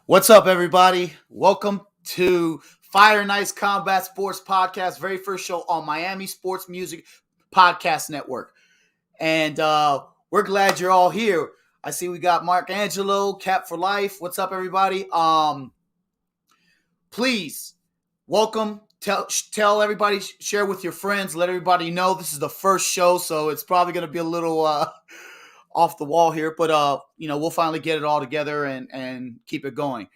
What's up, everybody? Welcome to Fire and Ice Combat Sports Podcast, very first show on Miami Sports Music Podcast Network. And we're glad you're all here. I see we got Mark Angelo, Cap for Life. What's up, everybody? Please, welcome. Tell everybody, share with your friends, let everybody know this is the first show, so it's probably going to be a little off the wall here, but we'll finally get it all together and keep it going.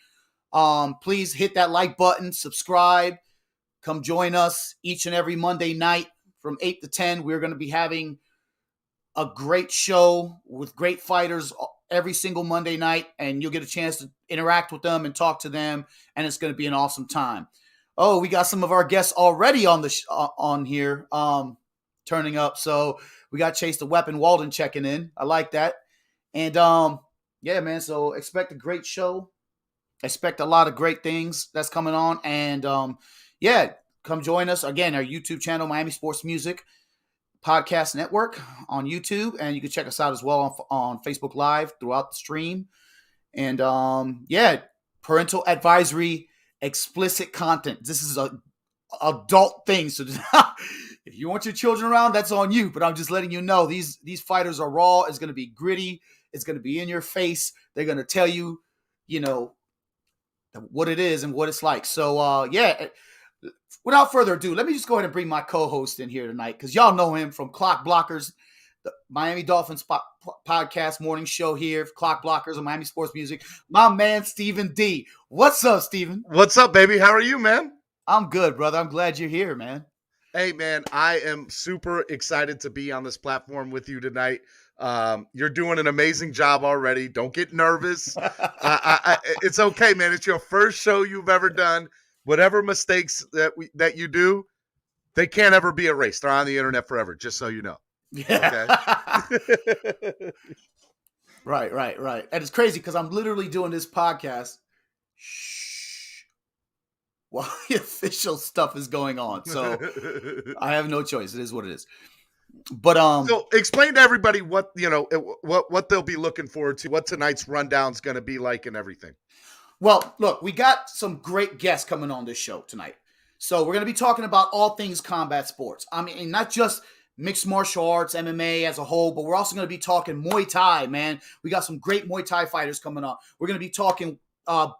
Please hit that like button, subscribe, come join us each and every Monday night from 8 to 10. We're going to be having a great show with great fighters every single Monday night, and you'll get a chance to interact with them and talk to them, and it's going to be an awesome time. Oh, we got some of our guests already on the on here turning up, so we got Chase the Weapon Walden checking in. I like that. And, yeah, man, so expect a great show. Expect a lot of great things that's coming on. And, yeah, come join us. Again, our YouTube channel, Miami Sports Music Podcast Network on YouTube. And you can check us out as well on Facebook Live throughout the stream. And, yeah, parental advisory, explicit content. This is a adult thing. So if you want your children around, that's on you. But I'm just letting you know these fighters are raw. It's going to be gritty. It's going to be in your face. They're going to tell you, what it is and what it's like. So, yeah, without further ado, let me just go ahead and bring my co-host in here tonight because y'all know him from Clockblockers, the Miami Dolphins podcast morning show here, Clockblockers on Miami Sports Music. My man, Stephen D. What's up, Stephen? What's up, baby? How are you, man? I'm good, brother. I'm glad you're here, man. Hey, man, I am super excited to be on this platform with you tonight. You're doing an amazing job already. Don't get nervous. It's okay, man. It's your first show you've ever done. Whatever mistakes that you do, they can't ever be erased. They're on the internet forever, just so you know. Yeah. Okay? Right. And it's crazy because I'm literally doing this podcast. Well, the official stuff is going on, so I have no choice. It is what it is. But so explain to everybody what they'll be looking forward to, what tonight's rundown's going to be like, and everything. Well, look, we got some great guests coming on this show tonight. So we're going to be talking about all things combat sports. I mean, not just mixed martial arts, MMA as a whole, but we're also going to be talking Muay Thai, man. We got some great Muay Thai fighters coming on. We're going to be talking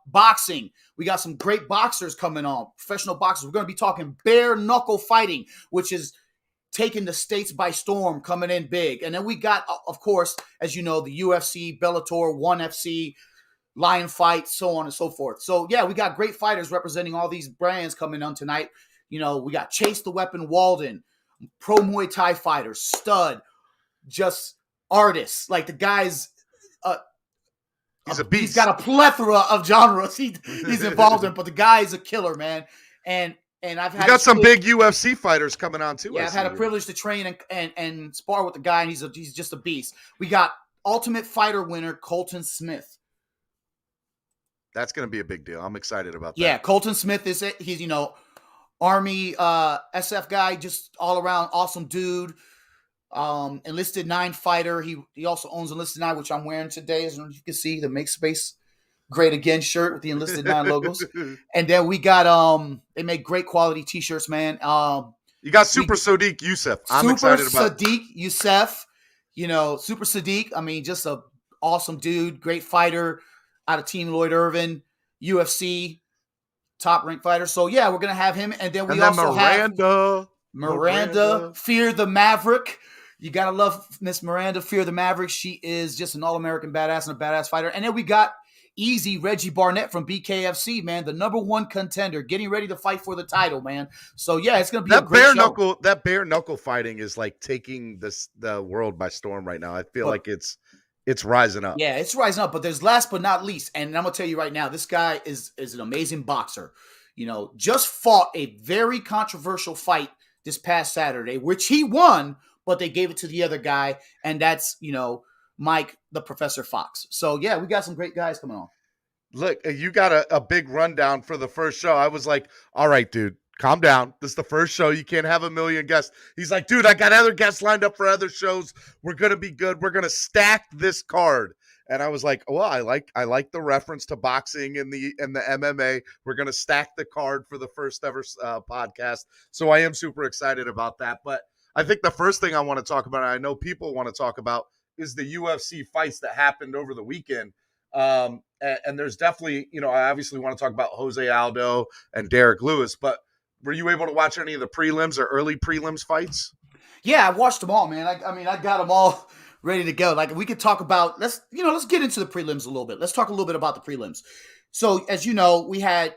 boxing. We got some great boxers coming on, professional boxers. We're going to be talking bare knuckle fighting, which is taking the states by storm, coming in big. And then we got, of course, as you know, the UFC, Bellator, ONE FC, Lion Fight, so on and so forth. So, yeah, we got great fighters representing all these brands coming on tonight. We got Chase the Weapon Walden, pro Muay Thai fighters, stud, just artists. Like the guy's he's a beast. He's got a plethora of genres he's involved in, but the guy is a killer, man. And I've had some big UFC fighters coming on too. Yeah, I've had a privilege to train and spar with the guy, and he's just a beast. We got Ultimate Fighter winner Colton Smith. That's going to be a big deal. I'm excited about that. Yeah, Colton Smith is it. He's Army SF guy, just all around awesome dude. Enlisted 9 fighter. He also owns Enlisted 9, which I'm wearing today, as you can see, the Make Space Great Again shirt with the Enlisted 9 logos. And then we got they make great quality t-shirts, man. You got Super Sodiq Yusuff. I'm excited about Sadiq Yuseff. Super Sadiq. I mean, just a awesome dude, great fighter out of Team Lloyd Irvin, UFC, top ranked fighter. So yeah, we're gonna have him, and then we also have Miranda, Fear the Maverick. You gotta love Miss Miranda, Fear the Maverick. She is just an all-American badass and a badass fighter. And then we got Eaz-E, Reggie Barnett from BKFC, man, the #1 contender, getting ready to fight for the title, man. So yeah, it's gonna be a great show. That bare knuckle fighting is like taking the world by storm right now. I feel like it's rising up. Yeah, it's rising up. But there's last but not least, and I'm gonna tell you right now, this guy is an amazing boxer. Just fought a very controversial fight this past Saturday, which he won, but they gave it to the other guy, and that's Mike, the Professor Fox. So, yeah, we got some great guys coming on. Look, you got a big rundown for the first show. I was like, all right, dude, calm down. This is the first show. You can't have a million guests. He's like, dude, I got other guests lined up for other shows. We're going to be good. We're going to stack this card. And I was like, well, I like the reference to boxing and the MMA. We're gonna stack the card for the first ever podcast, so I am super excited about that. But I think the first thing I want to talk about, and I know people want to talk about, is the UFC fights that happened over the weekend. And there's definitely, I obviously want to talk about Jose Aldo and Derek Lewis, but were you able to watch any of the prelims or early prelims fights? Yeah, I watched them all, man. I mean, I got them all ready to go. Like, we could talk about, let's get into the prelims a little bit. Let's talk a little bit about the prelims. So, as you know, we had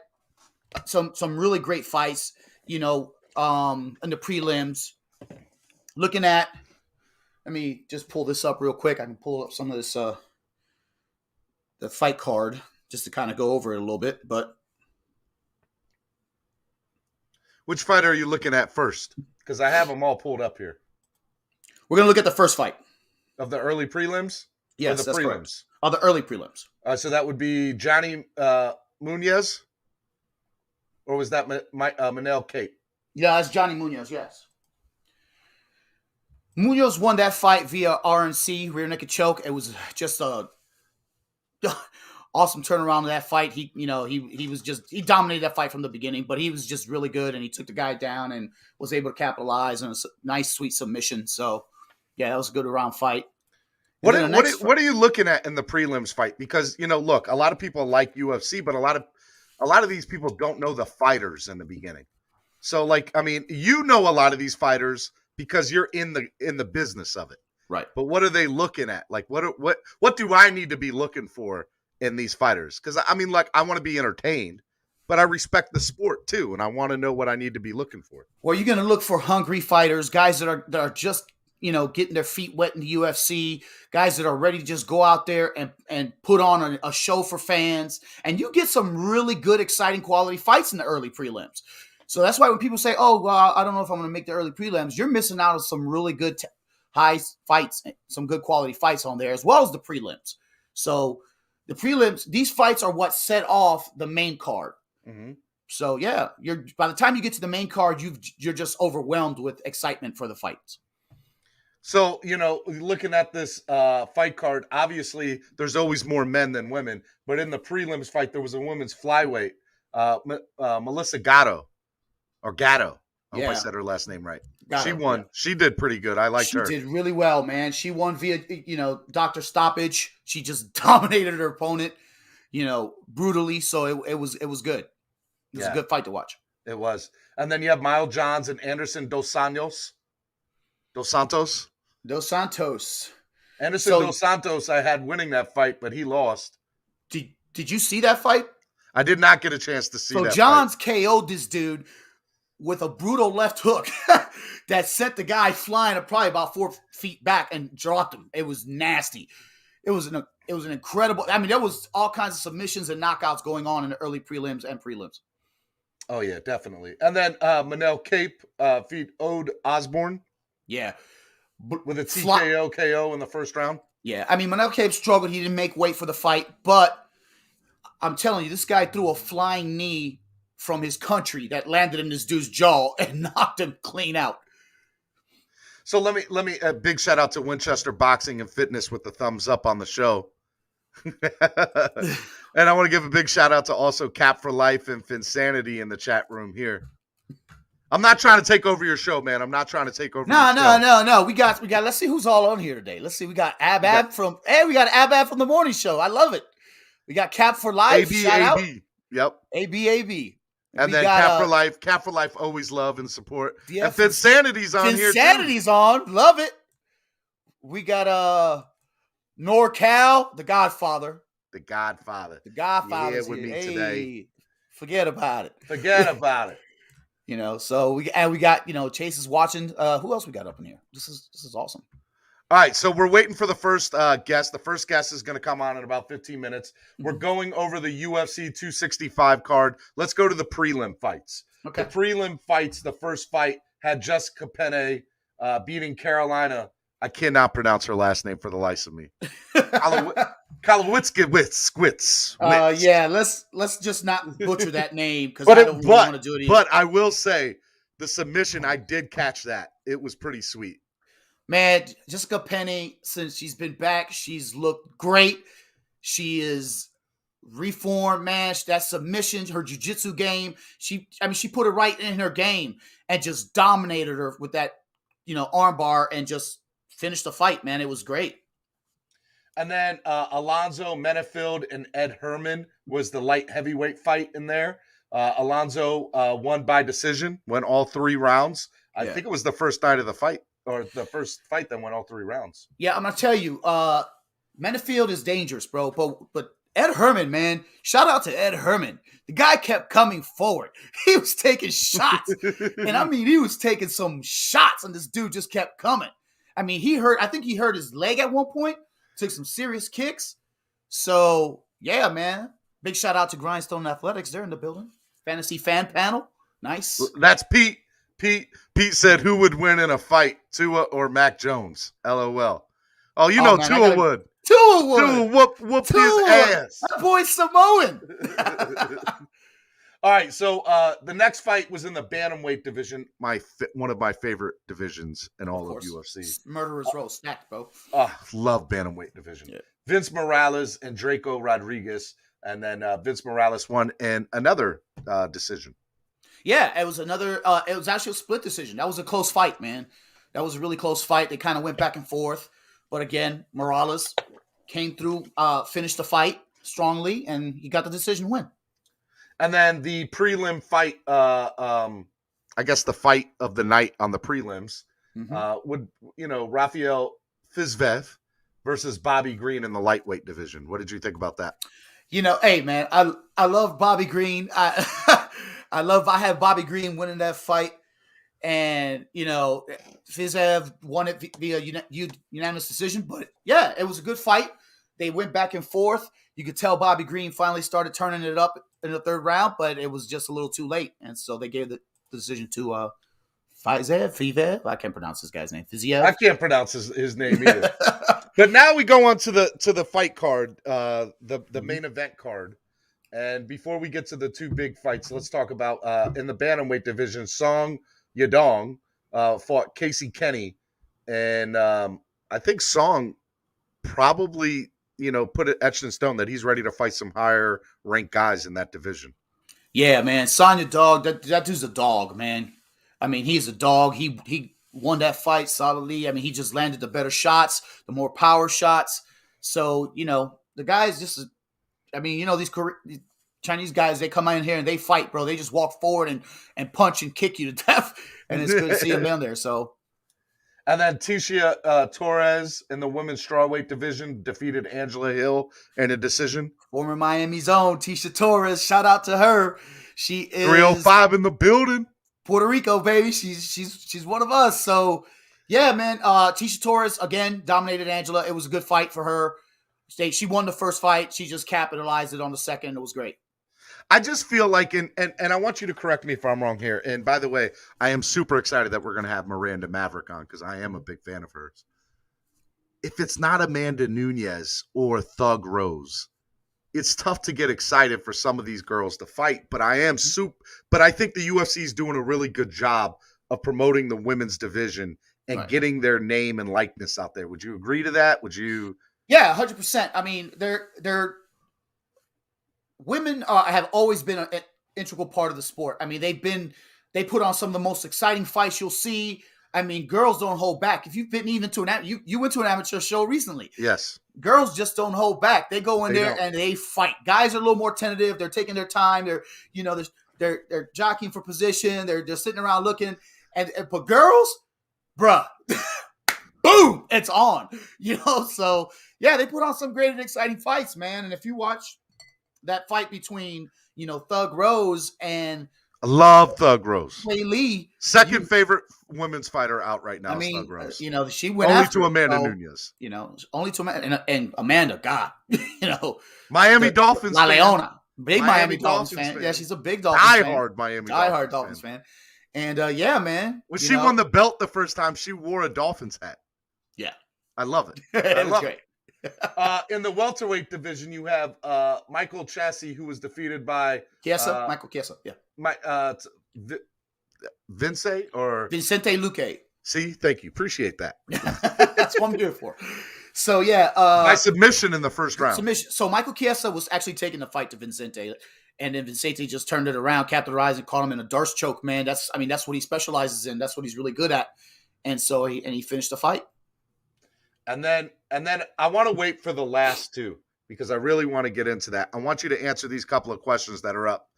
some really great fights, in the prelims. Looking at, let me just pull this up real quick. I can pull up some of this, the fight card, just to kind of go over it a little bit. But which fight are you looking at first? Because I have them all pulled up here. We're going to look at the first fight. Of the early prelims? Yes, or the that's prelims? Correct. Oh, the early prelims. So that would be Johnny Munoz? Or was that Manel Cape? Yeah, that's Johnny Munoz, yes. Munoz won that fight via RNC, rear naked choke. It was just a awesome turnaround of that fight. He dominated that fight from the beginning, but he was just really good, and he took the guy down and was able to capitalize on a nice, sweet submission. So, yeah, that was a good round fight. What are you looking at in the prelims fight? Because, look, a lot of people like UFC, but a lot of these people don't know the fighters in the beginning. So, like, I mean, a lot of these fighters because you're in the business of it. Right. But what are they looking at? Like, what do I need to be looking for in these fighters? Because, I mean, like, I want to be entertained, but I respect the sport too, and I want to know what I need to be looking for. Well, you're going to look for hungry fighters, guys that are just, getting their feet wet in the UFC, guys that are ready to just go out there and put on a show for fans. And you get some really good, exciting quality fights in the early prelims. So that's why when people say, oh, well, I don't know if I'm going to make the early prelims, you're missing out on some really good high fights, some good quality fights on there, as well as the prelims. So the prelims, these fights are what set off the main card. Mm-hmm. So, yeah, by the time you get to the main card, you're just overwhelmed with excitement for the fights. So, looking at this fight card, obviously there's always more men than women. But in the prelims fight, there was a women's flyweight, Melissa Gatto. Or Gatto. I hope I said her last name right. Gatto, she won. Yeah. She did pretty good. I liked her. She did really well, man. She won via, doctor stoppage. She just dominated her opponent, brutally. So it was good. It was a good fight to watch. It was. And then you have Miles Johns and Anderson Dos Santos. Anderson Dos Santos, I had winning that fight, but he lost. Did you see that fight? I did not get a chance to see that So Johns KO'd this dude with a brutal left hook that sent the guy flying probably about 4 feet back and dropped him. It was nasty. It was an incredible. I mean, there was all kinds of submissions and knockouts going on in the early prelims and prelims. Oh yeah, definitely. And then Manel Cape beat Ode Osborne. Yeah. With a TKO KO in the first round. Yeah, I mean, Manel Cape struggled. He didn't make weight for the fight, but I'm telling you, this guy threw a flying knee from his country that landed in this dude's jaw and knocked him clean out. So let me a big shout out to Winchester Boxing and Fitness with the thumbs up on the show. And I want to give a big shout out to also Cap for Life and Finsanity in the chat room here. I'm not trying to take over your show, man. I'm not trying to take over. No. We got. Let's see who's all on here today. Let's see. We got Abab from the morning show. I love it. We got Cap for Life. AB. Yep. AB. And then Cap for Life. Cap for Life, always love and support. Yeah, and Finsanity's on here too. Finsanity's on. Love it. We got NorCal, the Godfather. The Godfather. Yeah, with me today. Forget about it. So we got, Chase is watching. Who else we got up in here? This is awesome. All right, so we're waiting for the first guest. The first guest is going to come on in about 15 minutes. We're going over the UFC 265 card. Let's go to the prelim fights. Okay. The prelim fights, the first fight had Jessica Penne beating Carolina. I cannot pronounce her last name for the life of me. Kalowitzkiewicz. Yeah, let's just not butcher that name because I don't really want to do it either. But I will say the submission, I did catch that. It was pretty sweet. Man, Jessica Penne, since she's been back, she's looked great. She is reformed, man. That submission, her jiu-jitsu game. She put it right in her game and just dominated her with that, armbar and just finished the fight, man. It was great. And then Alonzo Menefield and Ed Herman was the light heavyweight fight in there. Alonzo won by decision, went all 3 rounds. I think it was the first night of the fight, or the first fight that went all 3 rounds. Yeah, I'm gonna tell you, Menefield is dangerous, bro. But Ed Herman, man, shout out to Ed Herman. The guy kept coming forward. He was taking shots, and I mean, he was taking some shots, and this dude just kept coming. I mean, I think he hurt his leg at one point. Took some serious kicks. So yeah, man. Big shout out to Grindstone Athletics. They're in the building. Fantasy fan panel. Nice. That's Pete. Pete said, who would win in a fight, Tua or Mac Jones? LOL. Oh, man, Tua would. Tua would. Tua whoop his ass. That boy's Samoan. All right, so the next fight was in the bantamweight division, one of my favorite divisions in all of UFC. Murderer's row, stacked, bro. Love bantamweight division. Yeah. Vince Morales and Draco Rodriguez, and then Vince Morales won in another decision. Yeah, it was another. It was actually a split decision. That was a close fight, man. That was a really close fight. They kind of went back and forth, but again, Morales came through, finished the fight strongly, and he got the decision win. And then the prelim fight, I guess the fight of the night on the prelims, would, Rafael Fiziev versus Bobby Green in the lightweight division. What did you think about that? Hey, man, I love Bobby Green. I had Bobby Green winning that fight. And, Fiziev won it via unanimous decision. But, yeah, it was a good fight. They went back and forth. You could tell Bobby Green finally started turning it up in the 3rd round, but it was just a little too late. And so they gave the decision to Fiziev. I can't pronounce this guy's name. Fiziev. I can't pronounce his name either. But now we go on to the fight card, the main event card. And before we get to the 2 big fights, let's talk about in the bantamweight division, Song Yadong fought Casey Kenny. And I think Song probably, put it etched in stone that he's ready to fight some higher ranked guys in that division. Yeah, man. Sonya Dog, that dude's a dog, man. I mean, he's a dog. He won that fight solidly. I mean, he just landed the better shots, the more power shots. So, the guy's just, these Chinese guys, they come in here and they fight, bro. They just walk forward and punch and kick you to death. And it's good to see him down there. So. And then Tisha Torres in the women's strawweight division defeated Angela Hill in a decision. Former Miami's own Tisha Torres. Shout out to her. She is 305 in the building. Puerto Rico, baby. She's one of us. So, yeah, man. Tisha Torres, again, dominated Angela. It was a good fight for her. She won the first fight. She just capitalized it on the second. It was great. I just feel like, and I want you to correct me if I'm wrong here. And by the way, I am super excited that we're going to have Miranda Maverick on because I am a big fan of hers. If it's not Amanda Nunes or Thug Rose, it's tough to get excited for some of these girls to fight. But I think the UFC is doing a really good job of promoting the women's division and getting their name and likeness out there. Would you agree to that? Would you? Yeah, 100%. I mean, they're women have always been an integral part of the sport. I mean, they put on some of the most exciting fights you'll see. I mean, girls don't hold back. If you've been even to you went to an amateur show recently. Yes. Girls just don't hold back. They go in there and they fight. Guys are a little more tentative. They're taking their time. They're jockeying for position. They're just sitting around looking. But girls, bruh, boom, it's on. So yeah, they put on some great and exciting fights, man. And if you watch that fight between, Thug Rose and I love Thug Rose. Lee. Second favorite women's fighter out right now is Thug Rose. She went only after to Amanda Nunes. Only to Amanda. And Amanda, God, Miami Dolphins La fan. Leona. Big Miami Dolphins fan. Yeah, she's a big Dolphins fan. Die-hard Dolphins fan. And yeah, man. When she won the belt the first time, she wore a Dolphins hat. Yeah. I love it. It was great. In the welterweight division, you have Michael Chassie, who was defeated by Michael Chiesa. Yeah. Vicente Luque. See, thank you. Appreciate that. That's what I'm here for. So yeah, by submission in the first round. Submission. So Michael Chiesa was actually taking the fight to Vicente, and then Vicente just turned it around, capitalized, and caught him in a Darce choke. Man, that's what he specializes in. That's what he's really good at. And so he finished the fight. And then I want to wait for the last two because I really want to get into that. I want you to answer these couple of questions that are up.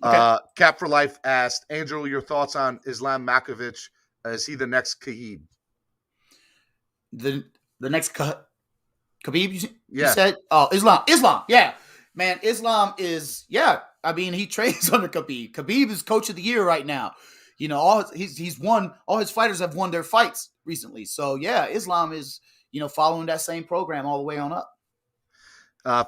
Okay. Cap for Life asked, Angel, your thoughts on Islam Makhachev? Is he the next Khabib? The next Khabib, you said? Oh, Islam. Yeah. Man, Islam is, I mean, he trains under Khabib. Khabib is coach of the year right now. You know, he's won, all his fighters have won their fights recently. So, yeah, Islam is, following that same program all the way on up.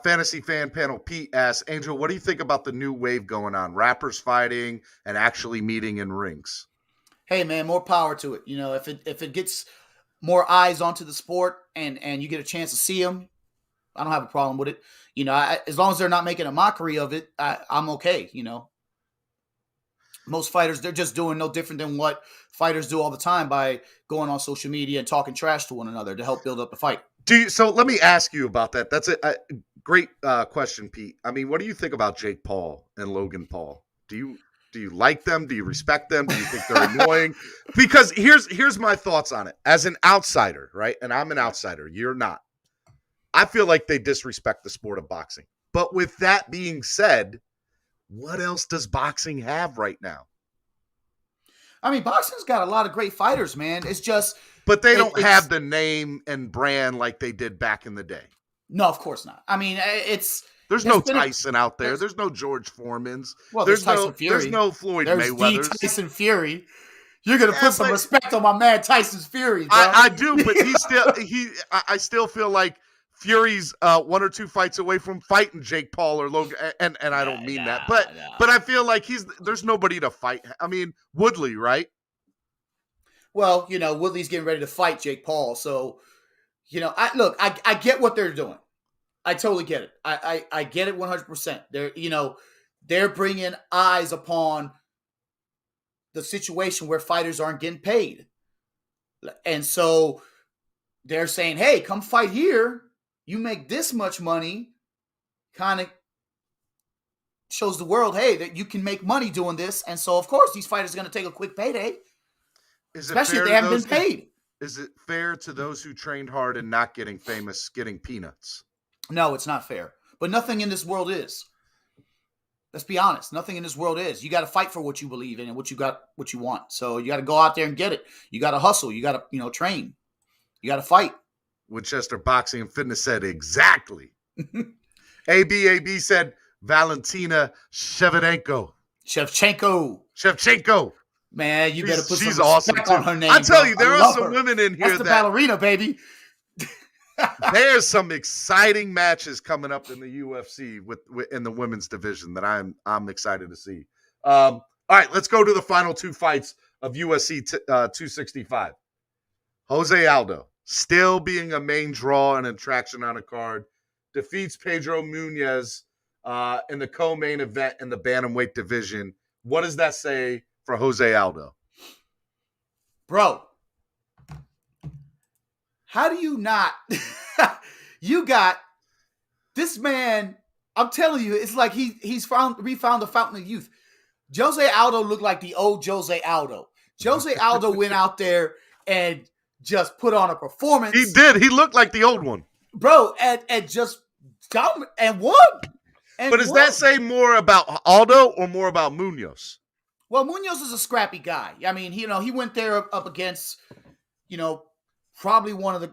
Fantasy Fan Panel Pete asks, Angel, what do you think about the new wave going on? Rappers fighting and actually meeting in rings. Hey, man, more power to it. If it gets more eyes onto the sport and you get a chance to see them, I don't have a problem with it. As long as they're not making a mockery of it, I'm okay. Most fighters, they're just doing no different than what fighters do all the time by going on social media and talking trash to one another to help build up the fight. So let me ask you about that. That's a great question, Pete. I mean, what do you think about Jake Paul and Logan Paul? Do you like them? Do you respect them? Do you think they're annoying? Because here's my thoughts on it. As an outsider, right? And I'm an outsider. You're not. I feel like they disrespect the sport of boxing. But with that being said, what else does boxing have right now? I mean, boxing's got a lot of great fighters, man. It's just... But they don't have the name and brand like they did back in the day. No, of course not. I mean, There's no Tyson out there. There's no George Foreman's. Well, there's Tyson Fury. There's no Floyd Mayweather's. There's Tyson Fury. You're gonna put some respect on my man Tyson's Fury, bro. I do, but I still feel like Fury's one or two fights away from fighting Jake Paul or Logan, and I don't mean that, but I feel like there's nobody to fight. I mean, Woodley, right? Well, Woodley's getting ready to fight Jake Paul, so I get what they're doing. I totally get it. I get it 100%. They're bringing eyes upon the situation where fighters aren't getting paid, and so they're saying, "Hey, come fight here. You make this much money." Kind of shows the world, hey, that you can make money doing this, and so of course these fighters are going to take a quick payday. Especially if they haven't been paid. Is it fair to those who trained hard and not getting famous getting peanuts? No, it's not fair. But nothing in this world is. Let's be honest. Nothing in this world is. You got to fight for what you believe in and what you want. So you got to go out there and get it. You got to hustle. You got to, train. You got to fight. Winchester Boxing and Fitness said exactly. AB said Valentina Shevchenko. Man, you better put she's some respect awesome on her name. I tell you, there are some her. women in here. That's the ballerina, baby. There's some exciting matches coming up in the UFC in the women's division that I'm excited to see. All right, let's go to the final two fights of UFC 265. Jose Aldo, still being a main draw and attraction on a card, defeats Pedro Munez in the co-main event in the bantamweight division. What does that say for Jose Aldo? Bro, how do you not? You got this man. I'm telling you, it's like he's refound the fountain of youth. Jose Aldo looked like the old Jose Aldo. Jose Aldo went out there and just put on a performance. He did. He looked like the old one, bro, and just and won. But does that say more about Aldo or more about Munoz? Well, Munoz is a scrappy guy. I mean, he went there up against, probably one of the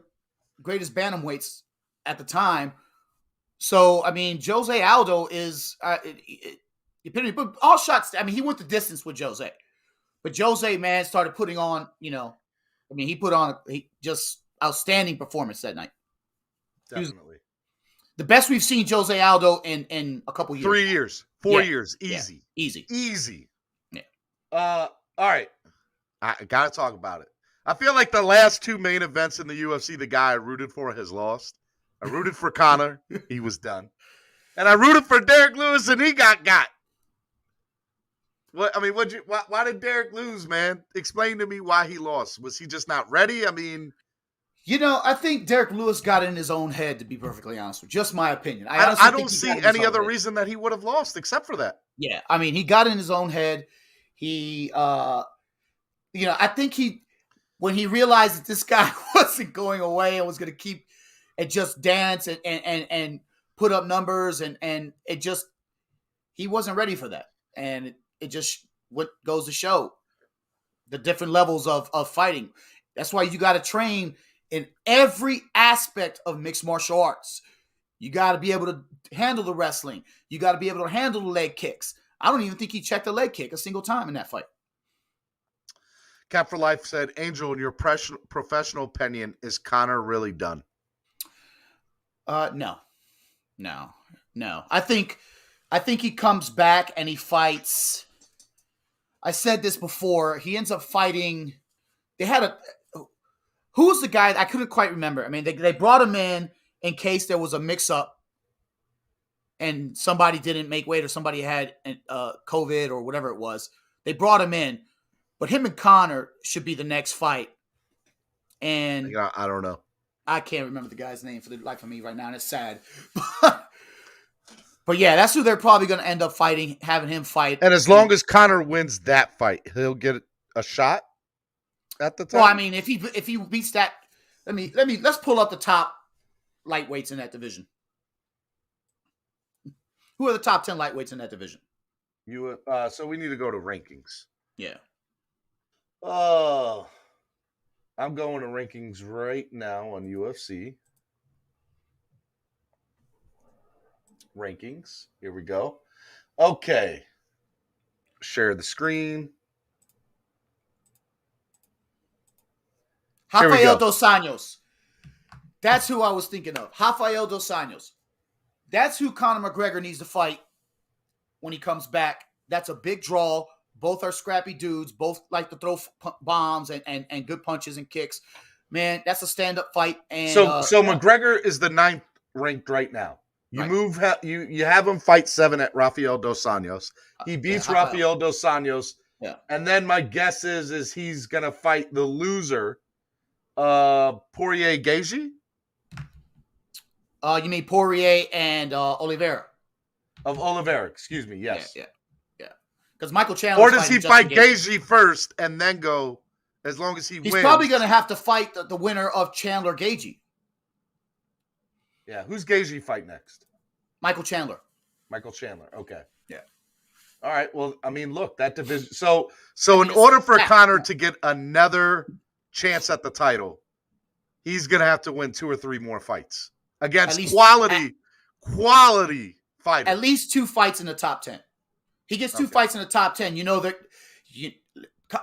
greatest bantamweights at the time. So, I mean, Jose Aldo is, but all shots, I mean, he went the distance with Jose. But Jose, man, started putting on, he put on just outstanding performance that night. Definitely. The best we've seen Jose Aldo in a couple years. 3 years, 4 years. Easy. Yeah. Easy. Yeah. All right. I got to talk about it. I feel like the last two main events in the UFC, the guy I rooted for has lost. I rooted for Conor. He was done. And I rooted for Derek Lewis, and he got. Why did Derek lose, man? Explain to me why he lost. Was he just not ready? I mean, I think Derek Lewis got in his own head, to be perfectly honest with you. Just my opinion. I don't see any other reason that he would have lost except for that. Yeah, I mean, he got in his own head. He, I think when he realized that this guy wasn't going away and was going to keep and just dance and put up numbers and it just, he wasn't ready for that. And it just what goes to show the different levels of fighting. That's why you got to train in every aspect of mixed martial arts. You got to be able to handle the wrestling. You got to be able to handle the leg kicks. I don't even think he checked a leg kick a single time in that fight. Cap for Life said, Angel, in your professional opinion, is Conor really done? No. I think he comes back and he fights. I said this before. He ends up fighting. Who was the guy? I couldn't quite remember. I mean, they brought him in case there was a mix-up and somebody didn't make weight or somebody had COVID or whatever it was. They brought him in. But him and Conor should be the next fight. And I don't know. I can't remember the guy's name for the life of me right now, and it's sad. But yeah, that's who they're probably going to end up fighting, having him fight. And as long as Conor wins that fight, he'll get a shot at the time. Well, I mean, if he beats that, let's pull up the top lightweights in that division. Who are the top 10 lightweights in that division? So we need to go to rankings. Yeah. Oh, I'm going to rankings right now on UFC. Rankings. Here we go. Okay. Share the screen. Rafael dos Anjos. That's who I was thinking of. Rafael dos Anjos. That's who Conor McGregor needs to fight when he comes back. That's a big draw. Both are scrappy dudes. Both like to throw bombs and good punches and kicks. Man, that's a stand-up fight. And so McGregor is the 9th ranked right now. You you have him fight 7 at Rafael dos Anjos. He beats Rafael dos Anjos. Yeah. And then my guess is he's gonna fight the loser, Poirier Gaethje. You mean Poirier and Oliveira? Of Oliveira, excuse me. Yes. Yeah. Because Michael Chandler. Or does he fight Gaethje first and then go? As long as he wins, he's probably going to have to fight the winner of Chandler Gaethje. Yeah, who's Gaethje fight next? Michael Chandler. Okay. Yeah. All right. Well, I mean, look, that division. So in order for Conor to get another chance at the title, he's going to have to win 2 or 3 more fights against quality fighters. At least 2 fights in the top 10. He gets 2 fights in the top 10. You know that.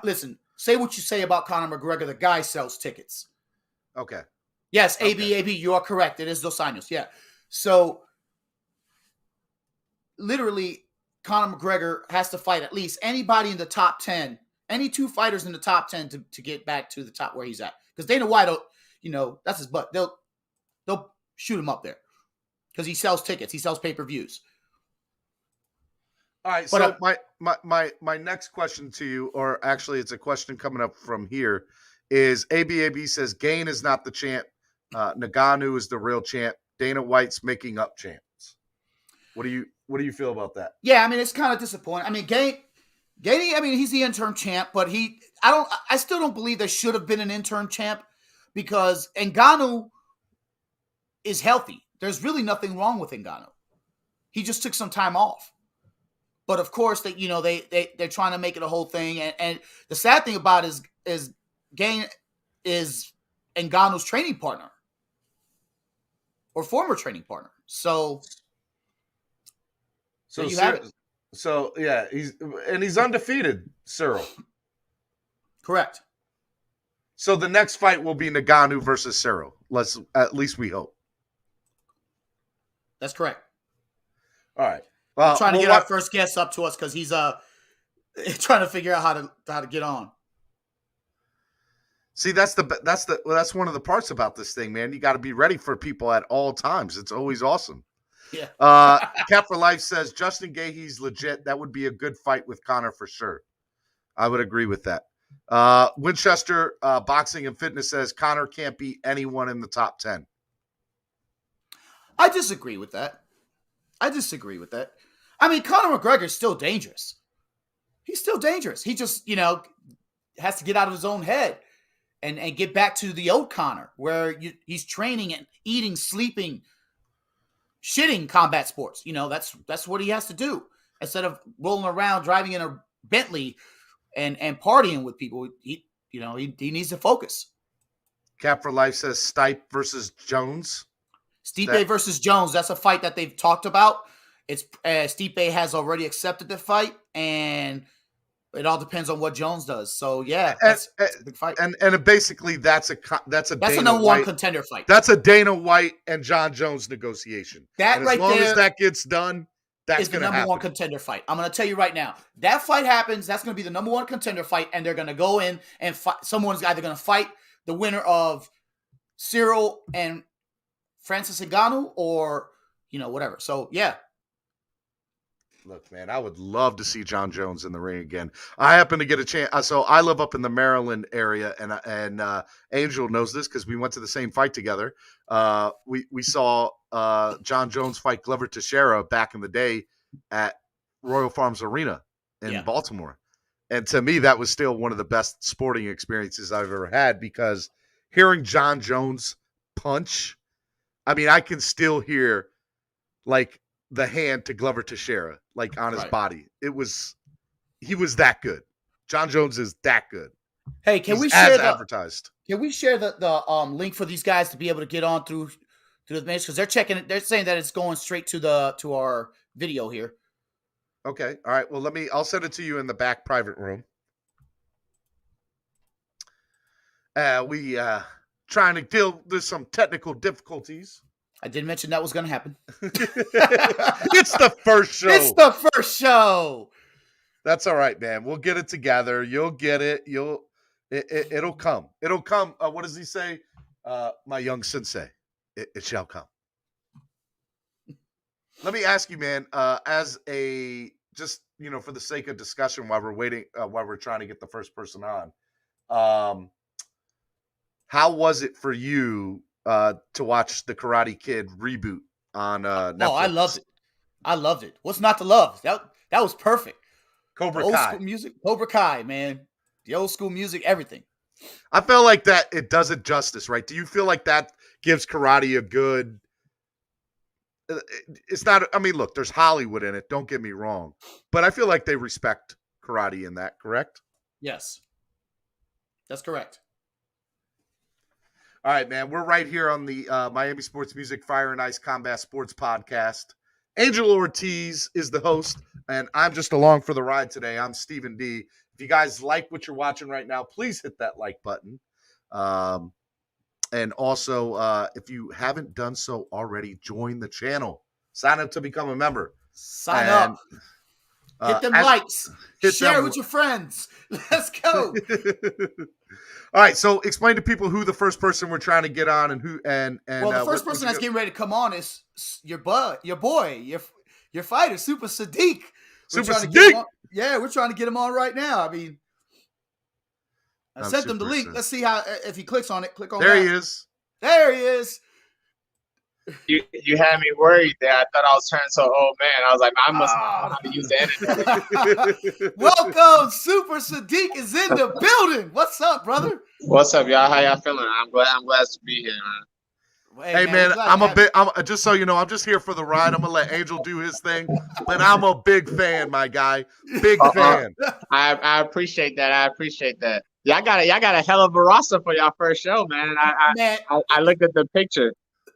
Listen, say what you say about Conor McGregor. The guy sells tickets. Okay. Yes, AB, you are correct. It is Dos Anjos. Yeah. So, literally, Conor McGregor has to fight at least anybody in the top 10, any 2 fighters in the top 10 to get back to the top where he's at. Because Dana White, that's his butt. They'll shoot him up there because he sells tickets. He sells pay-per-views. All right, so my next question to you, or actually it's a question coming up from here, is ABAB says Gane is not the champ. Ngannou is the real champ. Dana White's making up champs. What do you feel about that? Yeah, I mean, it's kind of disappointing. I mean, Gane, I mean, he's the interim champ, but I still don't believe there should have been an interim champ because Ngannou is healthy. There's really nothing wrong with Ngannou. He just took some time off. But of course, they're trying to make it a whole thing, and the sad thing about it is Gane is Ngannou's training partner or former training partner. So you have it. So yeah, he's undefeated, Cyril. Correct. So the next fight will be Ngannou versus Cyril. At least we hope. That's correct. All right. I'm trying to get our first guest up to us because he's trying to figure out how to get on. See, that's one of the parts about this thing, man. You got to be ready for people at all times. It's always awesome. Yeah. Cap for Life says Justin Gaethje's legit. That would be a good fight with Conor for sure. I would agree with that. Winchester Boxing and Fitness says Conor can't beat anyone in the top 10. I disagree with that. I mean, Conor McGregor's still dangerous. He's still dangerous. He just, has to get out of his own head and get back to the old Conor where he's training and eating, sleeping, shitting combat sports. That's what he has to do instead of rolling around driving in a Bentley and partying with people. He needs to focus. Cap for Life says Stipe versus Jones. Stipe versus Jones. That's a fight that they've talked about. It's Stipe has already accepted the fight, and it all depends on what Jones does. So yeah, that's a big fight. And basically that's a Dana number one contender fight. That's a Dana White and John Jones negotiation. That and right there, as long as that gets done, that's the number one contender fight. I'm going to tell you right now, that fight happens. That's going to be the number one contender fight, and they're going to go in and fight. Someone's either going to fight the winner of Cyril and Francis Ngannou, or whatever. So yeah. Look, man, I would love to see John Jones in the ring again. I happen to get a chance. So I live up in the Maryland area, and Angel knows this because we went to the same fight together. We saw John Jones fight Glover Teixeira back in the day at Royal Farms Arena in Baltimore. And to me, that was still one of the best sporting experiences I've ever had, because hearing John Jones punch, I mean, I can still hear like the hand to Glover Teixeira, like on his body. He was that good. John Jones is that good. Hey, can we share the link for these guys to be able to get on through the match? Because they're checking it. They're saying that it's going straight to our video here. Okay. All right. Well, I'll send it to you in the back private room. We trying to deal with some technical difficulties. I did mention that was going to happen. It's the first show. That's all right, man. We'll get it together. You'll get it. It'll come. It'll come. What does he say? My young sensei, it shall come. Let me ask you, man, as a, just, for the sake of discussion while we're waiting, while we're trying to get the first person on, how was it for you to watch the Karate Kid reboot on Netflix? Oh, I loved it. What's not to love? That was perfect. Cobra Kai. Old Kai. school music. Cobra Kai, man. The old school music, everything. I felt like that it does it justice, right? Do you feel like that gives karate a good... It's not... I mean, look, there's Hollywood in it. Don't get me wrong. But I feel like they respect karate in that, correct? Yes. That's correct. All right, man. We're right here on the Miami Sports Music Fire and Ice Combat Sports Podcast. Angel Ortiz is the host, and I'm just along for the ride today. I'm Stephen D. If you guys like what you're watching right now, please hit that like button. And also, if you haven't done so already, join the channel. Sign up to become a member. Sign up. Hit them likes. Share it with your friends. Let's go. All right, so explain to people who the first person we're trying to get on and who and well, the first person that's getting ready to come on is your boy, your fighter, Super Sadiq. Super Sadiq. Yeah, we're trying to get him on right now. I mean, I sent them the link. Let's see if he clicks on it. Click on there. That. He is. There he is. You had me worried there. I thought I was turning so old man. I was like, I must know how to use the internet. Welcome, Super Sadiq is in the building. What's up, brother? What's up, y'all? How y'all feeling? I'm glad to be here, man. Hey man, I'm just so you know, I'm just here for the ride. I'm gonna let Angel do his thing, but I'm a big fan, my guy. Big fan. I appreciate that. I appreciate that. Y'all got a hell of a roster for y'all first show, man. I looked at the picture.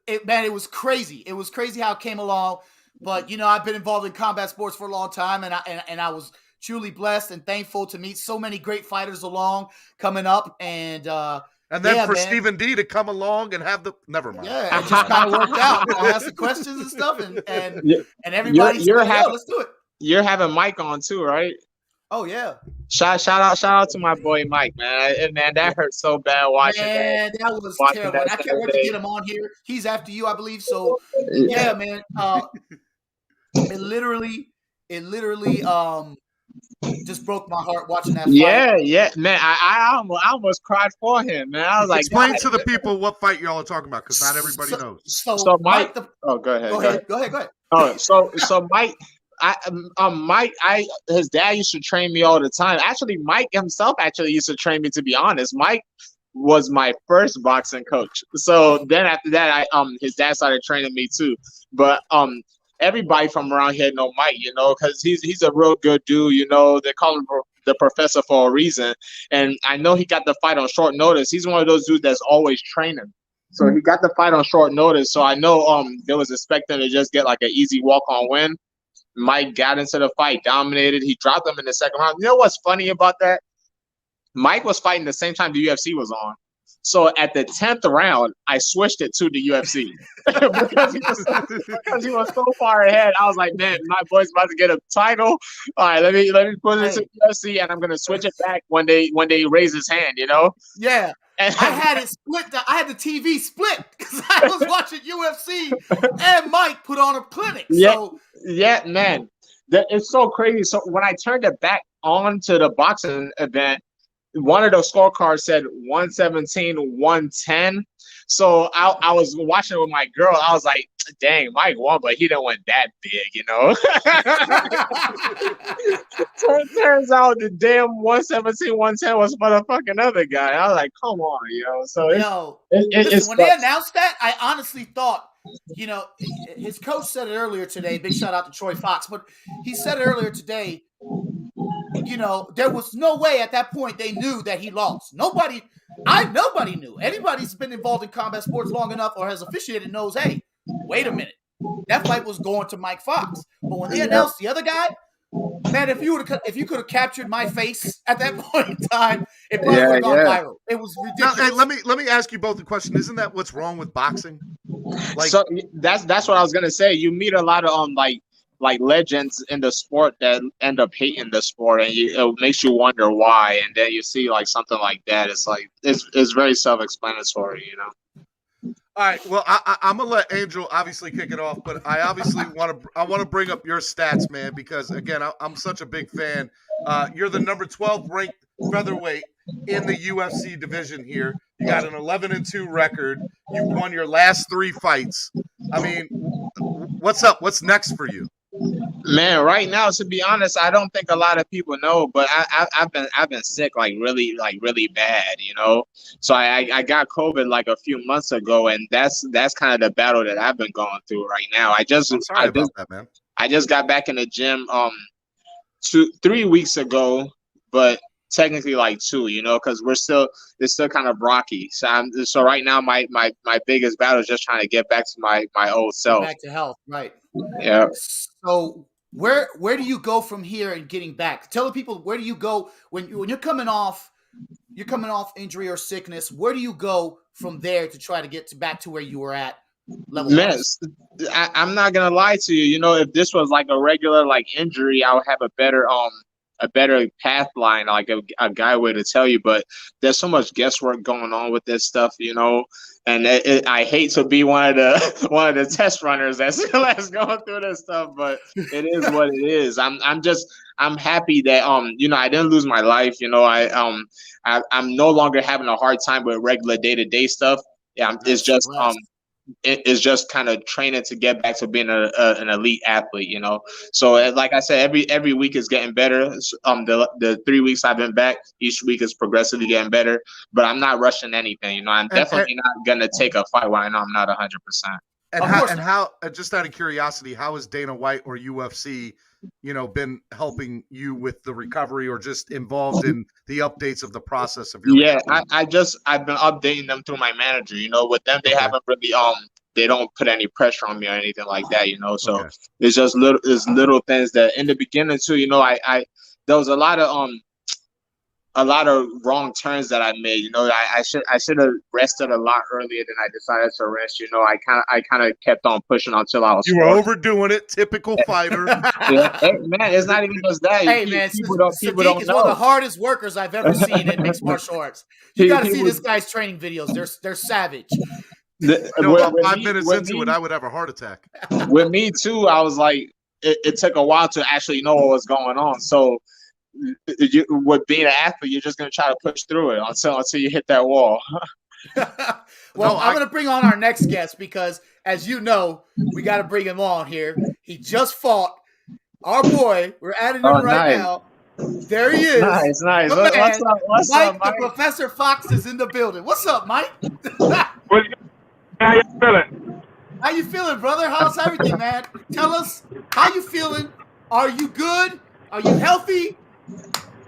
It was crazy. It was crazy how it came along. But I've been involved in combat sports for a long time, and I was truly blessed and thankful to meet so many great fighters along coming up. And then for Stephen D to come along and have the never mind. Yeah, it just kind of worked out. I asked the questions and stuff, and everybody said, let's do it. You're having Mike on too, right? Oh yeah. Shout out to my boy Mike, man. Man, that hurt so bad watching. Man, that was terrible. I can't wait to get him on here. He's after you, I believe. So yeah, man. It literally just broke my heart watching that fight. Yeah, man. I almost cried for him, man. I was like, explain to the people what fight y'all are talking about, because not everybody knows. So Mike, go ahead. Go ahead. Oh, so Mike, Mike, his dad used to train me all the time. Actually, Mike himself actually used to train me. To be honest, Mike was my first boxing coach. So then after that, his dad started training me too. But everybody from around here know Mike, you know, because he's a real good dude. You know, they call him the professor for a reason. And I know he got the fight on short notice. He's one of those dudes that's always training. So he got the fight on short notice. So I know they was expecting to just get like an easy walk-on win. Mike got into the fight, dominated. He dropped him in the second round. You know what's funny about that? Mike was fighting the same time the UFC was on. So at the 10th round, I switched it to the UFC because he was so far ahead. I was like, man, my boy's about to get a title. All right, let me put it to the UFC, and I'm gonna switch it back when they raise his hand. You know? Yeah. And I had it split. I had the TV split because I was watching UFC and Mike put on a clinic. Yeah, so yeah, man, it's so crazy. So when I turned it back on to the boxing event, one of the scorecards said 117, 110. So I was watching it with my girl. I was like, dang, Mike won, but he didn't win that big, you know? Turns out the damn 117, 110 was motherfucking other guy. I was like, come on, you know? So listen, when they announced that, I honestly thought, you know, his coach said it earlier today. Big shout out to Troy Fox, but he said it earlier today. You know, there was no way at that point they knew that he lost. Nobody knew. Anybody's been involved in combat sports long enough or has officiated knows, hey, wait a minute. That fight was going to Mike Fox. But when they announced the other guy, man, if you could have captured my face at that point in time, it probably would have gone viral. It was ridiculous. Now, let me ask you both a question. Isn't that what's wrong with boxing? Like, so that's what I was gonna say. You meet a lot of like legends in the sport that end up hating the sport, and it makes you wonder why. And then you see like something like that. It's like it's very self-explanatory, you know. All right. Well, I'm gonna let Angel obviously kick it off, but I obviously want to bring up your stats, man, because again, I'm such a big fan. You're the number 12 ranked featherweight in the UFC division here. You got an 11-2 record. You won your last 3 fights. I mean, what's up? What's next for you? Man, right now, to be honest, I don't think a lot of people know, but I've been sick like really bad, you know. So I got COVID like a few months ago, and that's kind of the battle that I've been going through right now. I'm sorry about that, man. I just got back in the gym 3 weeks ago, but technically like 2, you know, because it's still kind of rocky. So right now my biggest battle is just trying to get back to my old self. Back to health, right? Yeah. So where do you go from here and getting back? Tell the people, where do you go when you're coming off injury or sickness? Where do you go from there to try to get back to where you were at? Man, I'm not gonna lie to you. You know, if this was like a regular like injury, I would have a better path line, like a guy way to tell you. But there's so much guesswork going on with this stuff, you know. And I hate to be one of the test runners that's going through this stuff, but it is what it is. I'm happy that you know, I didn't lose my life. You know, I'm no longer having a hard time with regular day-to-day stuff. Yeah, it's just it's just kind of training to get back to being an elite athlete, you know. So like I said, every week is getting better. The 3 weeks I've been back, each week is progressively getting better. But I'm not rushing anything, you know. I'm definitely not gonna take a fight when I know I'm not 100%. And how just out of curiosity, how has Dana White or UFC, you know, been helping you with the recovery or just involved in the updates of the process of your recovery? I've been updating them through my manager, you know. With them, they haven't really they don't put any pressure on me or anything like that, you know. So it's just little things that in the beginning too, you know, I there was a lot of wrong turns that I made. You know, I should have rested a lot earlier than I decided to rest. You know, I kind of kept on pushing until I was. You were overdoing it, typical fighter. Yeah. Hey, man, it's not even just that. Hey, man, Sadiq is one of the hardest workers I've ever seen in mixed martial arts. You got to see this guy's training videos. They're savage. You know, about 5 minutes into it, I would have a heart attack. With me too, I was like, it took a while to actually know what was going on. So with being an athlete, you're just gonna try to push through it until you hit that wall. Well, I'm going to bring on our next guest because, as you know, we got to bring him on here. He just fought our boy. We're adding him right now. There he is. Nice. What's up, Mike? Mike? The Professor Fox is in the building. What's up, Mike? What's good? How you feeling? How you feeling, brother? How's everything, man? Tell us how you feeling. Are you good? Are you healthy?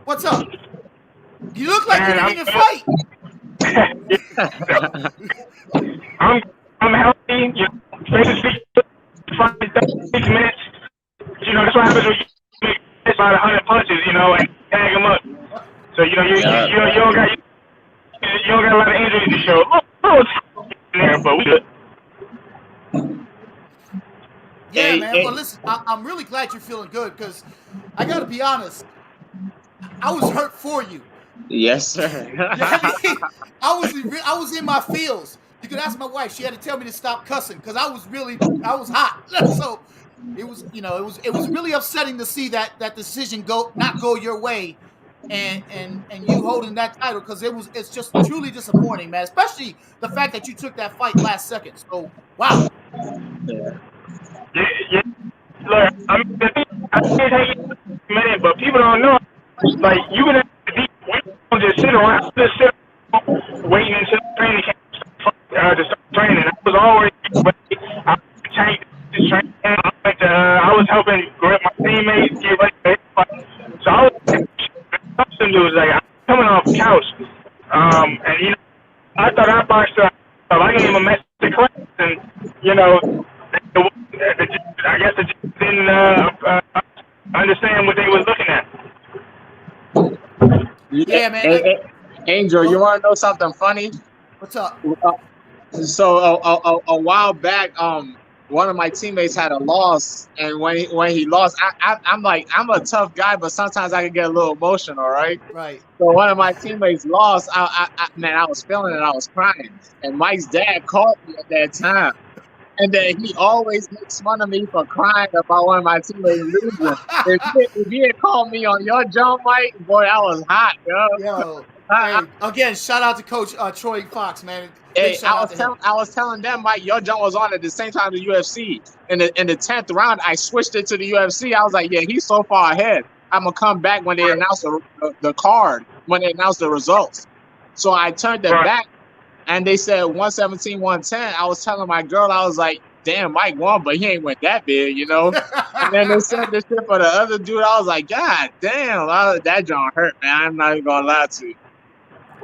What's up? You look like you're ready to fight. I'm healthy. You know, face to speak, 36 minutes. You know, that's what happens when you make about 100 punches, you know, and tag them up. So you know, you don't got a lot of injuries to show. Oh, in there, but we good. Yeah, man. Well, listen, I'm really glad you're feeling good because I got to be honest. I was hurt for you. Yes, sir. I was in my feels. You could ask my wife. She had to tell me to stop cussing because I was hot. So it was really upsetting to see that decision not go your way, and you holding that title because it's just truly disappointing, man. Especially the fact that you took that fight last second. So wow. Yeah. Look, I mean, I can't take it a minute, but people don't know. Like you can just sit around, waiting until training camp to start training. I was already I was helping grab my teammates, get ready for everybody. So I was like I'm coming off the couch, and you know I thought I boxed up. I gave him a message to class, and you know. I guess they didn't understand what they was looking at. Yeah, man. Hey, Angel, you want to know something funny? What's up? So a while back, one of my teammates had a loss, and when he lost, I'm like, I'm a tough guy, but sometimes I can get a little emotional, right? Right. So one of my teammates lost. Man, I was feeling it. I was crying, and Mike's dad called me at that time. And then he always makes fun of me for crying about one of my teammates losing. If he had called me on your jump, Mike, boy, I was hot, yo. Hey, again, shout out to Coach Troy Fox, man. Hey, I was telling them, Mike, your jump was on at the same time the UFC. In the 10th round, I switched it to the UFC. I was like, yeah, he's so far ahead. I'm gonna come back when they announce the card, when they announce the results. So I turned it back. And they said 117, 110. I was telling my girl, I was like, damn, Mike won, but he ain't went that big, you know? And then they said this shit for the other dude. I was like, God damn, that John hurt, man. I'm not even going to lie to you.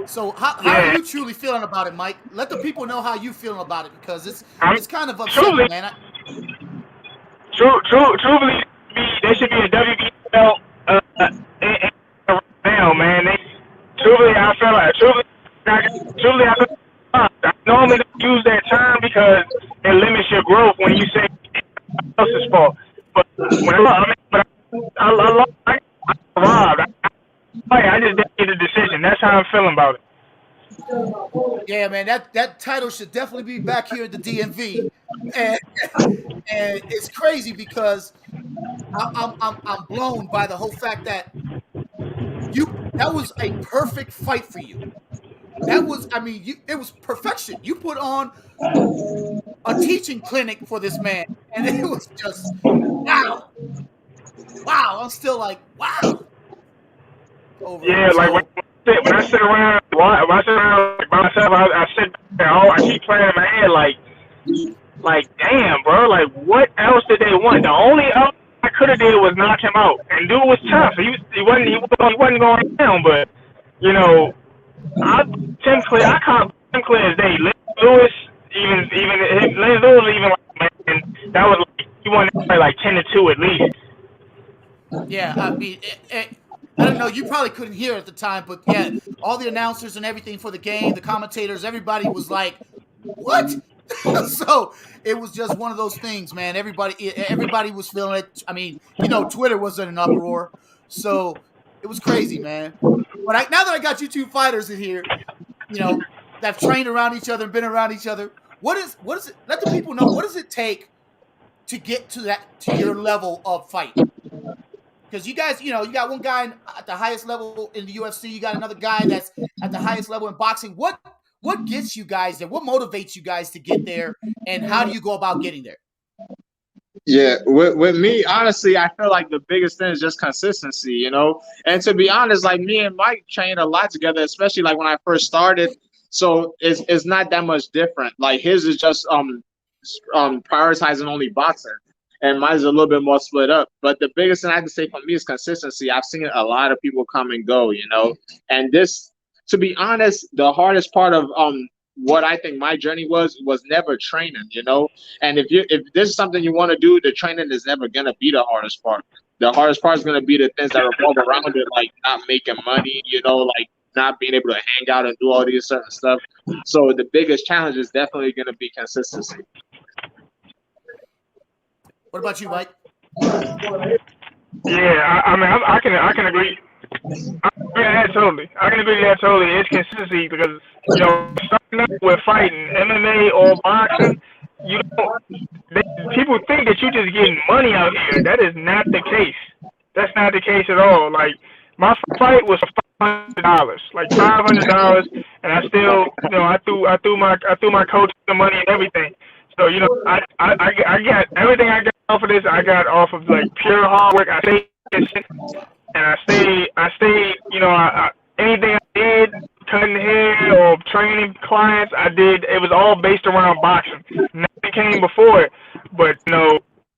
So how are you truly feeling about it, Mike? Let the people know how you feeling about it because it's kind of upsetting, man. Truly, they should be a WBL now, man. I feel like I normally don't use that term because it limits your growth when you say it's else's fault. But when I robbed. I just didn't get a decision. That's how I'm feeling about it. Yeah, man, that title should definitely be back here at the DMV, and it's crazy because I'm blown by the whole fact that that was a perfect fight for you. That was, it was perfection. You put on a teaching clinic for this man, and it was just wow. I'm still like wow. Yeah, like when I sit around by myself, I sit there. I keep playing in my head like damn, bro. Like what else did they want? The only else I could have did was knock him out, and dude was tough. He wasn't going down, but you know. I caught Tim clear as day. Lewis even like, man, that was like he won like 10-2 at least. Yeah, I don't know. You probably couldn't hear at the time, but yeah, all the announcers and everything for the game, the commentators, everybody was like, "What?" So it was just one of those things, man. Everybody was feeling it. Twitter was in an uproar, so it was crazy, man. But now that I got you two fighters in here, that trained around each other and been around each other, what is it? Let the people know, what does it take to get to your level of fight? Because you guys, you got one guy at the highest level in the UFC. You got another guy that's at the highest level in boxing. What gets you guys there? What motivates you guys to get there? And how do you go about getting there? Yeah, with me, honestly, I feel like the biggest thing is just consistency, And to be honest, like me and Mike trained a lot together, especially like when I first started. So it's not that much different. Like his is just prioritizing only boxing, and mine is a little bit more split up. But the biggest thing I can say for me is consistency. I've seen a lot of people come and go, and this, to be honest, the hardest part of what I think my journey was never training, And if this is something you want to do, the training is never gonna be the hardest part. The hardest part is gonna be the things that revolve around it, like not making money, like not being able to hang out and do all these certain stuff. So the biggest challenge is definitely gonna be consistency. What about you, Mike? Yeah, I mean, I can agree. I can agree to that totally. I can agree to that totally. It's consistency because starting out with fighting MMA or boxing, people think that you're just getting money out here. That is not the case. That's not the case at all. Like my fight was $500, like $500, and I still, I threw my coach the money and everything. So I got everything I got off of this. I got off of like pure hard work. I stayed and I stayed. Anything I did, cutting hair or training clients, I did. It was all based around boxing. Nothing came before it, but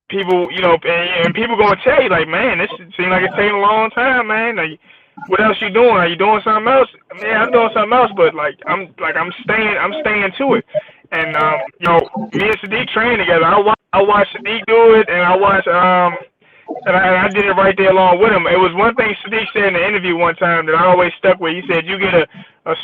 people, and people gonna tell you like, man, this seems like it's taking a long time, man. Like, what else you doing? Are you doing something else? Yeah, I'm doing something else, but I'm staying to it. And me and Sadiq trained together. I watched Sadiq do it, and I watched and I did it right there along with him. It was one thing Sadiq said in the interview one time that I always stuck with. He said, you get a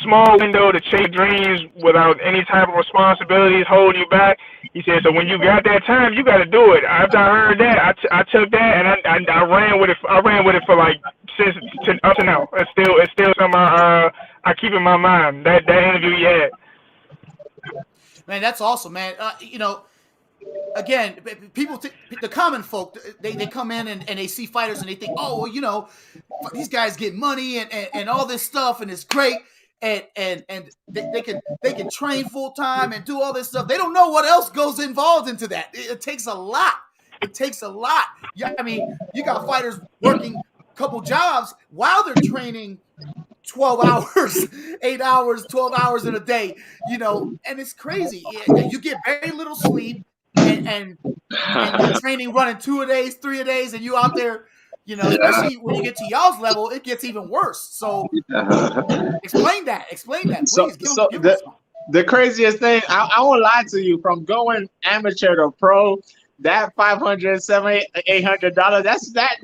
small window to chase dreams without any type of responsibilities holding you back. He said, so when you got that time, you got to do it. After I heard that, I took that and I ran with it. I ran with it for like since up to now. It's still something I keep in my mind. That interview he had. Man, that's awesome, man. Again, people, the common folk, they come in and they see fighters and they think, oh, well, these guys get money and all this stuff and it's great and they can train full time and do all this stuff. They don't know what else goes involved into that. It takes a lot. It takes a lot. Yeah, I mean, you got fighters working a couple jobs while they're training 12 hours, 8 hours, 12 hours in a day, and it's crazy. You get very little sleep and you're training running 2 a days, 3 a days, and you out there, especially when you get to y'all's level, it gets even worse. So explain that, please. Give us one. The craziest thing, I won't lie to you, from going amateur to pro, that $500, $700, $800, that's like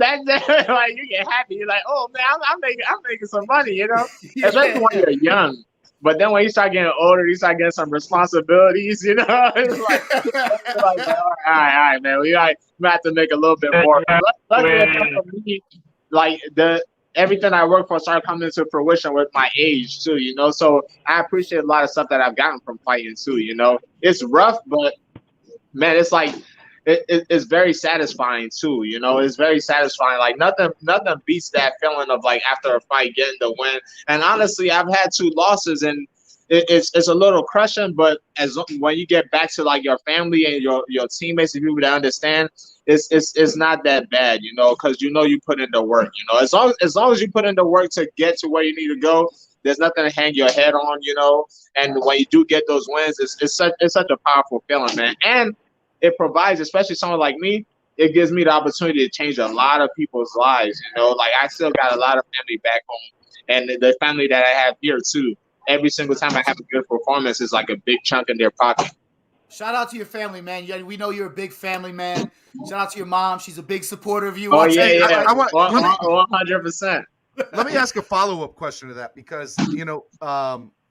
you get happy. You're like, oh man, I'm making some money, Yeah. Especially when you're young. But then when you start getting older, you start getting some responsibilities, It's like all right, man, we have to make a little bit more. Luckily, like everything I work for started coming into fruition with my age too, So I appreciate a lot of stuff that I've gotten from fighting too, It's rough, but man, it's like it's very satisfying too, It's very satisfying. Like nothing beats that feeling of like after a fight getting the win. And honestly, I've had 2 losses, and it's a little crushing. But when you get back to like your family and your teammates and people that understand, it's not that bad, because you put in the work. As long as you put in the work to get to where you need to go, there's nothing to hang your head on, And when you do get those wins, it's such a powerful feeling, man. And it provides, especially someone like me, it gives me the opportunity to change a lot of people's lives. Like I still got a lot of family back home, and the family that I have here too. Every single time I have a good performance is like a big chunk in their pocket. Shout out to your family, man. We know you're a big family man. Shout out to your mom. She's a big supporter of you. Oh, yeah. I want 100%. Let me ask a follow-up question to that, because,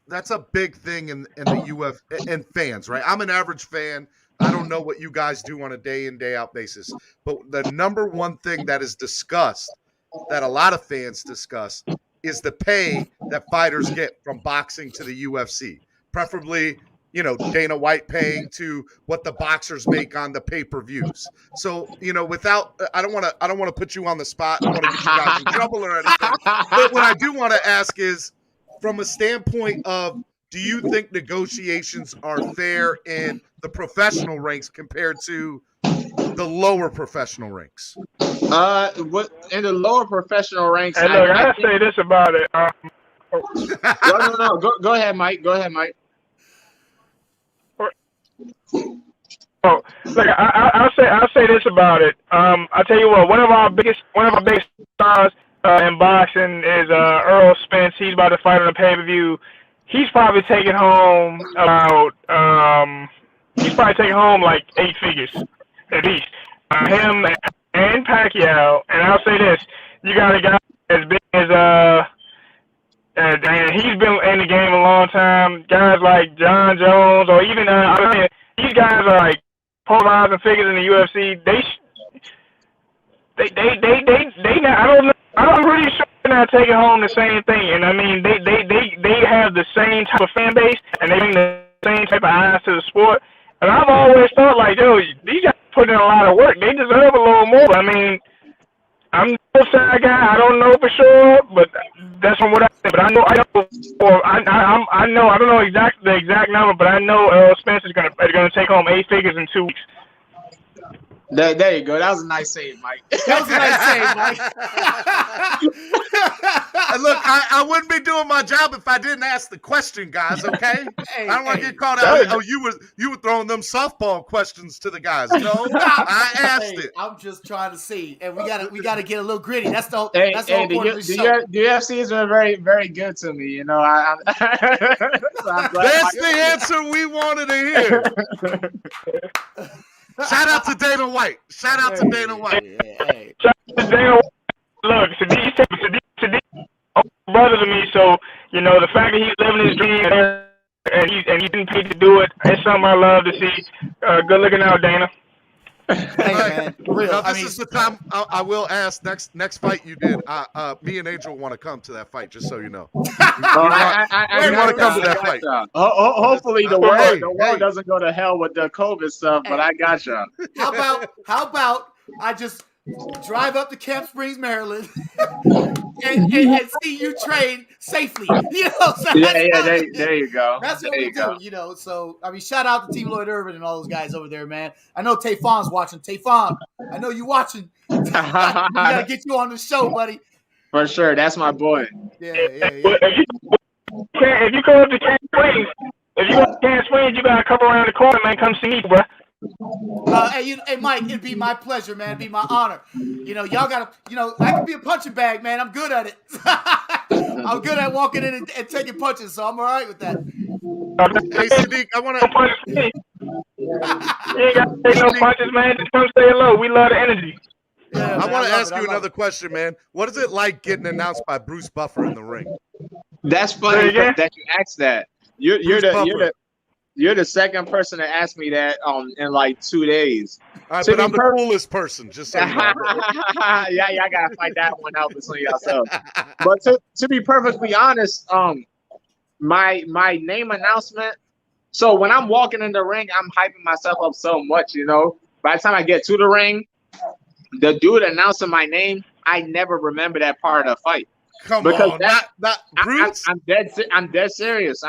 that's a big thing in the UF and fans, right? I'm an average fan. I don't know what you guys do on a day in, day out basis, but the number one thing that is discussed, that a lot of fans discuss, is the pay that fighters get from boxing to the UFC, preferably Dana White paying to what the boxers make on the pay-per-views. So, I don't want to put you on the spot. I don't want to get you guys in trouble or anything. But what I do want to ask is, from a standpoint of, do you think negotiations are fair in the professional ranks compared to the lower professional ranks? What in the lower professional ranks? Hey, look, I gotta say this about it. No. Go ahead, Mike. Oh, look, I'll say this about it. I'll tell you what. One of our biggest stars in boxing is Earl Spence. He's about to fight on a pay-per-view. He's probably taking home about like 8 figures at least. Him and Pacquiao. And I'll say this: you got a guy as big as and he's been in the game a long time. Guys like John Jones, or even these guys are like polarizing figures in the UFC. I'm pretty sure they're not taking home the same thing. And I mean, they have the same type of fan base, and they bring the same type of eyes to the sport. And I've always thought, like, yo, these guys put in a lot of work. They deserve a little more. I mean, I'm no side guy. I don't know for sure, but that's from what I said. But I know, I don't know the exact number, but I know Earl Spence is gonna take home 8 figures in 2 weeks. There you go. That was a nice save, Mike. That was a nice save, Mike. Look, I wouldn't be doing my job if I didn't ask the question, guys. Okay, I don't want to get caught out. Oh, you were throwing them softball questions to the guys. No, I asked it. I'm just trying to see, and we gotta get a little gritty. That's the whole the show. The UFC has been very, very good to me. So I'm glad That's the answer we wanted to hear. Shout out to Dana White. Shout out to Dana White. Shout out to Dana White. Look, Sadiq, brother to me. So the fact that he's living his dream and he's getting paid to do it, it's something I love to see. Good looking out, Dana. Hey, man, for real. Now, this is the time I will ask. Next fight you did, me and Angel want to come to that fight, just so you know. I want to come to that fight. Hopefully the world doesn't go to hell with the COVID stuff, but I got you. How about I just drive up to Camp Springs, Maryland, and see you train safely. So there you go. That's what we do. So I mean, shout out to Team Lloyd Irvin and all those guys over there, man. I know Tayfon's watching. Tayfon, I know you watching. We gotta get you on the show, buddy. For sure, that's my boy. Yeah. If you come up to Camp Springs, you gotta come around the corner, man. Come see me, bro. Hey, Mike, it'd be my pleasure, man. It'd be my honor. Y'all gotta, I can be a punching bag, man. I'm good at it. I'm good at walking in and taking punches, so I'm all right with that. Hey, Sadiq, I want to. You ain't got to take no punches, man. Just come say hello. We love the energy. Yeah, I want to ask you another question, man. What is it like getting announced by Bruce Buffer in the ring? That's funny that you asked that. You're the second person to ask me that in like 2 days. All right, but I'm the coolest person, just so you know. yeah, I gotta fight that one out between yourselves. But to be perfectly honest, my name announcement. So when I'm walking in the ring, I'm hyping myself up so much, By the time I get to the ring, the dude announcing my name, I never remember that part of the fight. Come on, not Bruce. I'm dead serious.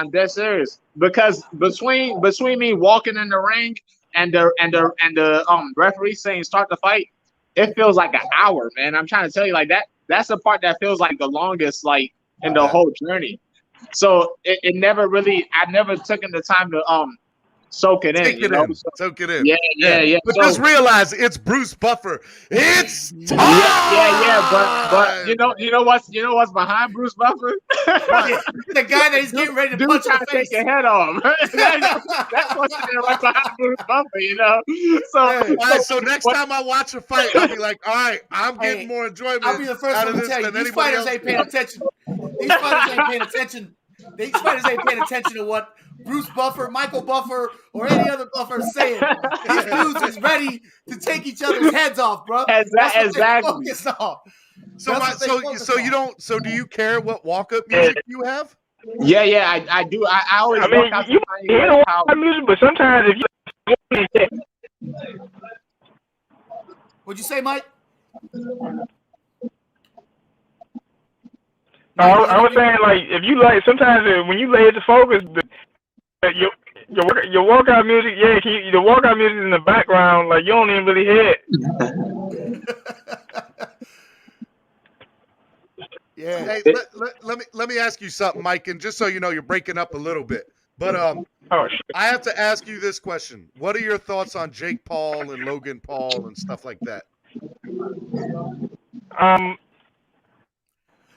Because between me walking in the ring and the referee saying start the fight, it feels like an hour, man. I'm trying to tell you, like that. That's the part that feels like the longest, like in the whole journey. So it never really. I never taken the time to soak it in. Soak it in. Yeah. But just realize it's Bruce Buffer. It's time. Yeah. But you know what's behind Bruce Buffer? The guy that he's getting ready to punch in the face. Take your head off. That's what's right behind Bruce Buffer, So next time I watch a fight, I'll be like, all right, I'm getting more enjoyment. I'll be the first one to tell you, these fighters ain't paying attention. These fighters ain't paying attention to what Bruce Buffer, Michael Buffer, or any other Buffer is saying. These dudes is ready to take each other's heads off, bro. Exactly. So do you care what walk-up music you have? Yeah, I do. I always I mean, walk out to you Kanye hear West house. the music, but sometimes if you What'd you say, Mike? I was saying, like, if you like, sometimes when you lay it to focus, your workout music, the workout music in the background, like, you don't even really hear it. Yeah. Hey, let me ask you something, Mike, and just so you know, you're breaking up a little bit. But I have to ask you this question: what are your thoughts on Jake Paul and Logan Paul and stuff like that?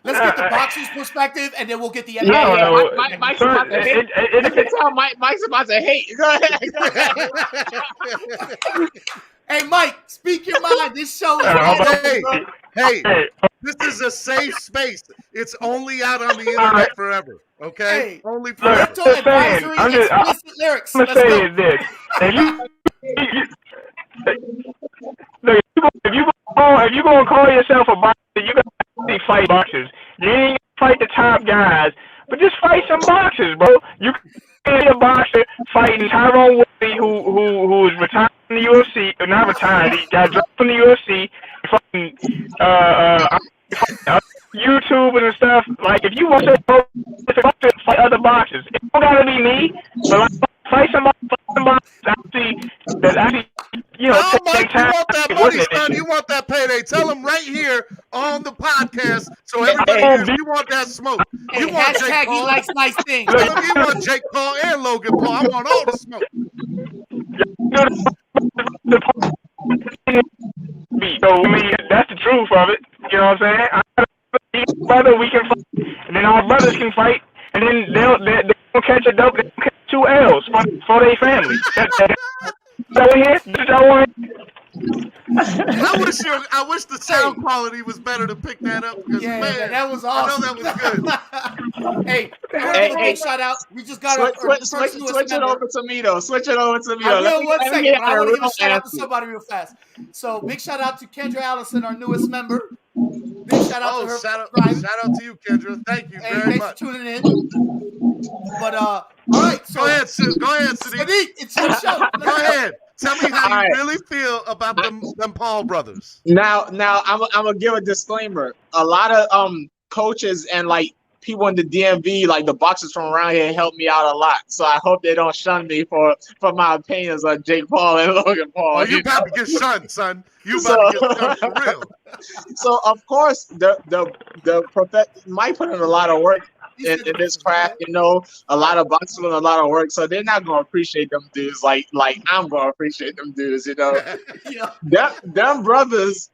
Let's get the boxer's perspective, and then we'll get the Mike's about to hate. You can tell Mike's about to hate. Go ahead. Hey, Mike, speak your mind. This show is hey, this is a safe space. It's only out on the internet forever. Okay, only forever. Advisory, explicit lyrics. I'm gonna say is this: if you gonna call yourself a boxer, you gotta fight boxers. You ain't fight the top guys, but just fight some boxers, bro. You can be a boxer fighting Tyrone Woodley, who is retired from the UFC, or not retired. He got dropped from the UFC. Fucking YouTube and stuff. Like, if you want to fight other boxers, it don't gotta be me, but like, fight somebody that actually, you know, Mike, you want that money, son. You want that payday. Tell him right here on the podcast so everybody hears you want that smoke. You want Jake Paul. He likes nice things. Tell him you want Jake Paul and Logan Paul. I want all the smoke. So, I mean, that's the truth of it. You know what I'm saying? Brother, we can fight, and then our brothers can fight, and then they'll catch a dope. They'll catch 2 L's for their family. I wish the sound quality was better to pick that up. Yeah, man, that was awesome. I know that was good. Hey, shout out. We just got switch it over to me though. Switch it over to me. I will, one second. I want to give a shout out to somebody real fast. So big shout out to Kendra Allison, our newest member. Big shout out to her. Shout out to you, Kendra. Thank you very much. Thanks for tuning in. But all right. So go ahead, Sadiq. Sadiq, it's your show. Go ahead. Tell me how you really feel about them Paul brothers. Now I'm gonna give a disclaimer. A lot of coaches and like people in the DMV, like the boxers from around here, help me out a lot. So I hope they don't shun me for my opinions on Jake Paul and Logan Paul. Oh, you about to get shunned, son. You about to get shunned for real. So of course the Mike put in a lot of work in this craft, you know, a lot of boxers and a lot of work. So they're not gonna appreciate them dudes like I'm gonna appreciate them dudes, you know. Them brothers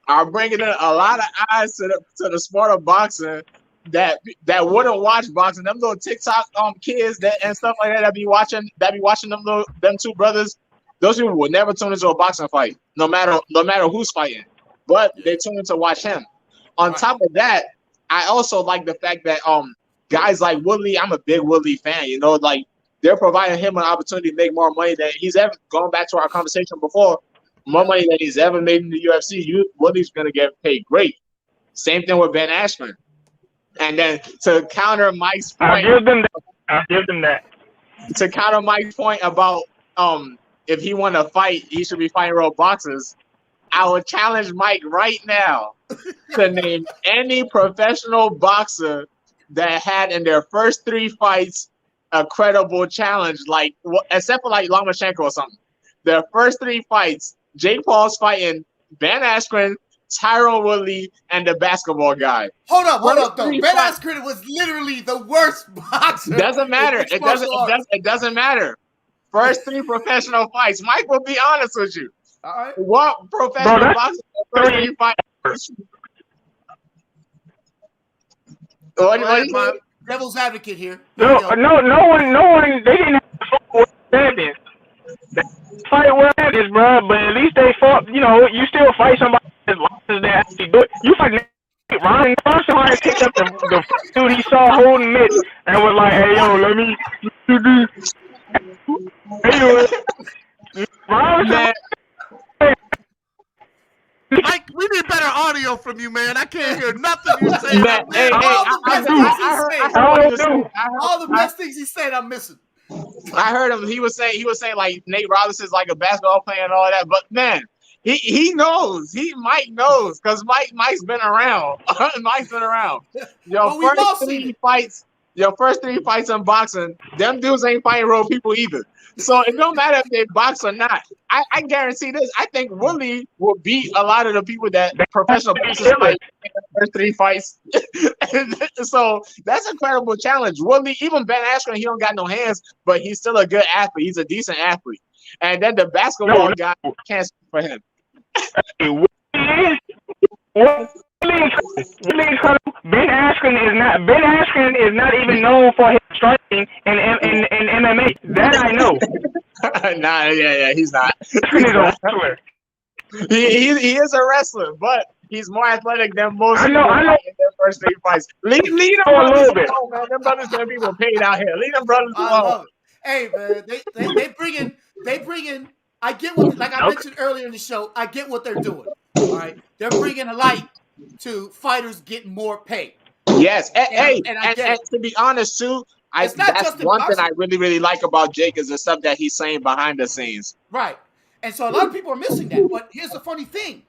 are bringing in a lot of eyes to the sport of boxing that wouldn't watch boxing. Them little TikTok kids and stuff like that be watching them 2 brothers. Those people would never tune into a boxing fight, no matter who's fighting. But they tune in to watch him. On top of that, I also like the fact that guys like Woodley, I'm a big Woodley fan, you know, like they're providing him an opportunity to make more money than he's ever, going back to our conversation before, more money than he's ever made in the UFC. Woodley's gonna get paid great. Same thing with Ben Askren. And then to counter Mike's point, I'll give them that. To counter Mike's point about if he want to fight, he should be fighting real boxers. I would challenge Mike right now to name any professional boxer that had in their first 3 fights a credible challenge, like except for like Lomachenko or something. Their first 3 fights, Jake Paul's fighting Ben Askren, Tyrone Woodley, and the basketball guy. Hold up, though. Ben Askren was literally the worst boxer. Doesn't matter. It doesn't matter. First 3 professional fights. Mike will be honest with you. All right. What professional boxer first 3 fights? What? Devil's advocate here. No one. They didn't have champions. They fight world champions, bro. But at least they fought. You know, you still fight somebody as long as they actually do it. You fight Ryan Somebody picked up the dude he saw holding mitts and was like, "Hey yo, let me do this." Mike, we need better audio audio from you, man. I can't hear nothing you're saying. Man, all the best things he said, I'm missing. I heard him. He was saying like Nate Robinson's like a basketball player and all that. But man, he knows. Mike knows because Mike's been around. Mike's been around. Your first 3 fights in boxing, them dudes ain't fighting real people either. So it don't matter if they box or not. I guarantee this. I think Willie will beat a lot of the people that professional boxers fight in the first 3 fights. So that's a incredible challenge. Willie, even Ben Askren, he don't got no hands, but he's still a good athlete. He's a decent athlete. And then the basketball guy can't speak for him. Ben Askren is not even known for his striking in MMA. That I know. He's not. He's a wrestler. He is a wrestler, but he's more athletic than most I know. in their first 3 fights. Leave them brothers alone, man. Them brothers gonna be paid out here. Leave them brothers alone. Hey man, they bring in. I get what, like I mentioned earlier in the show, I get what they're doing. All right, they're bringing a light to fighters getting more pay. Yes, and to be honest too, that's one thing I really, really like about Jake is the stuff that he's saying behind the scenes. Right, and so a lot of people are missing that. But here's the funny thing: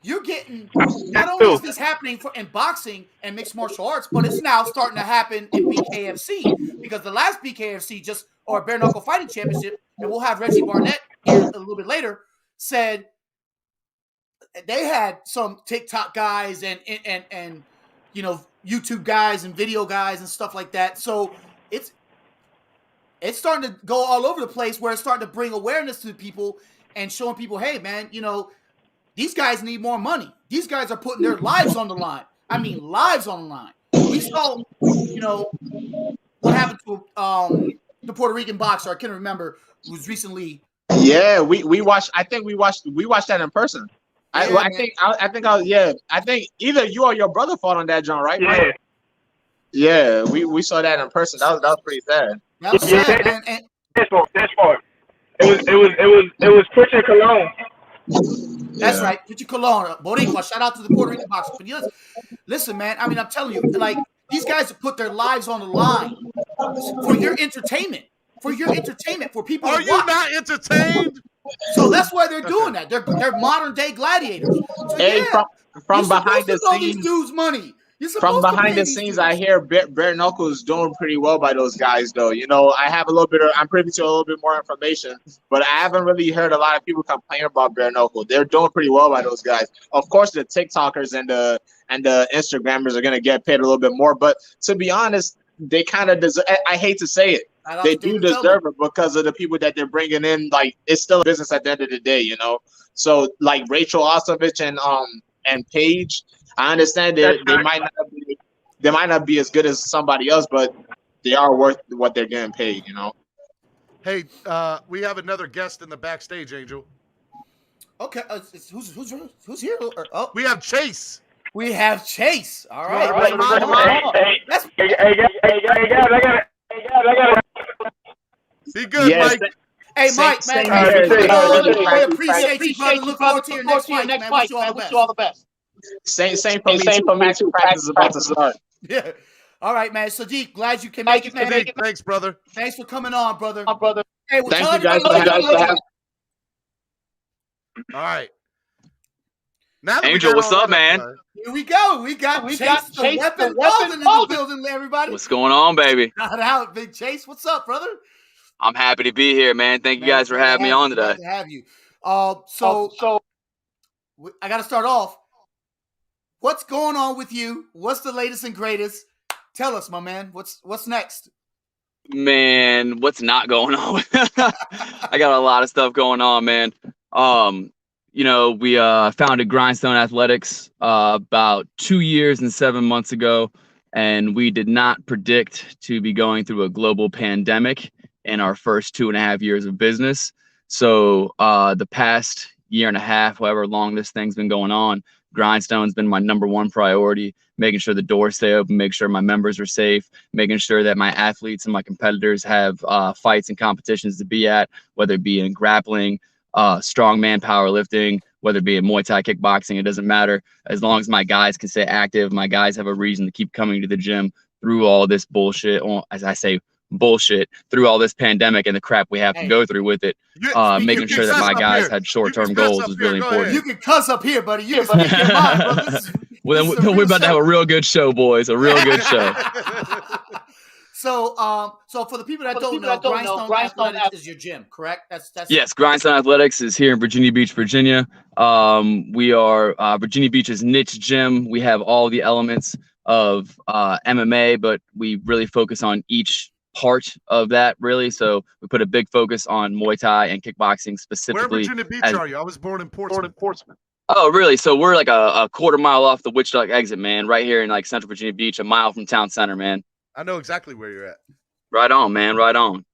you're getting not only is this happening in boxing and mixed martial arts, but it's now starting to happen in BKFC because the last BKFC or bare knuckle fighting championship, and we'll have Reggie Barnett here a little bit later, said they had some TikTok guys and YouTube guys and video guys and stuff like that. So it's starting to go all over the place where it's starting to bring awareness to people and showing people, hey man, these guys need more money. These guys are putting their lives on the line. I mean, lives on the line. We saw, what happened to the Puerto Rican boxer. I can't remember. It was recently. Yeah, we watched. I think we watched that in person. I think either you or your brother fought on that joint, right? Yeah. Mike? Yeah, we saw that in person. That was pretty sad. That was sad, man. And that's part. It was Christian Colon. That's right, Richard Colon, Boricua. Shout out to the Puerto Rican boxers. But listen, man. I mean, I'm telling you, like these guys have put their lives on the line for your entertainment. For people. Are you not entertained? So that's why they're doing that. They're modern day gladiators. So from behind the scenes, these dudes money. From behind the scenes, I hear bare knuckles doing pretty well by those guys, though. I'm privy to a little bit more information, but I haven't really heard a lot of people complain about bare knuckle. They're doing pretty well by those guys. Of course, the TikTokers and the Instagrammers are gonna get paid a little bit more, but to be honest, they kind of deserve. I hate to say it. They do deserve it because of the people that they're bringing in. Like, it's still a business at the end of the day, So, like Rachel Ostovich and Paige, I understand they might not be as good as somebody else, but they are worth what they're getting paid. Hey, we have another guest in the backstage, Angel. Okay, who's here? We have Chase. We have Chase. All right. I got it. Be good, Mike. Hey, Mike, man. I appreciate you, brother. Look forward to your next fight, man. Wish you all the best. Same for me too. Practice is about to start. Yeah. All right, man. Sadiq, glad you can make it, man. Thanks, brother. Thanks for coming on, brother. Hey, thank you guys for having. All right. Angel, what's up, man? Here we go. We got Chase the Weapon Walden in the building, everybody. What's going on, baby? Shout out, Big Chase. What's up, brother? I'm happy to be here, man. Thank you guys for having me on today. Glad to have you. So I got to start off. What's going on with you? What's the latest and greatest? Tell us, my man. What's next? Man, what's not going on? I got a lot of stuff going on, man. We founded Grindstone Athletics about 2 years and 7 months ago, and we did not predict to be going through a global pandemic in our first 2.5 years of business. So the past year and a half, however long this thing's been going on, Grindstone's been my number one priority, making sure the doors stay open, make sure my members are safe, making sure that my athletes and my competitors have fights and competitions to be at, whether it be in grappling, strongman powerlifting, whether it be in Muay Thai, kickboxing, it doesn't matter. As long as my guys can stay active, my guys have a reason to keep coming to the gym through all this bullshit, as I say, bullshit, through all this pandemic and the crap we have to go through with it. Making sure that my guys had short-term goals was really important. You can cuss up here, buddy. You can speak your mind, bro. Well, then we're about to have a real good show, boys. A real good show. So for the people that don't know, Grindstone Athletics is your gym, correct? That's yes. Grindstone Athletics is here in Virginia Beach, Virginia. We are Virginia Beach's niche gym. We have all the elements of MMA, but we really focus on each part of that, really. So we put a big focus on Muay Thai and kickboxing specifically. Where in Virginia Beach are you? I was born in Portsmouth. Oh, really? So we're like a quarter mile off the Witch Duck exit, man. Right here in like Central Virginia Beach, a mile from town center, man. I know exactly where you're at. Right on, man. Right on.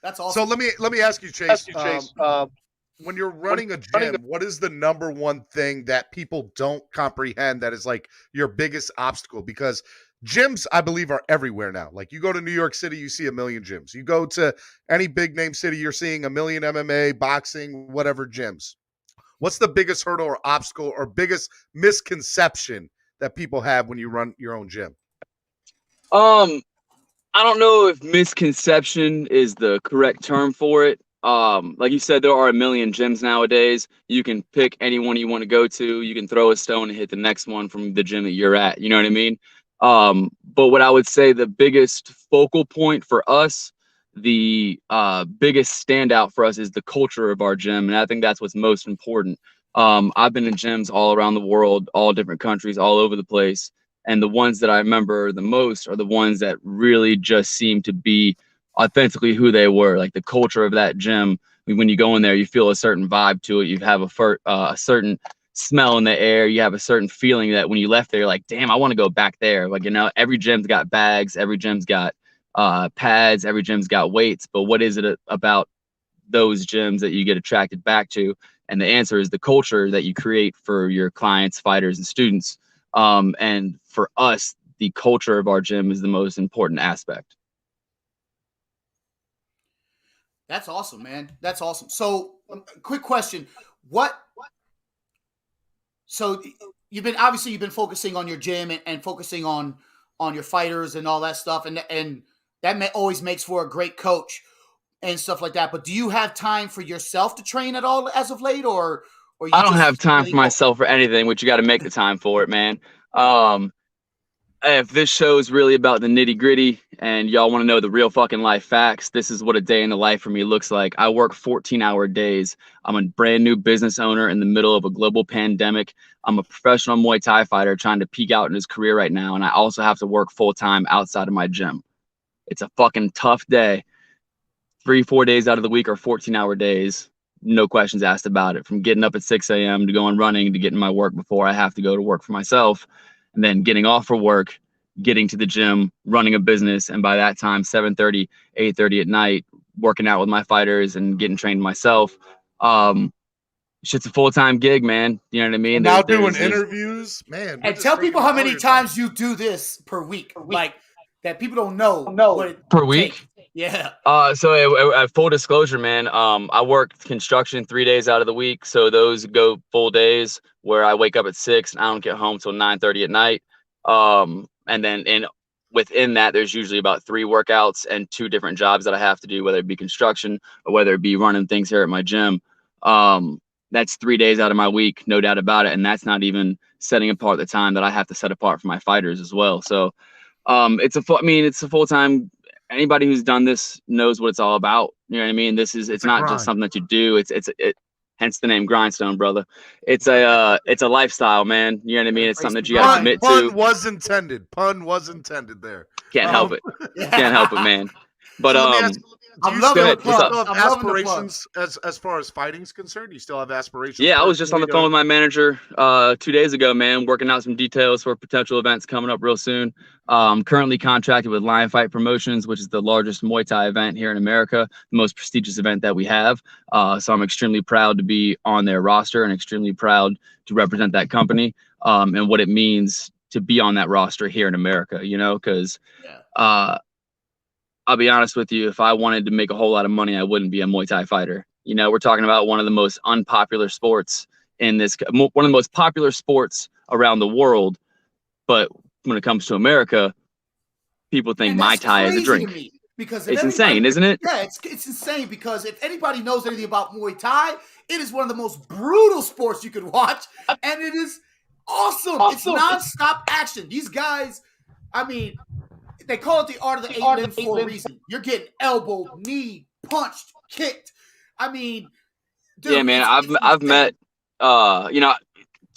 That's awesome. So let me ask you, Chase. When you're running a gym, what is the number one thing that people don't comprehend that is like your biggest obstacle? Because gyms, I believe, are everywhere now. Like you go to New York City, you see a million gyms. You go to any big name city, you're seeing a million MMA, boxing, whatever gyms. What's the biggest hurdle or obstacle or biggest misconception that people have when you run your own gym? I don't know if misconception is the correct term for it. Like you said, there are a million gyms nowadays. You can pick any one you want to go to. You can throw a stone and hit the next one from the gym that you're at. You know what I mean? But what I would say the biggest focal point for us, the biggest standout for us is the culture of our gym. And I think that's what's most important. I've been in gyms all around the world, all different countries, all over the place. And the ones that I remember the most are the ones that really just seem to be authentically who they were. Like the culture of that gym, when you go in there, you feel a certain vibe to it. You have a certain smell in the air. You have a certain feeling that when you left there, you're like, damn, I want to go back there. Like, you know, every gym's got bags, every gym's got pads, every gym's got weights. But what is it about those gyms that you get attracted back to? And the answer is the culture that you create for your clients, fighters, and students. And for us, the culture of our gym is the most important aspect. That's awesome, man. That's awesome. So, quick question: So you've been focusing on your gym and focusing on your fighters and all that stuff, and that always makes for a great coach and stuff like that. But do you have time for yourself to train at all as of late, or you I don't have time for myself for anything, which you got to make the time for it, man. If this show is really about the nitty gritty and y'all want to know the real fucking life facts, this is what a day in the life for me looks like. I work 14-hour days. I'm a brand new business owner in the middle of a global pandemic. I'm a professional Muay Thai fighter trying to peak out in his career right now. And I also have to work full time outside of my gym. It's a fucking tough day. 3-4 days out of the week are 14-hour days. No questions asked about it. From getting up at 6 a.m. to going running to getting my work before I have to go to work for myself. And then getting off for work, getting to the gym, running a business. And by that time, 7:30, 8:30 at night, working out with my fighters and getting trained myself. Shit's a full-time gig, man. You know what I mean? Now doing interviews, man. And tell people how many times you do this per week. Like, that people don't know. What it per week? takes. Yeah. So full disclosure, man, I work construction 3 days out of the week. So those go full days where I wake up at 6 and I don't get home till 9:30 at night. And then within that, there's usually about 3 workouts and 2 different jobs that I have to do, whether it be construction or whether it be running things here at my gym. That's 3 days out of my week, no doubt about it. And that's not even setting apart the time that I have to set apart for my fighters as well. So it's a full-time. Anybody who's done this knows what it's all about. You know what I mean? It's not just something that you do. It hence the name Grindstone, brother. It's a lifestyle, man. You know what I mean? It's something that you got to commit to. Pun was intended. Pun was intended there. Can't help it. Can't help it, man. But do you still have aspirations as far as fighting's concerned? You still have aspirations? Yeah, I was just on the phone with my manager 2 days ago, man, working out some details for potential events coming up real soon. I'm currently contracted with Lion Fight Promotions, which is the largest Muay Thai event here in America, the most prestigious event that we have. So I'm extremely proud to be on their roster and extremely proud to represent that company and what it means to be on that roster here in America, you know, because I'll be honest with you, if I wanted to make a whole lot of money, I wouldn't be a Muay Thai fighter. You know, we're talking about one of the most unpopular sports in this one of the most popular sports around the world. But when it comes to America, people think Muay Thai is a drink. Because it's insane, isn't it? Yeah, it's insane because if anybody knows anything about Muay Thai, it is one of the most brutal sports you could watch, and it is awesome. It's nonstop action. These guys, I mean, they call it the art of the eight limbs for a reason. You're getting elbowed, knee, punched, kicked. I mean, dude, yeah, man, I've met, you know,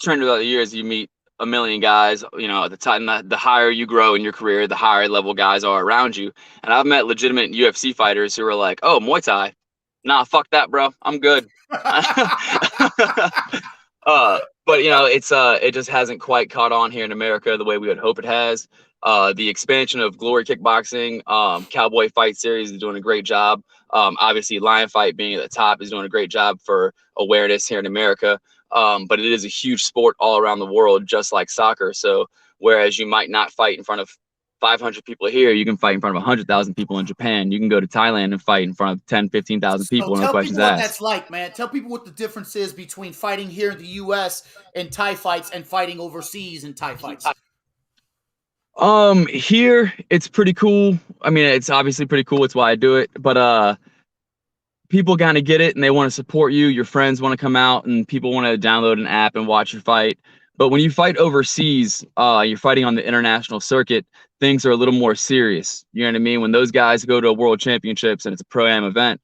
training throughout the years, you meet a million guys, you know, at the time, the higher you grow in your career, the higher level guys are around you. And I've met legitimate UFC fighters who are like, oh, Muay Thai. Nah, fuck that, bro. I'm good. But you know, it just hasn't quite caught on here in America the way we would hope it has. The expansion of Glory Kickboxing, Cowboy Fight Series is doing a great job. Obviously, Lion Fight being at the top is doing a great job for awareness here in America. But it is a huge sport all around the world, just like soccer. So whereas you might not fight in front of 500 people here, you can fight in front of 100,000 people in Japan. You can go to Thailand and fight in front of 10, 15,000 people. No questions asked. Tell people what that's like, man. Tell people what the difference is between fighting here in the U.S. and Thai fights and fighting overseas in Thai fights. Here it's pretty cool. I mean, it's obviously pretty cool. It's why I do it. But people kind of get it and they want to support you. Your friends want to come out and people want to download an app and watch your fight. But when you fight overseas, you're fighting on the international circuit, things are a little more serious. You know what I mean? When those guys go to a world championships and it's a pro-am event,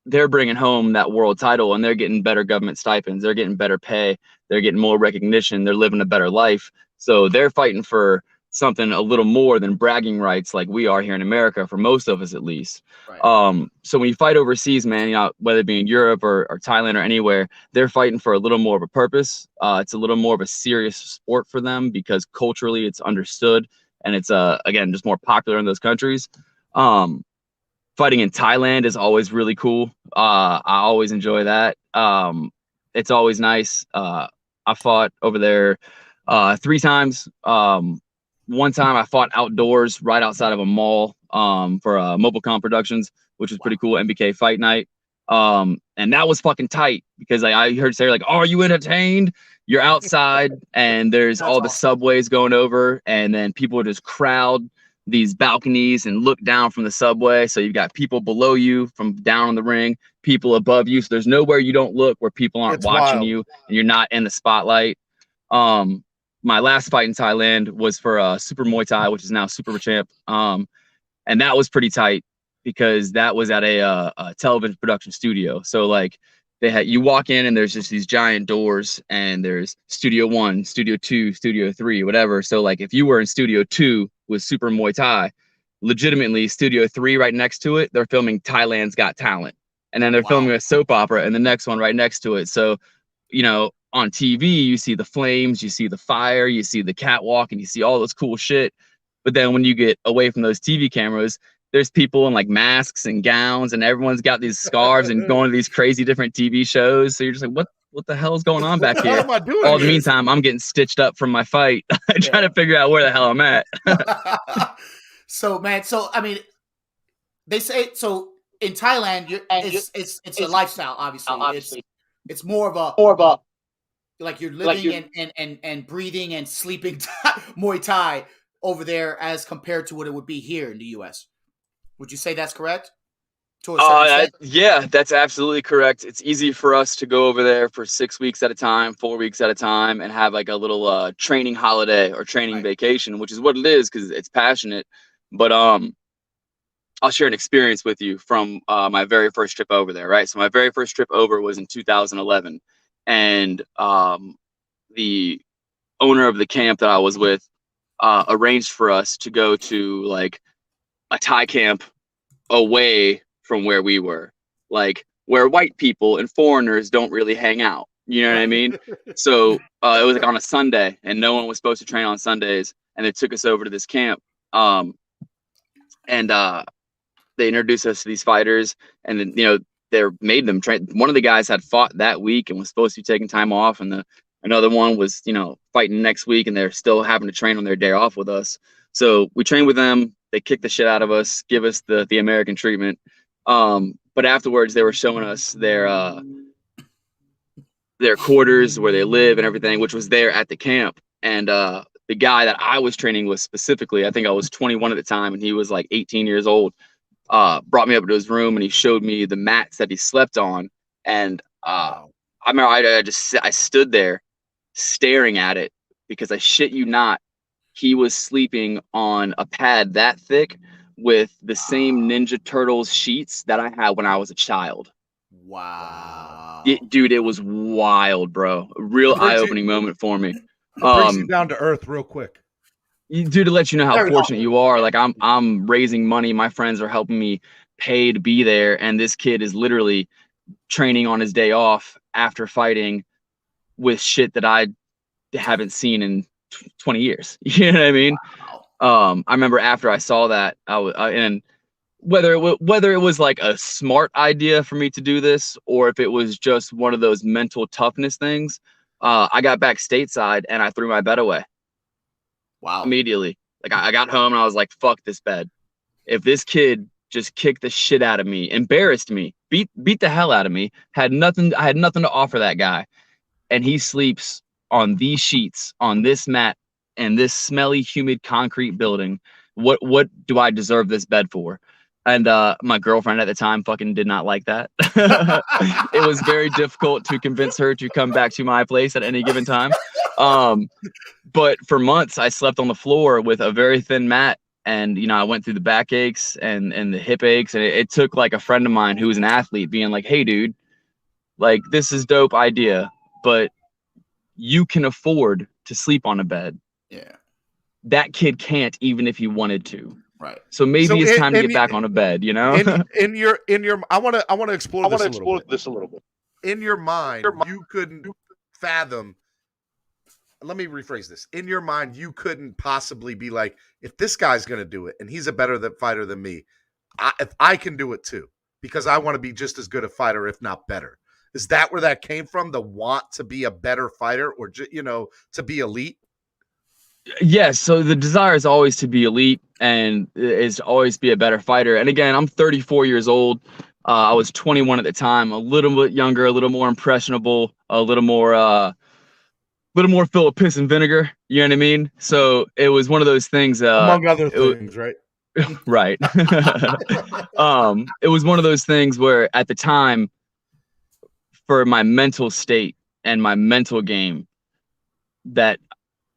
they're bringing home that world title and they're getting better government stipends. They're getting better pay. They're getting more recognition. They're living a better life. So they're fighting for something a little more than bragging rights like we are here in America, for most of us at least. Right. So when you fight overseas, man, you know, whether it be in Europe or Thailand or anywhere, they're fighting for a little more of a purpose. It's a little more of a serious sport for them because culturally it's understood and it's again just more popular in those countries. Fighting in Thailand is always really cool. I always enjoy that. It's always nice. I fought over there 3 times. One time I fought outdoors right outside of a mall for Mobilecom Productions, which was pretty cool. MBK Fight Night. And that was fucking tight because I heard say like, oh, are you entertained? You're outside and there's all the subways going over and then people just crowd these balconies and look down from the subway. So you've got people below you from down on the ring, people above you. So there's nowhere you don't look where people aren't watching you and you're not in the spotlight. My last fight in Thailand was for Super Muay Thai, which is now Super Champ. And that was pretty tight because that was at a television production studio. So like you walk in and there's just these giant doors and there's Studio 1, Studio 2, Studio 3, whatever. So like if you were in Studio 2 with Super Muay Thai, legitimately Studio 3 right next to it, they're filming Thailand's Got Talent. And then they're filming a soap opera and the next one right next to it. So, you know, on TV, you see the flames, you see the fire, you see the catwalk, and you see all this cool shit. But then when you get away from those TV cameras, there's people in like masks and gowns, and everyone's got these scarves and going to these crazy different TV shows. So you're just like, what the hell is going on back here? All in the meantime, I'm getting stitched up from my fight, trying to figure out where the hell I'm at. So, man, I mean, they say so in Thailand. It's a lifestyle, obviously. It's more of a like you're living and breathing and sleeping Muay Thai over there as compared to what it would be here in the U.S. Would you say that's correct? Yeah, that's absolutely correct. It's easy for us to go over there for 6 weeks at a time, 4 weeks at a time, and have like a little training holiday or training vacation, which is what it is because it's passionate. But I'll share an experience with you from my very first trip over there, right? So my very first trip over was in 2011. And the owner of the camp that I was with arranged for us to go to like a Thai camp away from where we were, like where white people and foreigners don't really hang out. You know what I mean? So it was like on a Sunday and no one was supposed to train on Sundays. And they took us over to this camp. And they introduced us to these fighters and then, you know, they made them train. One of the guys had fought that week and was supposed to be taking time off. And another one was, you know, fighting next week and they're still having to train on their day off with us. So we trained with them. They kicked the shit out of us, give us the American treatment. But afterwards they were showing us their their quarters where they live and everything, which was there at the camp. And the guy that I was training with specifically, I think I was 21 at the time, and he was like 18 years old, brought me up to his room and he showed me the mats that he slept on. And I remember I stood there staring at it, because I shit you not, he was sleeping on a pad that thick with the same Ninja Turtles sheets that I had when I was a child. Wow. Dude, it was wild, bro. A real eye-opening moment for me. It brings you down to earth real quick. Dude, to let you know how fortunate you are. Like, I'm raising money. My friends are helping me pay to be there, and this kid is literally training on his day off after fighting with shit that I haven't seen in 20 years. You know what I mean? Wow. I remember after I saw that, and whether it was like a smart idea for me to do this, or if it was just one of those mental toughness things, I got back stateside and I threw my bed away. Wow. Immediately. Like, I got home and I was like, fuck this bed. If this kid just kicked the shit out of me, embarrassed me, beat the hell out of me, I had nothing to offer that guy, and he sleeps on these sheets, on this mat, and this smelly, humid concrete building, what do I deserve this bed for? And my girlfriend at the time fucking did not like that. It was very difficult to convince her to come back to my place at any given time. But for months, I slept on the floor with a very thin mat. And, you know, I went through the back aches and the hip aches. And it took like a friend of mine who was an athlete being like, hey, dude, like, this is dope idea, but you can afford to sleep on a bed. Yeah. That kid can't, even if he wanted to. Right. So maybe it's time to get back on a bed, you know? In your I want to explore this a little bit. In your mind, you couldn't fathom. Let me rephrase this. In your mind, you couldn't possibly be like, if this guy's going to do it and he's a better fighter than me, if I can do it too, because I want to be just as good a fighter, if not better. Is that where that came from? The want to be a better fighter, or, you know, to be elite? Yes. So the desire is always to be elite and is to always be a better fighter. And again, I'm 34 years old. I was 21 at the time, a little bit younger, a little more impressionable, a little more full of piss and vinegar. You know what I mean? So it was one of those things. Among other things, right? Right. It was one of those things where at the time, for my mental state and my mental game, that,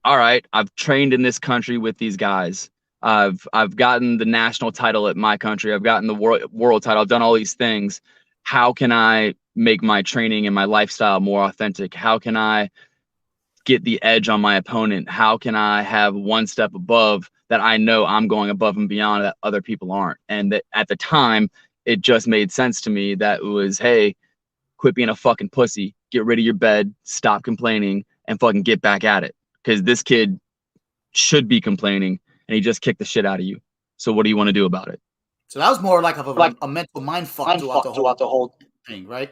all right, I've trained in this country with these guys. I've gotten the national title at my country. I've gotten the world title. I've done all these things. How can I make my training and my lifestyle more authentic? How can I get the edge on my opponent? How can I have one step above that I know I'm going above and beyond that other people aren't? And that at the time, it just made sense to me that it was, hey, quit being a fucking pussy, get rid of your bed, stop complaining, and fucking get back at it. Because this kid should be complaining, and he just kicked the shit out of you. So what do you want to do about it? So that was more like a mental mind fuck throughout the whole thing, right?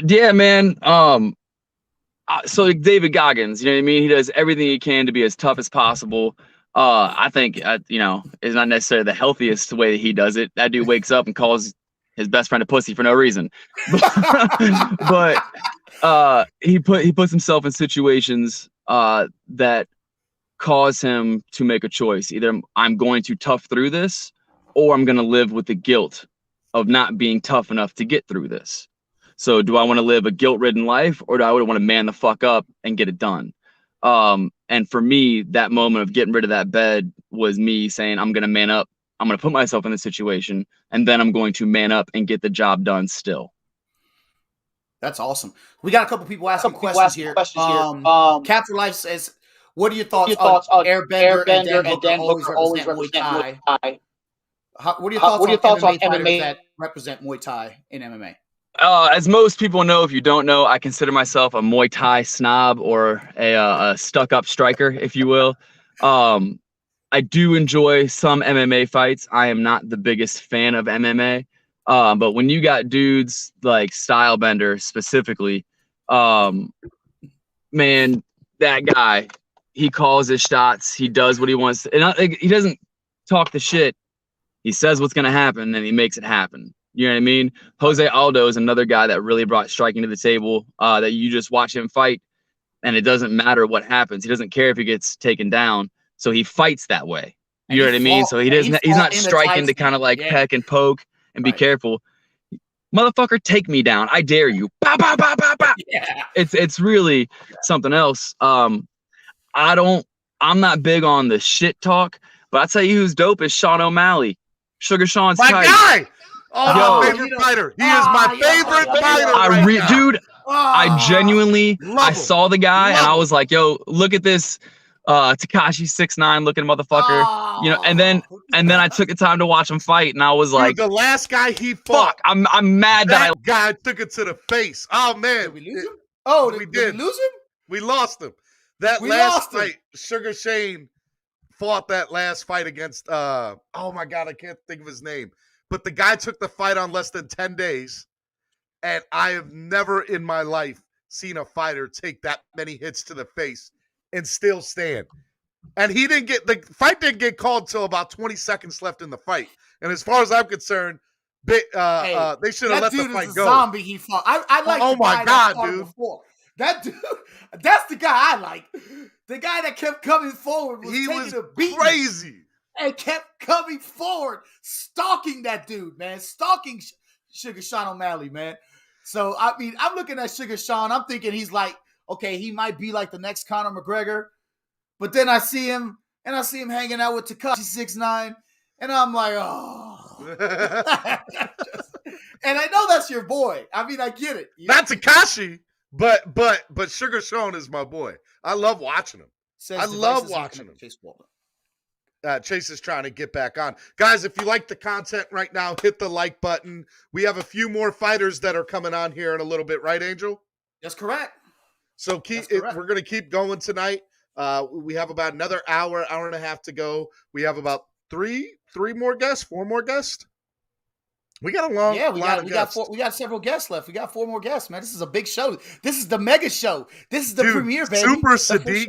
Yeah, man. So like David Goggins, you know what I mean? He does everything he can to be as tough as possible. I think, you know, it's not necessarily the healthiest way that he does it. That dude wakes up and calls his best friend a pussy for no reason. But he puts himself in situations that cause him to make a choice. Either I'm going to tough through this, or I'm going to live with the guilt of not being tough enough to get through this. So do I want to live a guilt-ridden life, or do I want to man the fuck up and get it done? And for me, that moment of getting rid of that bed was me saying, I'm going to man up. I'm going to put myself in this situation, and then I'm going to man up and get the job done still. That's awesome. We got a couple people asking questions here. Capture Life says, what are your thoughts on Airbender and Dan Hooker always represent Muay Thai? What are your thoughts on MMA that represent Muay Thai in MMA? As most people know, if you don't know, I consider myself a Muay Thai snob, or a stuck-up striker, if you will. I do enjoy some MMA fights. I am not the biggest fan of MMA. But when you got dudes like Stylebender specifically, man, that guy, he calls his shots. He does what he wants. And he doesn't talk the shit. He says what's going to happen, and he makes it happen. You know what I mean? Jose Aldo is another guy that really brought striking to the table, that you just watch him fight and it doesn't matter what happens. He doesn't care if he gets taken down. So he fights that way. You know what I mean? So he's not striking to kind of like peck and poke and be careful. Motherfucker, take me down. I dare you. Bah, bah, bah, bah, bah. Yeah. It's really something else. I'm not big on the shit talk, but I'll tell you who's dope is Sean O'Malley. Sugar Sean's my tight. guy. Oh, my favorite fighter. He is my favorite fighter. Dude, I genuinely, I saw the guy and I was like, yo, look at this Tekashi 6'9" looking motherfucker. You know, and then I took the time to watch him fight and I was like, the last guy he fought. Fuck, I'm mad that guy took it to the face. Oh man. Did we lose him? Oh, we did. We lose him? We lost him. That last fight, Sugar Shane fought that last fight against oh my god, I can't think of his name. But the guy took the fight on less than 10 days. And I have never in my life seen a fighter take that many hits to the face and still stand. And the fight didn't get called till about 20 seconds left in the fight. And as far as I'm concerned, they should have let the fight go. Zombie he fought. I like. Oh my god, dude! Before. That dude, that's the guy I like. The guy that kept coming forward was crazy and kept coming forward, stalking that dude, man, stalking Sugar Sean O'Malley, man. So I mean, I'm looking at Sugar Sean. I'm thinking he's like, okay, he might be like the next Conor McGregor, but then I see him hanging out with Tekashi 6'9", and I'm like, oh. And I know that's your boy. I mean, I get it. Not Tekashi, but Sugar Sean is my boy. I love watching him. I love watching him. Chase is trying to get back on. Guys, if you like the content right now, hit the like button. We have a few more fighters that are coming on here in a little bit, right, Angel? That's correct. So we're going to keep going tonight. We have about another hour and a half to go. We have about four more guests. We got a long we got several guests left. We got 4 more guests, man. This is a big show. This is the mega show. This is the premiere, baby. Super Sadiq.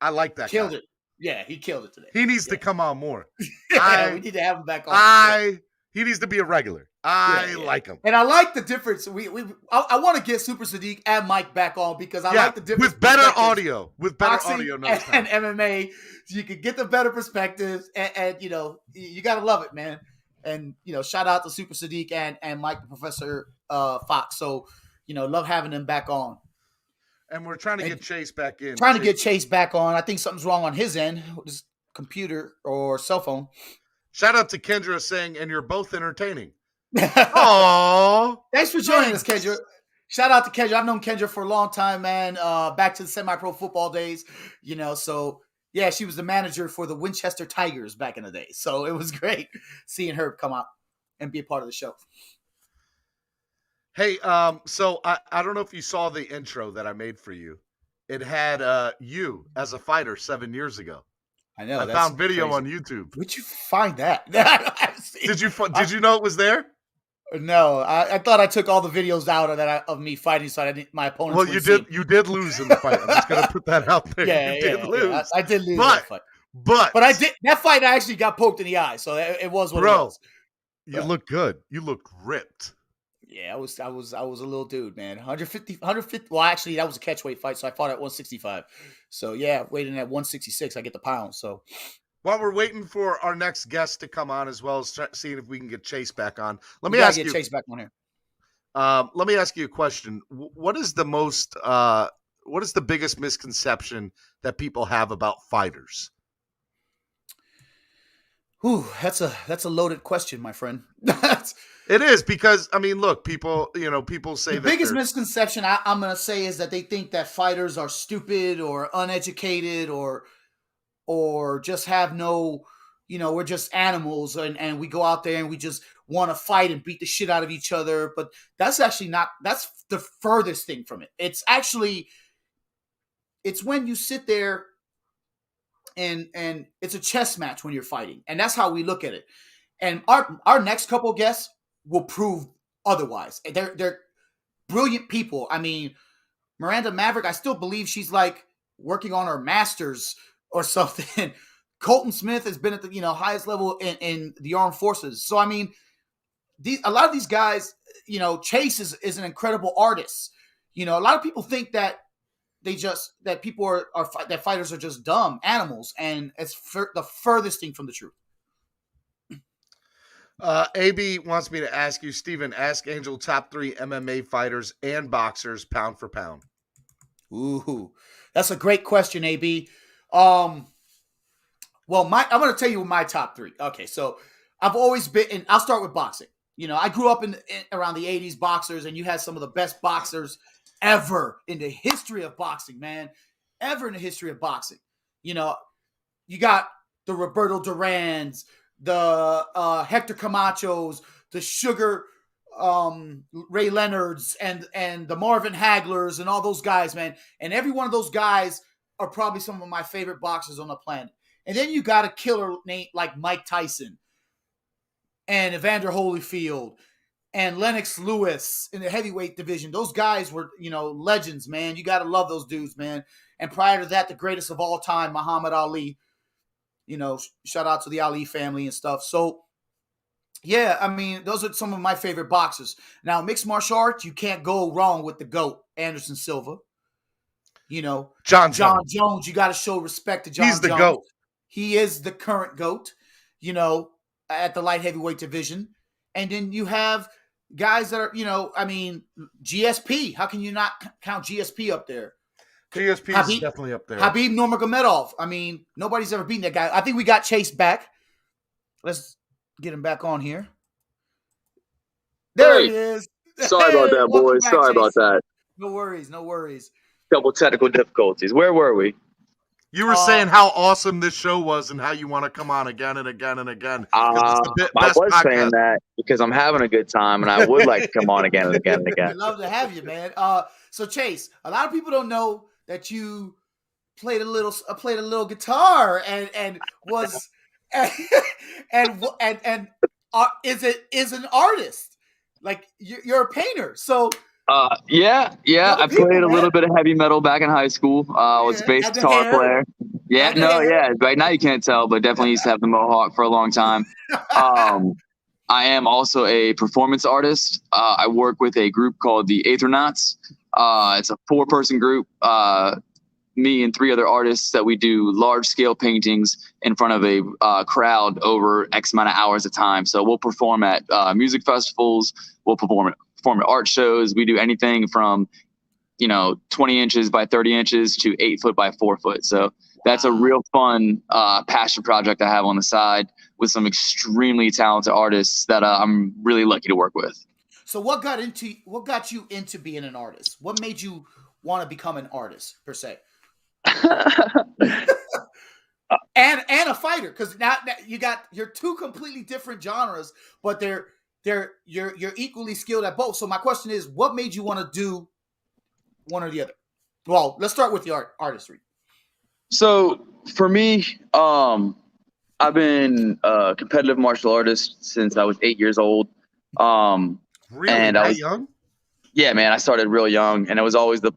I like that. Killed it. Yeah, he killed it today. He needs to come on more. We need to have him back on. He needs to be a regular. I like him. And I like the difference. I want to get Super Sadiq and Mike back on because I like the difference. With better audio. Boxing and MMA. So you can get the better perspectives. And you know, you got to love it, man. And, you know, shout out to Super Sadiq and Mike, the Professor Fox. So, you know, love having them back on. And we're trying to get Chase back in. To get Chase back on. I think something's wrong on his end with his computer or cell phone. Shout out to Kendra saying, and you're both entertaining. Aww. Thanks for joining us, Kendra. Shout out to Kendra. I've known Kendra for a long time, man. Back to the semi-pro football days, you know. So, yeah, she was the manager for the Winchester Tigers back in the day. So it was great seeing her come out and be a part of the show. Hey, so I don't know if you saw the intro that I made for you. It had you as a fighter 7 years ago. I know. I found video on YouTube. Where'd you find that? Did you know it was there? No, I thought I took all the videos out of me fighting, so my opponents. Well, you did lose in the fight. I'm just gonna put that out there. Yeah, you did lose. Yeah, I did lose that fight. But I did that fight. I actually got poked in the eye, so it was what it was. You look good. You look ripped. Yeah, I was a little dude, man. 150. Well, actually, that was a catchweight fight, so I fought at 165. So yeah, waiting at 166, I get the pound. So while we're waiting for our next guest to come on, as well as seeing if we can get Chase back on, let me ask you. Chase back on here. Let me ask you a question. What is the biggest misconception that people have about fighters? Ooh, that's a loaded question, my friend. It is, because I mean, look, people say the biggest misconception I'm going to say is that they think that fighters are stupid or uneducated or just have no, we're just animals and we go out there and we just want to fight and beat the shit out of each other. But that's actually that's the furthest thing from it. It's when you sit there and it's a chess match when you're fighting. And that's how we look at it. And our next couple guests will prove otherwise. They're brilliant people. I mean, Miranda Maverick, I still believe she's like working on her master's or something. Colton Smith has been at the highest level in the armed forces. So I mean, a lot of these guys, you know, Chase is an incredible artist. You know, a lot of people think that that fighters are just dumb animals, and it's the furthest thing from the truth. AB wants me to ask you, Stephen, ask Angel top 3 MMA fighters and boxers pound for pound. Ooh, that's a great question, AB. Well, I'm going to tell you my top 3. Okay, so I've always been, and I'll start with boxing. You know, I grew up in around the 80s boxers, and you had some of the best boxers ever in the history of boxing, man. Ever in the history of boxing. You know, you got the Roberto Durans, the Hector Camachos, the Sugar Ray Leonards, and the Marvin Haglers, and all those guys, man. And every one of those guys are probably some of my favorite boxers on the planet. And then you got a killer name like Mike Tyson and Evander Holyfield and Lennox Lewis in the heavyweight division. Those guys were, you know, legends, man. You got to love those dudes, man. And prior to that, the greatest of all time, Muhammad Ali. You know, shout out to the Ali family and stuff. So, yeah, I mean, those are some of my favorite boxers. Now, mixed martial arts, you can't go wrong with the GOAT, Anderson Silva. You know, John Jones, you got to show respect to John Jones. He's the GOAT. He is the current GOAT, you know, at the light heavyweight division. And then you have guys that are, you know, I mean, GSP. How can you not count GSP up there? GSP is definitely up there. Khabib Nurmagomedov. I mean, nobody's ever beaten that guy. I think we got Chase back. Let's get him back on here. There he is. Sorry about that, boys. Sorry about that. No worries. Couple technical difficulties. Where were we? You were saying how awesome this show was and how you want to come on again and again and again. I was saying that because I'm having a good time and I would like to come on again and again and again. I'd love to have you, man. So Chase, a lot of people don't know that you played a little guitar and was and is an artist. Like you're a painter. So yeah. I played a little bit of heavy metal back in high school. I was a bass guitar player. Yeah, right now you can't tell, but definitely used to have the mohawk for a long time. I am also a performance artist. I work with a group called the Aethernauts. It's a 4-person group. Me and 3 other artists that we do large-scale paintings in front of a crowd over X amount of hours at a time. So we'll perform at music festivals. We'll perform at art shows. We do anything from, 20 inches by 30 inches to 8 foot by 4 foot. So that's a real fun passion project I have on the side with some extremely talented artists that I'm really lucky to work with. So what got you into being an artist? What made you want to become an artist per se? and a fighter, because now you're 2 completely different genres, but you're equally skilled at both. So my question is, what made you want to do one or the other? Well, let's start with the artistry. So for me, I've been a competitive martial artist since I was 8 years old. Really? And I was young? Yeah, man, I started real young, and it was always the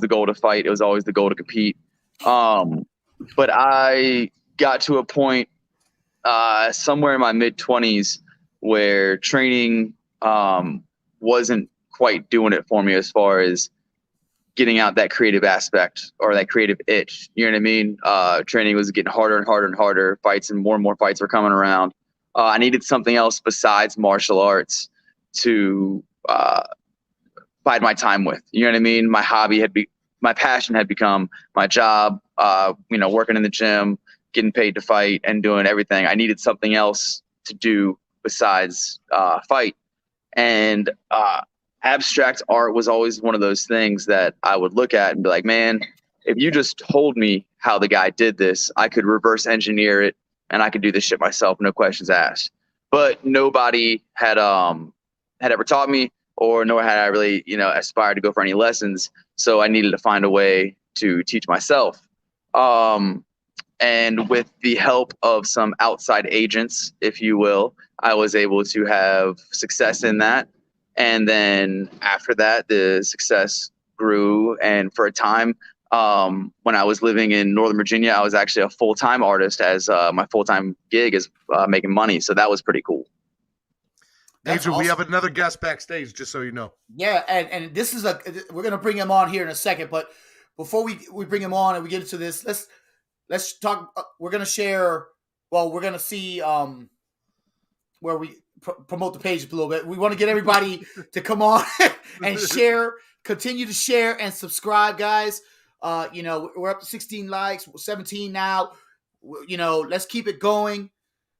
goal to fight. It was always the goal to compete. But I got to a point somewhere in my mid-20s where training wasn't quite doing it for me as far as getting out that creative aspect or that creative itch. You know what I mean? Training was getting harder and harder and harder. Fights and more fights were coming around. I needed something else besides martial arts to bide my time with. You know what I mean? My passion had become my job, working in the gym, getting paid to fight and doing everything. I needed something else to do besides fight. And abstract art was always one of those things that I would look at and be like, man, if you just told me how the guy did this, I could reverse engineer it and I could do this shit myself, no questions asked. But nobody had ever taught me, or nor had I really, aspired to go for any lessons. So I needed to find a way to teach myself. And with the help of some outside agents, if you will, I was able to have success in that. And then after that, the success grew. And for a time, when I was living in Northern Virginia, I was actually a full-time artist, as my full-time gig is making money. So that was pretty cool. That's Angel, awesome. we have another guest backstage, just so you know. Yeah, and this is we're gonna bring him on here in a second, but before we bring him on and we get into this, let's talk. We're gonna share. Well, we're gonna see where we promote the page a little bit. We want to get everybody to come on and share, continue to share and subscribe, guys. We're up to 16 likes, 17 now. Let's keep it going.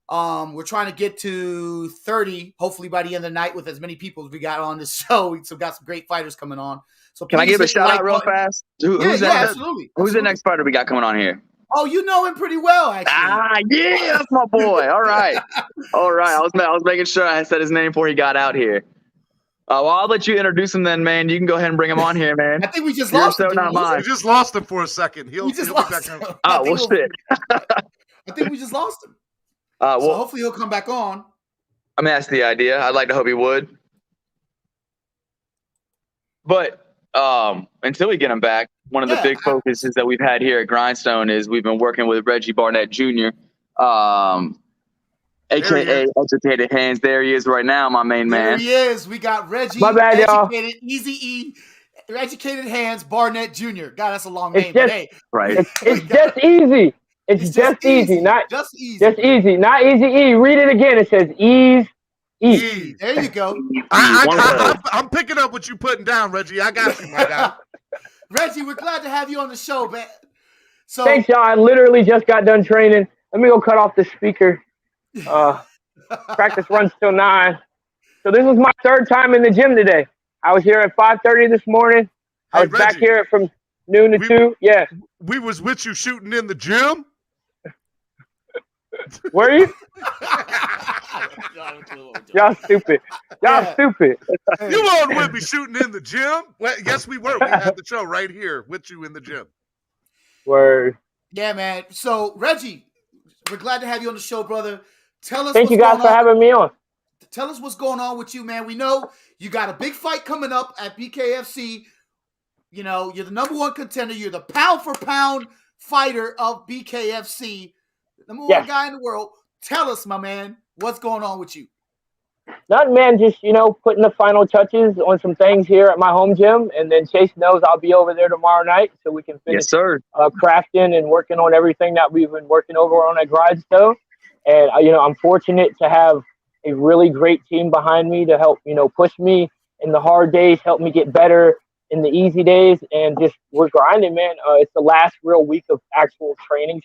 We're trying to get to 30, hopefully by the end of the night, with as many people as we got on this show. We got some great fighters coming on. So can I give a shout out real fast? Who's absolutely. Who's the next fighter we got coming on here? Oh, you know him pretty well, actually. Yeah, that's my boy. All right. I was making sure I said his name before he got out here. Well, I'll let you introduce him then, man. You can go ahead and bring him on here, man. I think we just lost him. Not mine. We just lost him for a second. He'll be back him. Oh, well, shit. I think we just lost him. So hopefully he'll come back on. I mean, that's the idea. I'd like to hope he would. But until we get him back, one of the big focuses that we've had here at Grindstone is we've been working with Reggie Barnett Jr., a.k.a. Educated Hands. There he is right now, my main man. There he is. We got Reggie, My bad, Educated, Eaz-E, Educated Hands, Barnett Jr. God, that's a long name. Right. It's just easy. It's just easy. Not just easy. Just easy. Not Eaz-E. Read it again. It says Eaz-E. There you go. I'm picking up what you're putting down, Reggie. I got you, my guy. Reggie, we're glad to have you on the show, man. So thanks, y'all. I literally just got done training. Let me go cut off the speaker. Practice runs till 9. So this was my 3rd time in the gym today. I was here at 5:30 this morning. I was back here from noon to 2. Yeah. We was with you shooting in the gym? Were you? Y'all stupid. Y'all stupid. You weren't with me shooting in the gym? Well, yes, we were. We had the show right here with you in the gym. Word. Yeah, man. So, Reggie, we're glad to have you on the show, brother. Tell us. Thank you guys for having me on. Tell us what's going on with you, man. We know you got a big fight coming up at BKFC. You're the #1 contender. You're the pound-for-pound fighter of BKFC. Number one guy in the world. Tell us, my man, what's going on with you? Nothing, man. Just, putting the final touches on some things here at my home gym. And then Chase knows I'll be over there tomorrow night so we can finish crafting and working on everything that we've been working over on at Grindstone. And, I'm fortunate to have a really great team behind me to help, push me in the hard days, help me get better in the easy days. And just we're grinding, man. It's the last real week of actual training.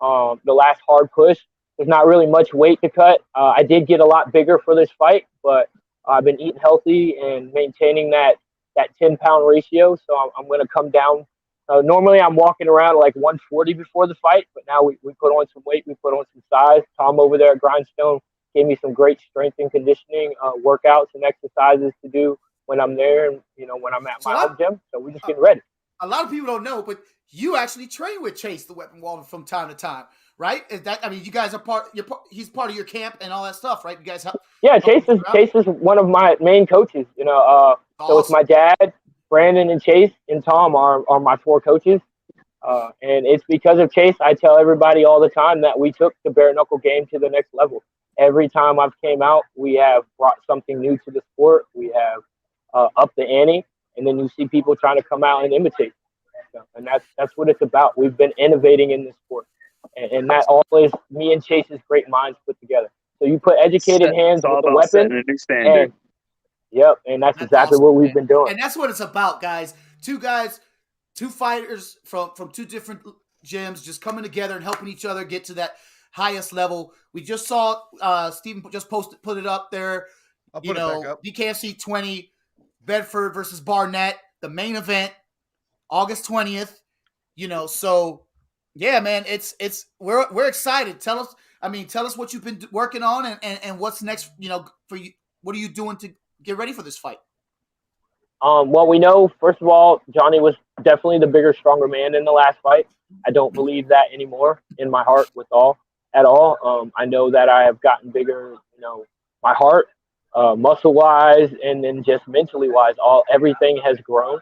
The last hard push. There's not really much weight to cut. I did get a lot bigger for this fight, but I've been eating healthy and maintaining that 10-pound ratio. So I'm going to come down. Normally I'm walking around like 140 before the fight, but now we put on some weight. We put on some size. Tom over there at Grindstone gave me some great strength and conditioning workouts and exercises to do when I'm there and, when I'm at my home gym. So we're just getting ready. A lot of people don't know, but you actually train with Chase the Weapon Walden from time to time, right? You guys are he's part of your camp and all that stuff, right? You guys help. Yeah, Chase is one of my main coaches, awesome. So it's my dad, Brandon, and Chase and Tom are my 4 coaches. And it's because of Chase, I tell everybody all the time that we took the bare knuckle game to the next level. Every time I've came out, we have brought something new to the sport. We have upped the ante, and then you see people trying to come out and imitate. And that's what it's about. We've been innovating in this sport. And that all is me and Chase's great minds put together. So you put educated hands with a weapon. And that's exactly awesome, what we've been doing. And that's what it's about, guys. Two fighters from 2 different gyms just coming together and helping each other get to that highest level. We just saw Stephen just put it up there. I'll put it back up. BKFC 20, Bedford versus Barnett, the main event, August 20th. So yeah, man, we're excited. Tell us what you've been working on and what's next, for you. What are you doing to get ready for this fight? Well, we know, first of all, Johnny was definitely the bigger, stronger man in the last fight. I don't believe that anymore in my heart at all. I know that I have gotten bigger, my heart, muscle-wise, and then just mentally-wise. Everything has grown.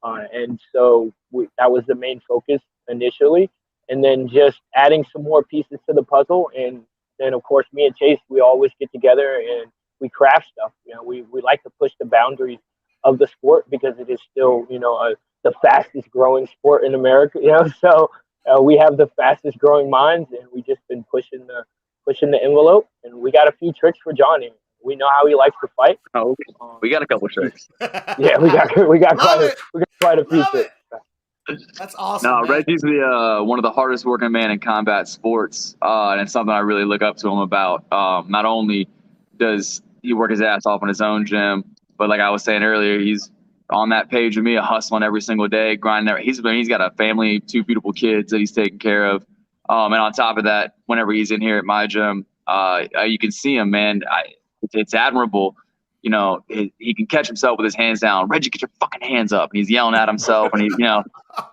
And so that was the main focus initially. And then just adding some more pieces to the puzzle. And then, of course, me and Chase, we always get together and craft stuff. You know, we like to push the boundaries of the sport because it is still, you know, the fastest growing sport in America. You know, so we have the fastest growing minds, and we just been pushing the envelope. And we got a few tricks for Johnny. We know how he likes to fight. Oh, we got a couple tricks. Yeah, we got quite a few tricks. That's awesome. No, man. Reggie's one of the hardest working man in combat sports, and it's something I really look up to him about. Not only does he work his ass off in his own gym, but like I was saying earlier, he's on that page with me, hustling every single day, grinding. He's got a family, 2 beautiful kids that he's taking care of, and on top of that, whenever he's in here at my gym, you can see him, man. It's admirable. You know, he can catch himself with his hands down. Reggie, get your fucking hands up. And he's yelling at himself. And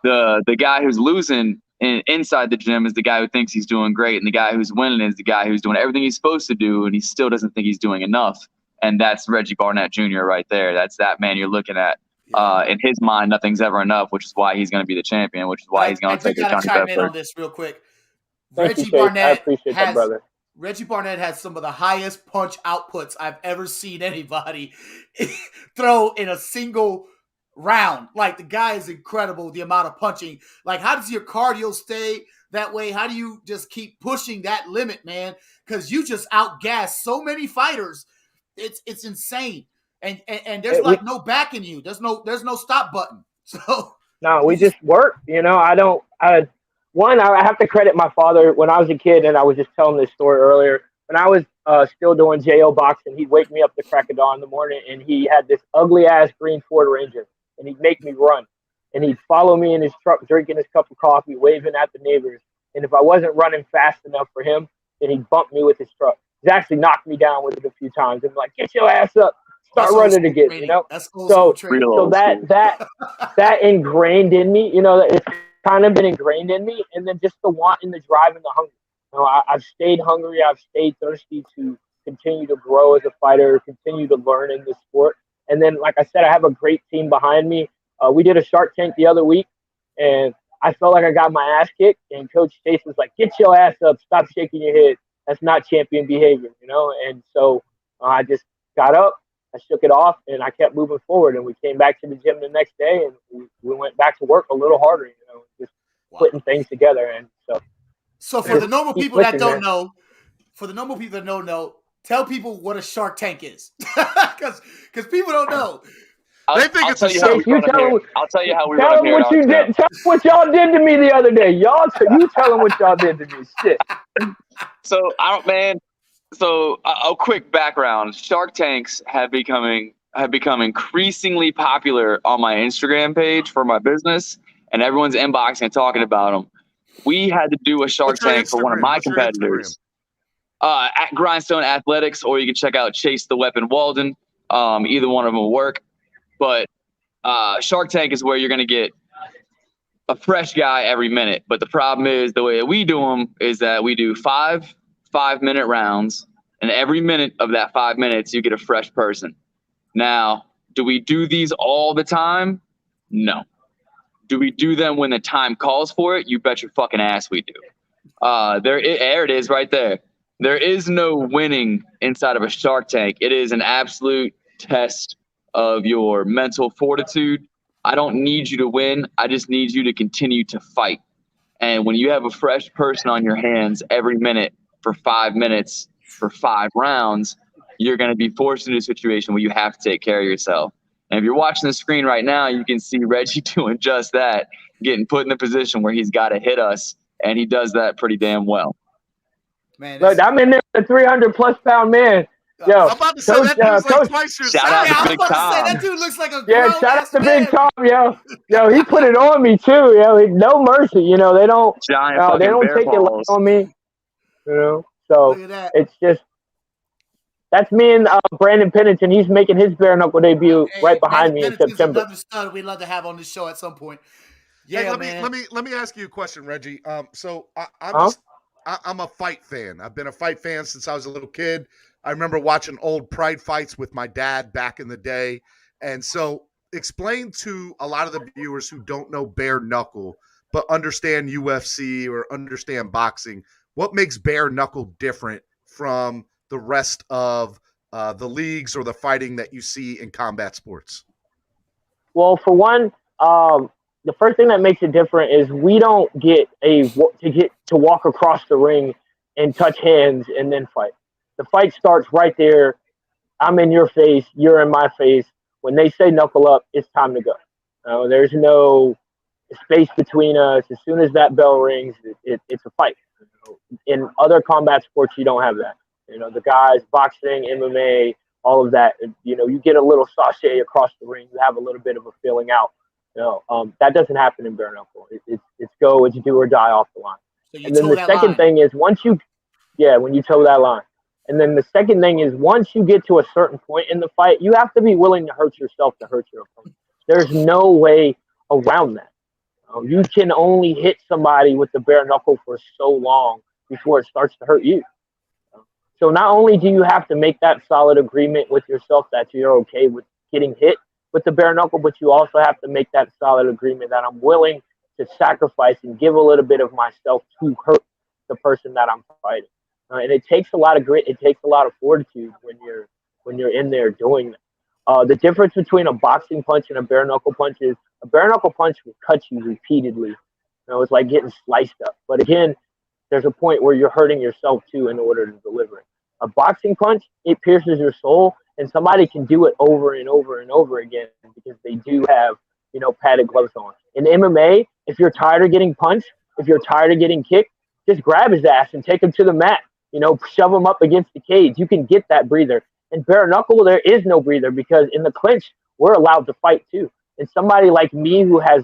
the guy who's losing inside the gym is the guy who thinks he's doing great. And the guy who's winning is the guy who's doing everything he's supposed to do. And he still doesn't think he's doing enough. And that's Reggie Barnett Jr. right there. That's that man you're looking at. In his mind, nothing's ever enough, which is why he's going to be the champion, which is why he's going to take it. I got to chime in on this real quick. Reggie Barnett, I appreciate that, brother. Reggie Barnett has some of the highest punch outputs I've ever seen anybody throw in a single round. Like, the guy is incredible, the amount of punching. Like, how does your cardio stay that way? How do you just keep pushing that limit, man? Because you just outgas so many fighters. It's insane. And there's no backing you. There's no stop button. So no, we just work. You know, I have to credit my father. When I was a kid, and I was just telling this story earlier, when I was still doing JO boxing, he'd wake me up the crack of dawn in the morning, and he had this ugly-ass green Ford Ranger, and he'd make me run. And he'd follow me in his truck, drinking his cup of coffee, waving at the neighbors. And if I wasn't running fast enough for him, then he'd bump me with his truck. He's actually knocked me down with it a few times. And like, get your ass up, start running again, you know? So that ingrained in me, you know, it's kind of been ingrained in me, and then just the want and the drive and the hunger. You know, I've stayed hungry. I've stayed thirsty to continue to grow as a fighter, continue to learn in this sport. And then, like I said, I have a great team behind me. We did a Shark Tank the other week, and I felt like I got my ass kicked. And Coach Chase was like, "Get your ass up! Stop shaking your head. That's not champion behavior," you know. And so I just got up. I shook it off, and I kept moving forward. And we came back to the gym the next day, and we went back to work a little harder, you know, just putting things together. And so for the normal people that don't know, tell people what a Shark Tank is, because people don't know. They think it's a show. I'll tell you how we run here. Tell them what y'all did to me the other day. You tell them what y'all did to me. Shit. So a quick background. Shark Tanks have become increasingly popular on my Instagram page for my business, and everyone's inboxing and talking about them. We had to do a Shark Tank for one of my competitors at Grindstone Athletics, or you can check out Chase the Weapon Walden. Either one of them will work. But Shark Tank is where you're going to get a fresh guy every minute. But the problem is the way that we do them is that we do 5-minute rounds, and every minute of that 5 minutes, you get a fresh person. Now, do we do these all the time? No. Do we do them when the time calls for it? You bet your fucking ass we do. There it is right there. There is no winning inside of a Shark Tank. It is an absolute test of your mental fortitude. I don't need you to win. I just need you to continue to fight. And when you have a fresh person on your hands every minute for 5 minutes for 5 rounds, you're going to be forced into a situation where you have to take care of yourself. And if you're watching the screen right now, you can see Reggie doing just that, getting put in the position where he's got to hit us, and he does that pretty damn well. Man, look, I'm in there with a 300+ pound man. Yo, I'm about to say that dude's like twice your size. Shout out to Big Tom. That dude looks like a shout out to Big Tom, yo, he put it on me too, no mercy, they don't take it light on me, so it's just that's me and Brandon Pennington. He's making his bare knuckle debut right behind me in September. Another stud we'd love to have on the show at some point. Yeah, hey, let me ask you a question, Reggie. So I'm a fight fan. I've been a fight fan since I was a little kid. I remember watching old Pride fights with my dad back in the day. And so explain to a lot of the viewers who don't know bare knuckle, but understand UFC or understand boxing, what makes bare knuckle different from the rest of the leagues or the fighting that you see in combat sports? Well, for one, the first thing that makes it different is we don't get to walk across the ring and touch hands and then fight. The fight starts right there. I'm in your face, you're in my face. When they say knuckle up, it's time to go. There's no space between us. As soon as that bell rings, it's a fight. In other combat sports, you don't have that. The guys, boxing, MMA, all of that, you get a little sachet across the ring. You have a little bit of a feeling out. That doesn't happen in bare knuckle. It's go, it's do or die off the line. So and then the second thing is when you toe that line. And then the second thing is once you get to a certain point in the fight, you have to be willing to hurt yourself to hurt your opponent. There's no way around that. You can only hit somebody with the bare knuckle for so long before it starts to hurt you. So not only do you have to make that solid agreement with yourself that you're okay with getting hit with the bare knuckle, but you also have to make that solid agreement that I'm willing to sacrifice and give a little bit of myself to hurt the person that I'm fighting. And it takes a lot of grit. It takes a lot of fortitude when you're in there doing that. The difference between a boxing punch and a bare knuckle punch is a bare knuckle punch will cut you repeatedly. It's like getting sliced up. But again, there's a point where you're hurting yourself too in order to deliver it. A boxing punch, it pierces your soul, and somebody can do it over and over and over again because they do have, padded gloves on. In MMA, if you're tired of getting punched, if you're tired of getting kicked, just grab his ass and take him to the mat. Shove him up against the cage. You can get that breather. In bare knuckle, there is no breather because in the clinch, we're allowed to fight too. And somebody like me who has,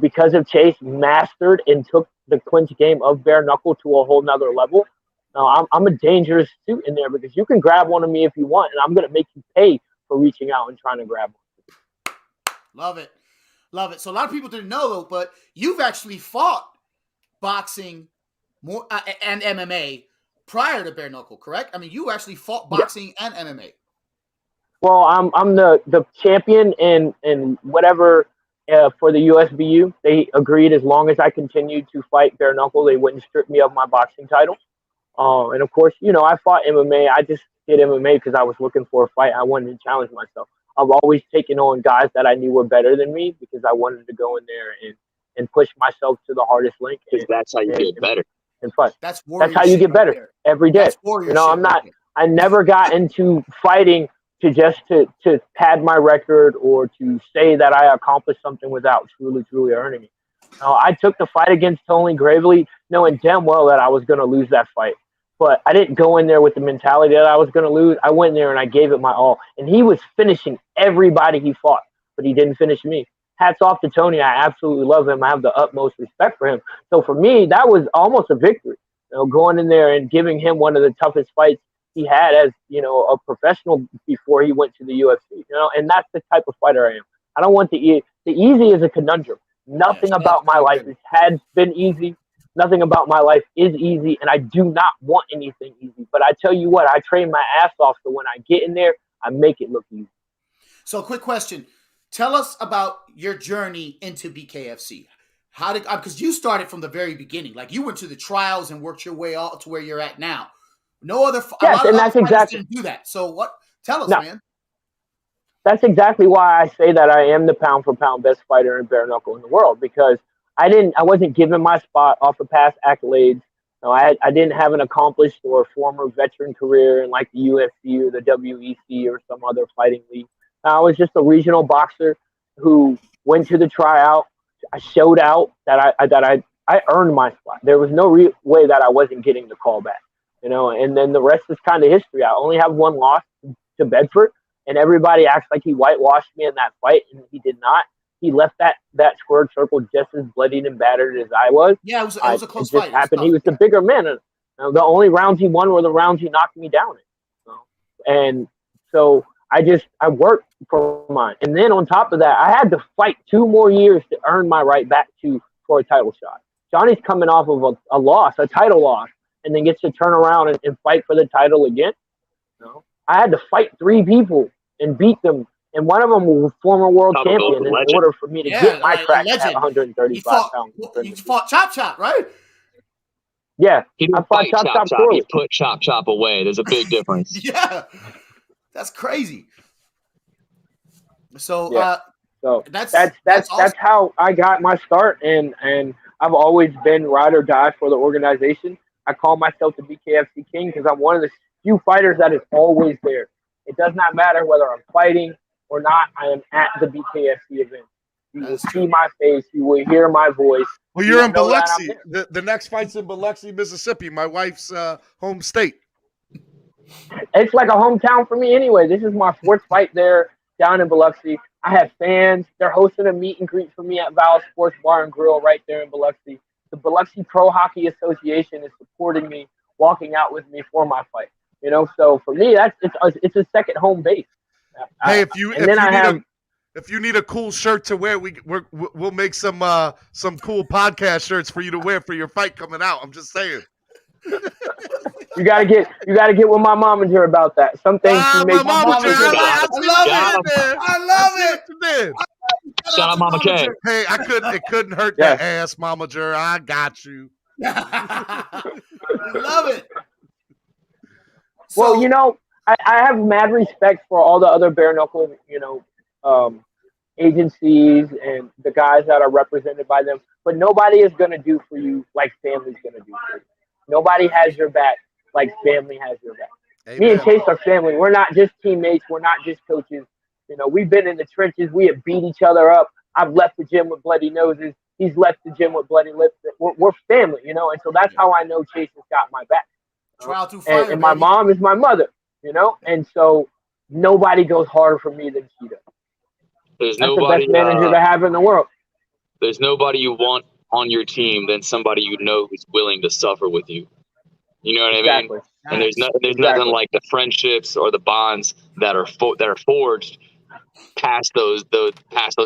because of Chase, mastered and took the clinch game of bare knuckle to a whole nother level. I'm a dangerous suit in there because you can grab one of me if you want, and I'm going to make you pay for reaching out and trying to grab one. Love it. Love it. So a lot of people didn't know, though, but you've actually fought boxing more and MMA prior to bare knuckle, correct? I mean, you actually fought boxing and MMA. Well, I'm the champion in whatever for the USBU. They agreed as long as I continued to fight bare knuckle, they wouldn't strip me of my boxing title. And of course, I fought MMA. I just did MMA because I was looking for a fight. I wanted to challenge myself. I've always taken on guys that I knew were better than me because I wanted to go in there and push myself to the hardest link. Because that's how you get better. And fight. That's how you get better every day. I never got into fighting to pad my record or to say that I accomplished something without truly earning it. I took the fight against Tony Gravely knowing damn well that I was going to lose that fight. But I didn't go in there with the mentality that I was going to lose. I went in there and I gave it my all. And he was finishing everybody he fought, but he didn't finish me. Hats off to Tony. I absolutely love him. I have the utmost respect for him. So for me, that was almost a victory. Going in there and giving him one of the toughest fights he had as, a professional before he went to the UFC. And that's the type of fighter I am. I don't want the easy is a conundrum. Nothing about my life has been easy. Nothing about my life is easy, and I do not want anything easy. But I tell you what, I train my ass off so when I get in there, I make it look easy. So, quick question. Tell us about your journey into BKFC. Because you started from the very beginning. Like, you went to the trials and worked your way out to where you're at now. No other fighters didn't do that. So, tell us, man. That's exactly why I say that I am the pound for pound best fighter in bare knuckle in the world, because I wasn't given my spot off of past accolades. I didn't have an accomplished or former veteran career in like the UFC or the WEC or some other fighting league. I was just a regional boxer who went to the tryout. I showed out that I earned my spot. There was no way that I wasn't getting the call back, and then the rest is kind of history. I only have one loss to Bedford, and everybody acts like he whitewashed me in that fight, and he did not. He left that squared circle just as bloodied and battered as I was. Yeah, it was a close fight. It just happened. He was the bigger man. The only rounds he won were the rounds he knocked me down in. And so I worked for mine. And then on top of that, I had to fight 2 more years to earn my right back for a title shot. Johnny's coming off of a title loss, and then gets to turn around and fight for the title again. I had to fight 3 people and beat them. And one of them was former world champion in order for me to get my crack at 135 pounds. You fought Chop Chop, right? Yeah. He didn't fight Chop Chop. He put Chop Chop away. There's a big difference. Yeah. That's crazy. So, Yeah. So that's that's awesome. how I got my start, and I've always been ride or die for the organization. I call myself the BKFC King because I'm one of the few fighters that is always there. It does not matter whether I'm fighting or not. I am at the BKFC event. You will see my face. You will hear my voice. Well, you're in Biloxi. The next fight's in Biloxi, Mississippi, my wife's home state. It's like a hometown for me anyway. This is my fourth fight there down in Biloxi. I have fans. They're hosting a meet and greet for me at Val Sports Bar and Grill right there in Biloxi. The Biloxi Pro Hockey Association is supporting me, walking out with me for my fight. You know, so for me, it's a second home base. Hey, if you need a cool shirt to wear, we'll make some cool podcast shirts for you to wear for your fight coming out. I'm just saying. You gotta get with my momager about that. Some things she makes. I love it. Shout out Mama K. Hey, it couldn't hurt that ass, momager. I got you. Love it. Well, you know, I have mad respect for all the other bare knuckle, agencies and the guys that are represented by them. But nobody is gonna do for you like family's gonna do for you. Nobody has your back like family has your back. Amen. Me and Chase are family. We're not just teammates. We're not just coaches. You know, we've been in the trenches. We have beat each other up. I've left the gym with bloody noses. He's left the gym with bloody lips. We're family, you know, and so that's how I know Chase has got my back. Trial through fire, and my mom is my mother, you know, and so nobody goes harder for me than she does. That's the best manager to have in the world. There's nobody you want on your team than somebody you know who's willing to suffer with you. You know what I mean? And there's nothing like the friendships or the bonds that are forged past those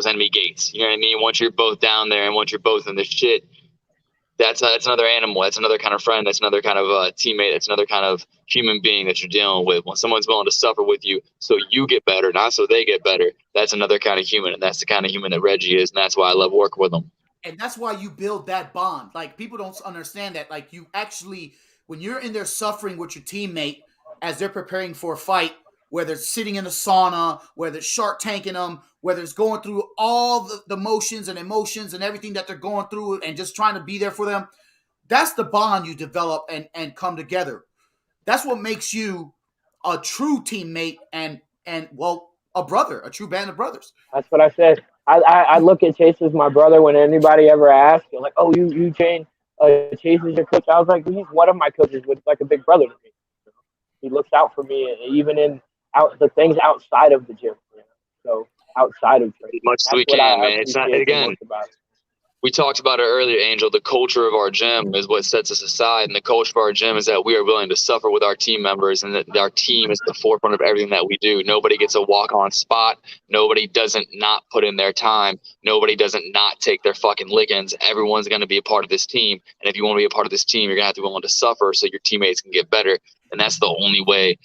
enemy gates. You know what I mean? Once you're both down there and once you're both in the shit, that's another animal. That's another kind of friend. That's another kind of teammate. That's another kind of human being that you're dealing with. When someone's willing to suffer with you so you get better, not so they get better, that's another kind of human. And that's the kind of human that Reggie is. And that's why I love working with him. And that's why you build that bond. Like, people don't understand that. Like, you actually, when you're in there suffering with your teammate as they're preparing for a fight, whether it's sitting in the sauna, whether it's shark tanking them, whether it's going through all the motions and emotions and everything that they're going through and just trying to be there for them, that's the bond you develop and come together. That's what makes you a true teammate and well, a brother, a true band of brothers. That's what I said. I look at Chase as my brother. When anybody ever asks, you're like, oh, you Chase is your coach. I was like, he's one of my coaches, but like a big brother to me. He looks out for me, even in the things outside of the gym. You know? So outside of training, as much as we can, man. It's not again. We talked about it earlier, Angel. The culture of our gym is what sets us aside, and the culture of our gym is that we are willing to suffer with our team members, and that our team is at the forefront of everything that we do. Nobody gets a walk-on spot. Nobody doesn't not put in their time. Nobody doesn't not take their fucking lickings. Everyone's going to be a part of this team, and if you want to be a part of this team, you're going to have to be willing to suffer so your teammates can get better, and that's the only way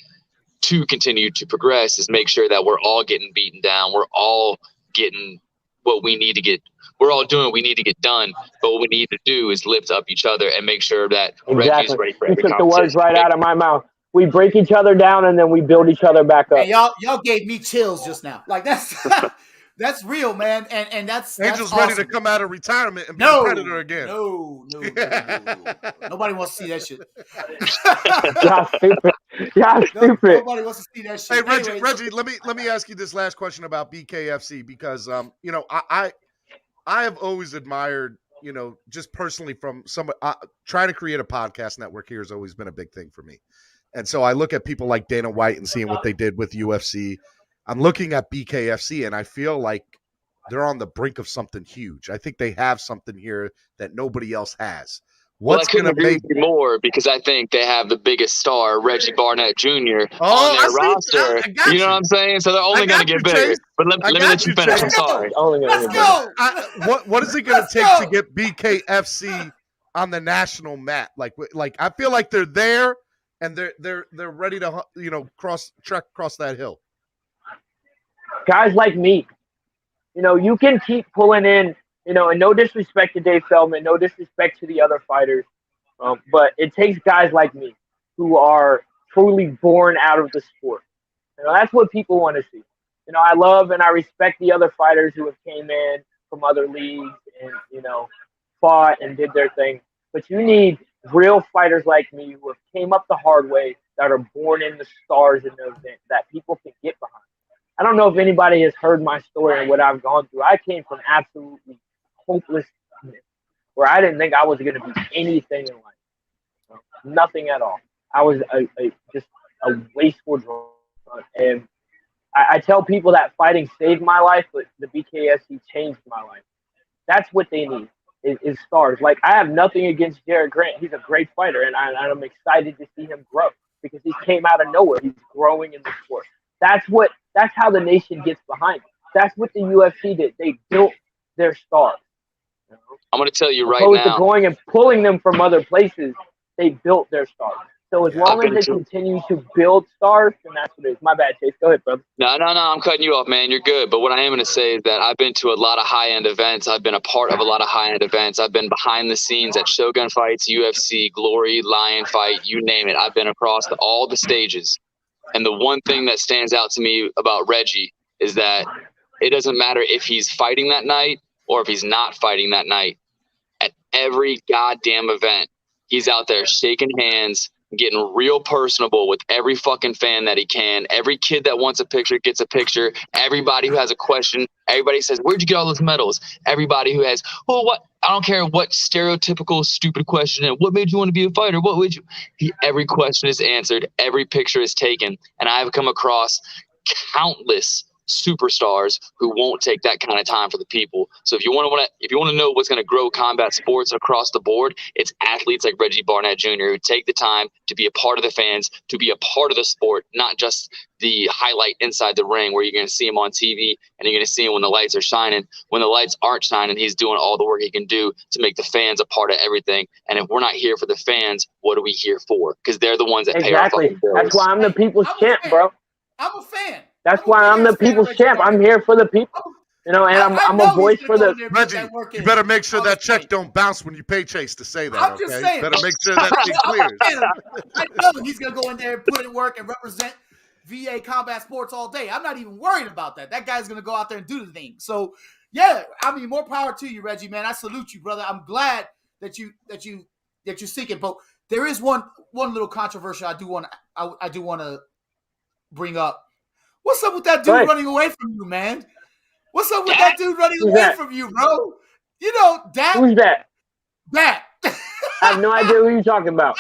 to continue to progress is make sure that we're all getting beaten down. We're all getting what we need to get. We're all doing what we need to get done, but what we need to do is lift up each other and make sure that Reggie's ready for every competition. You took the words right out of my mouth. We break each other down and then we build each other back up. Hey, y'all gave me chills just now. Like, that's that's real, man. And that's Angel's awesome. ready to come out of retirement and be a Predator again. No. Nobody wants to see that shit. Y'all stupid. Nobody wants to see that shit. Hey, Reggie, let me ask you this last question about BKFC because I have always admired, just personally from trying to create a podcast network here has always been a big thing for me. And so I look at people like Dana White and seeing what they did with UFC. I'm looking at BKFC and I feel like they're on the brink of something huge. I think they have something here that nobody else has. What's going to make you more because I think they have the biggest star, Reggie Barnett Jr. on their roster. You know what I'm saying? So they're only going to get bigger. But let me let you finish. I'm sorry. Let's go. What is it going to take to get BKFC on the national map? Like I feel like they're there and they're ready to trek across that hill. Guys like me, you can keep pulling in. And no disrespect to Dave Feldman, no disrespect to the other fighters, but it takes guys like me who are truly born out of the sport. You know, that's what people want to see. You know, I love and I respect the other fighters who have came in from other leagues and, you know, fought and did their thing. But you need real fighters like me who have came up the hard way, that are born in the stars in the event, that people can get behind. I don't know if anybody has heard my story and what I've gone through. I came from absolutely hopeless, where I didn't think I was going to be anything in life. You know, nothing at all. I was just a wasteful drug. And I tell people that fighting saved my life, but the BKFC changed my life. That's what they need, is stars. Like, I have nothing against Jared Grant. He's a great fighter, and I'm excited to see him grow because he came out of nowhere. He's growing in the sport. That's how the nation gets behind it. That's what the UFC did. They built their stars. You know? I'm going to tell you right opposed now. to going and pulling them from other places, they built their stars. So as long as they continue to build stars, then that's what it is. My bad, Chase. Go ahead, brother. No, I'm cutting you off, man. You're good. But what I am going to say is that I've been to a lot of high-end events. I've been a part of a lot of high-end events. I've been behind the scenes at Shogun fights, UFC, Glory, Lion fight, you name it. I've been across all the stages. And the one thing that stands out to me about Reggie is that it doesn't matter if he's fighting that night or if he's not fighting that night. At every goddamn event, he's out there shaking hands, getting real personable with every fucking fan that he can. Every kid that wants a picture gets a picture. Everybody who has a question, everybody says, where'd you get all those medals? Everybody who has, well, what? I don't care what stereotypical stupid question and what made you want to be a fighter? What would you? Every question is answered. Every picture is taken. And I have come across countless superstars who won't take that kind of time for the people. So if you want to know what's going to grow combat sports across the board, it's athletes like Reggie Barnett Jr. who take the time to be a part of the fans, to be a part of the sport, not just the highlight inside the ring where you're going to see him on TV and you're going to see him when the lights are shining. When the lights aren't shining, he's doing all the work he can do to make the fans a part of everything. And if we're not here for the fans, what are we here for? Because they're the ones that pay our fucking bills. That's why I'm the people's champ, bro. I'm a fan. That's why I'm the people's champ. I'm here for the people, you know, and I'm a voice for the. Reggie, you better make sure that check don't bounce when you pay Chase to say that. I'm just saying. Better make sure that thing clears. I know he's gonna go in there and put in work and represent VA combat sports all day. I'm not even worried about that. That guy's gonna go out there and do the thing. So yeah, I mean, more power to you, Reggie, man. I salute you, brother. I'm glad that you're seeking. But there is one little controversy I do want to bring up. What's up with that dude running away from you, man? What's up with that dude running away from you, bro? You know, that. Who's that? That. I have no idea who you're talking about.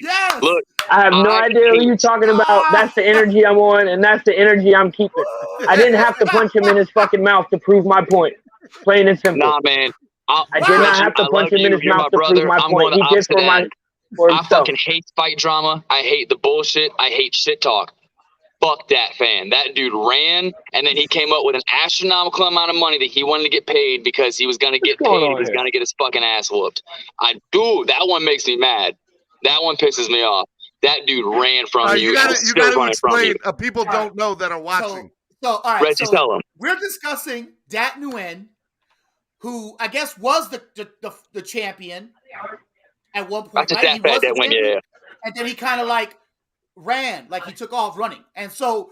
Yes. Look, I have no idea who you're talking about. That's the energy I'm on, and that's the energy I'm keeping. I didn't have to punch him in his fucking mouth to prove my point. Plain and simple. Nah, man. I did not have to punch him in his mouth to prove my point. He did for himself. I fucking hate fight drama. I hate the bullshit. I hate shit talk. Fuck that fan. That dude ran, and then he came up with an astronomical amount of money that he wanted to get paid because he was going to get paid. He was going to get his fucking ass whooped. That one makes me mad. That one pisses me off. That dude ran from you. You got to explain. People don't know that are watching. So all right. Reggie, tell him. We're discussing Dat Nguyen, who I guess was the champion at one point. Right? And then he kind of like ran, like he took off running. And so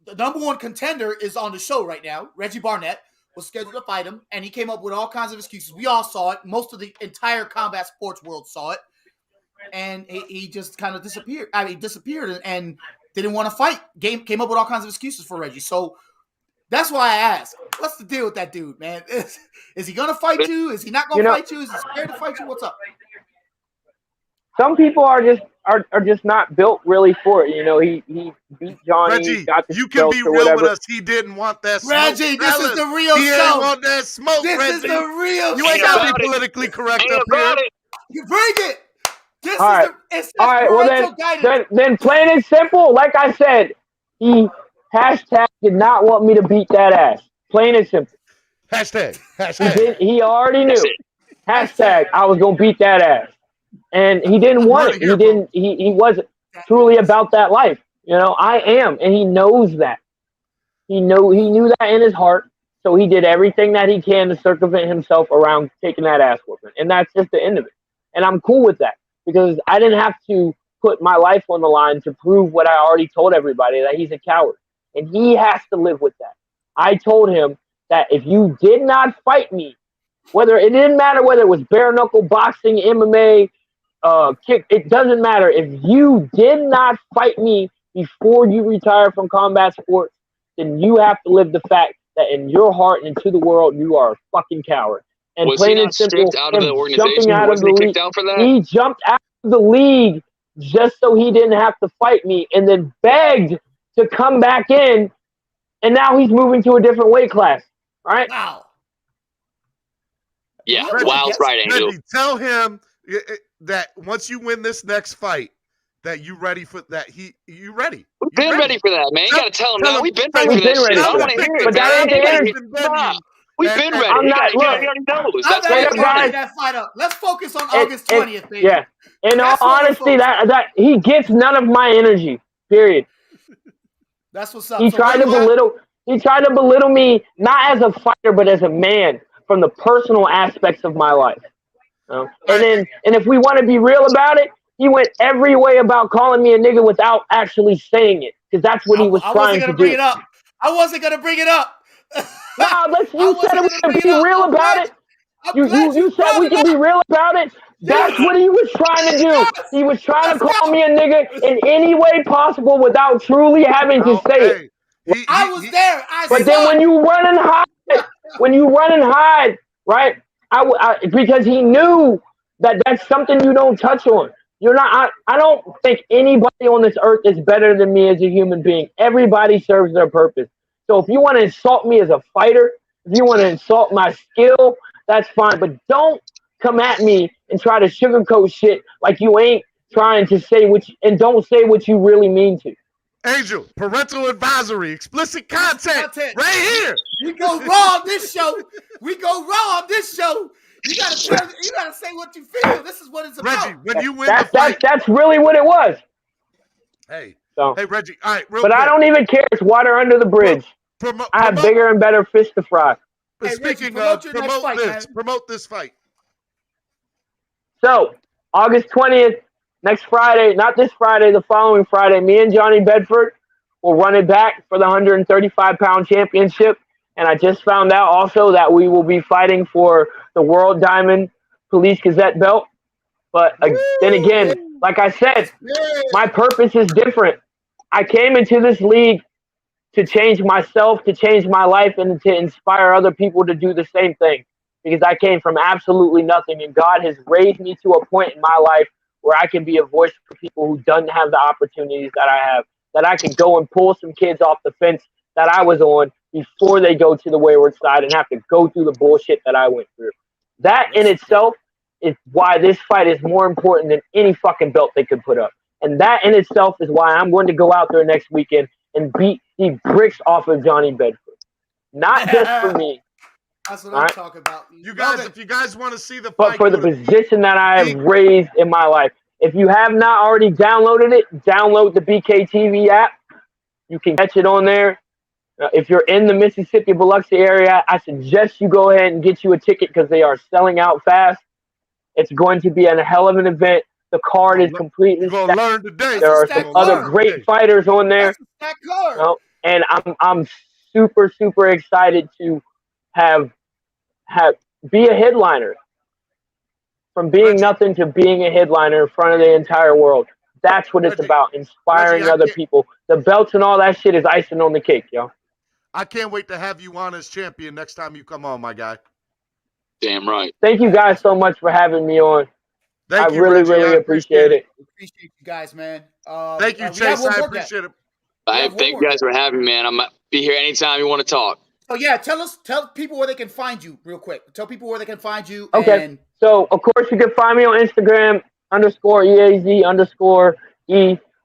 the number one contender is on the show right now. Reggie Barnett was scheduled to fight him, and he came up with all kinds of excuses. We all saw it. Most of the entire combat sports world saw it. And he just kind of disappeared. He disappeared and didn't want to fight. Came up with all kinds of excuses for Reggie. So that's why I asked, what's the deal with that dude, man? Is he going to fight you? Is he not going to fight you? Is he scared to fight you? What's up? Some people are just not built really for it. You know, he beat Johnny. Reggie, got the you can be real with us. He didn't want that smoke. Reggie, this is the real show. He didn't want that smoke, This Reggie. is the real show. You ain't got to be politically correct up here. You bring it. This all right. All right. Well, then plain and simple, like I said, he did not want me to beat that ass. Plain and simple. Hashtag. He already knew. Hashtag, I was going to beat that ass. And he didn't want it. He wasn't truly about that life. You know, I am, and he knows that. He knew that in his heart. So he did everything that he can to circumvent himself around taking that ass whooping. And that's just the end of it. And I'm cool with that because I didn't have to put my life on the line to prove what I already told everybody, that he's a coward. And he has to live with that. I told him that if you did not fight me, it didn't matter whether it was bare knuckle boxing, MMA, kick, it doesn't matter. If you did not fight me before you retire from combat sports, then you have to live the fact that in your heart and to the world, you are a fucking coward. And Was plain he and not simple, stripped out of the organization? jumping out of the Wasn't he league, kicked out for that? he jumped out of the league just so he didn't have to fight me, and then begged to come back in, and now he's moving to a different weight class. All right? Wow. Yeah, Reggie, wild right, Angel. Reggie, tell him that once you win this next fight, that you ready for that. You ready? We've been ready for that, man. You got to tell him Tell now. him- We've been tell ready him- for that We've been shit. I ready don't for want to that. hear it, But that man. ain't the Anybody- energy. Nah, we've been ready. I'm He not- already look. knows. I'm That's ready Straight to up, get guys. that fight up. Let's focus on August 20th, baby. Yeah. In all That's what we're honesty, focused that he gets none of my energy. Period. That's what's up. He So tried where to you at? belittle. He tried to belittle me not as a fighter, but as a man from the personal aspects of my life. And if we want to be real about it, he went every way about calling me a nigga without actually saying it, because that's what he was I trying wasn't to gonna bring do. it up. I wasn't gonna bring it up. No, I you wasn't said we gonna can bring be it up. real I'm about glad- it. I'm You glad said brought we it can up. be real about it. That's Yeah. what he was trying to do. Yes. He was trying to Let's call go. me a nigga in any way possible without truly having to say it. Hey, I was there. I But saw then when it. you run and hide, right? Because he knew that that's something you don't touch on. You're not. I don't think anybody on this earth is better than me as a human being. Everybody serves their purpose. So if you want to insult me as a fighter, if you want to insult my skill, that's fine. But don't come at me and try to sugarcoat shit like you ain't trying to say and don't say what you really mean to. Angel, parental advisory, explicit content, right here. We go raw on this show. We go raw on this show. You gotta say what you feel. This is what it's about. Reggie, when you win the fight, That's really what it was. hey, So, hey, Reggie. All right, real but quick. I don't even care. It's water under the bridge. I have bigger and better fish to fry. Hey, Speaking Reggie, of, promote your next fight, man. promote this fight. So, August 20th, next Friday, not this Friday, the following Friday, me and Johnny Bedford will run it back for the 135-pound championship. And I just found out also that we will be fighting for the World Diamond Police Gazette belt. But then again, like I said, my purpose is different. I came into this league to change myself, to change my life, and to inspire other people to do the same thing. Because I came from absolutely nothing, and God has raised me to a point in my life where I can be a voice for people who don't have the opportunities that I have, that I can go and pull some kids off the fence that I was on before they go to the wayward side and have to go through the bullshit that I went through. That in itself is why this fight is more important than any fucking belt they could put up. And that in itself is why I'm going to go out there next weekend and beat the bricks off of Johnny Bedford. Not just for me. That's what I'm talking about. You guys, if you guys want to see the but fight, for the position that I have raised in my life. If you have not already downloaded it, download the BKTV app. You can catch it on there. If you're in the Mississippi, Biloxi area, I suggest you go ahead and get you a ticket because they are selling out fast. It's going to be a hell of an event. The card is completely stacked. Learn today. There are some other great fighters on there. And I'm super, super excited to be a headliner. From being nothing to being a headliner in front of the entire world. That's what it's about, inspiring other people. The belts and all that shit is icing on the cake, yo. I can't wait to have you on as champion next time you come on, my guy. Damn right. Thank you guys so much for having me on. Thank you, really, Reggie. really appreciate it. Appreciate you guys, man. Thank you, Chase. I appreciate it. Thank you guys for having me, man. I'm be here anytime you want to talk. Oh yeah, tell people where they can find you real quick. Tell people where they can find you. Okay. And so of course you can find me on Instagram _Eaz_E.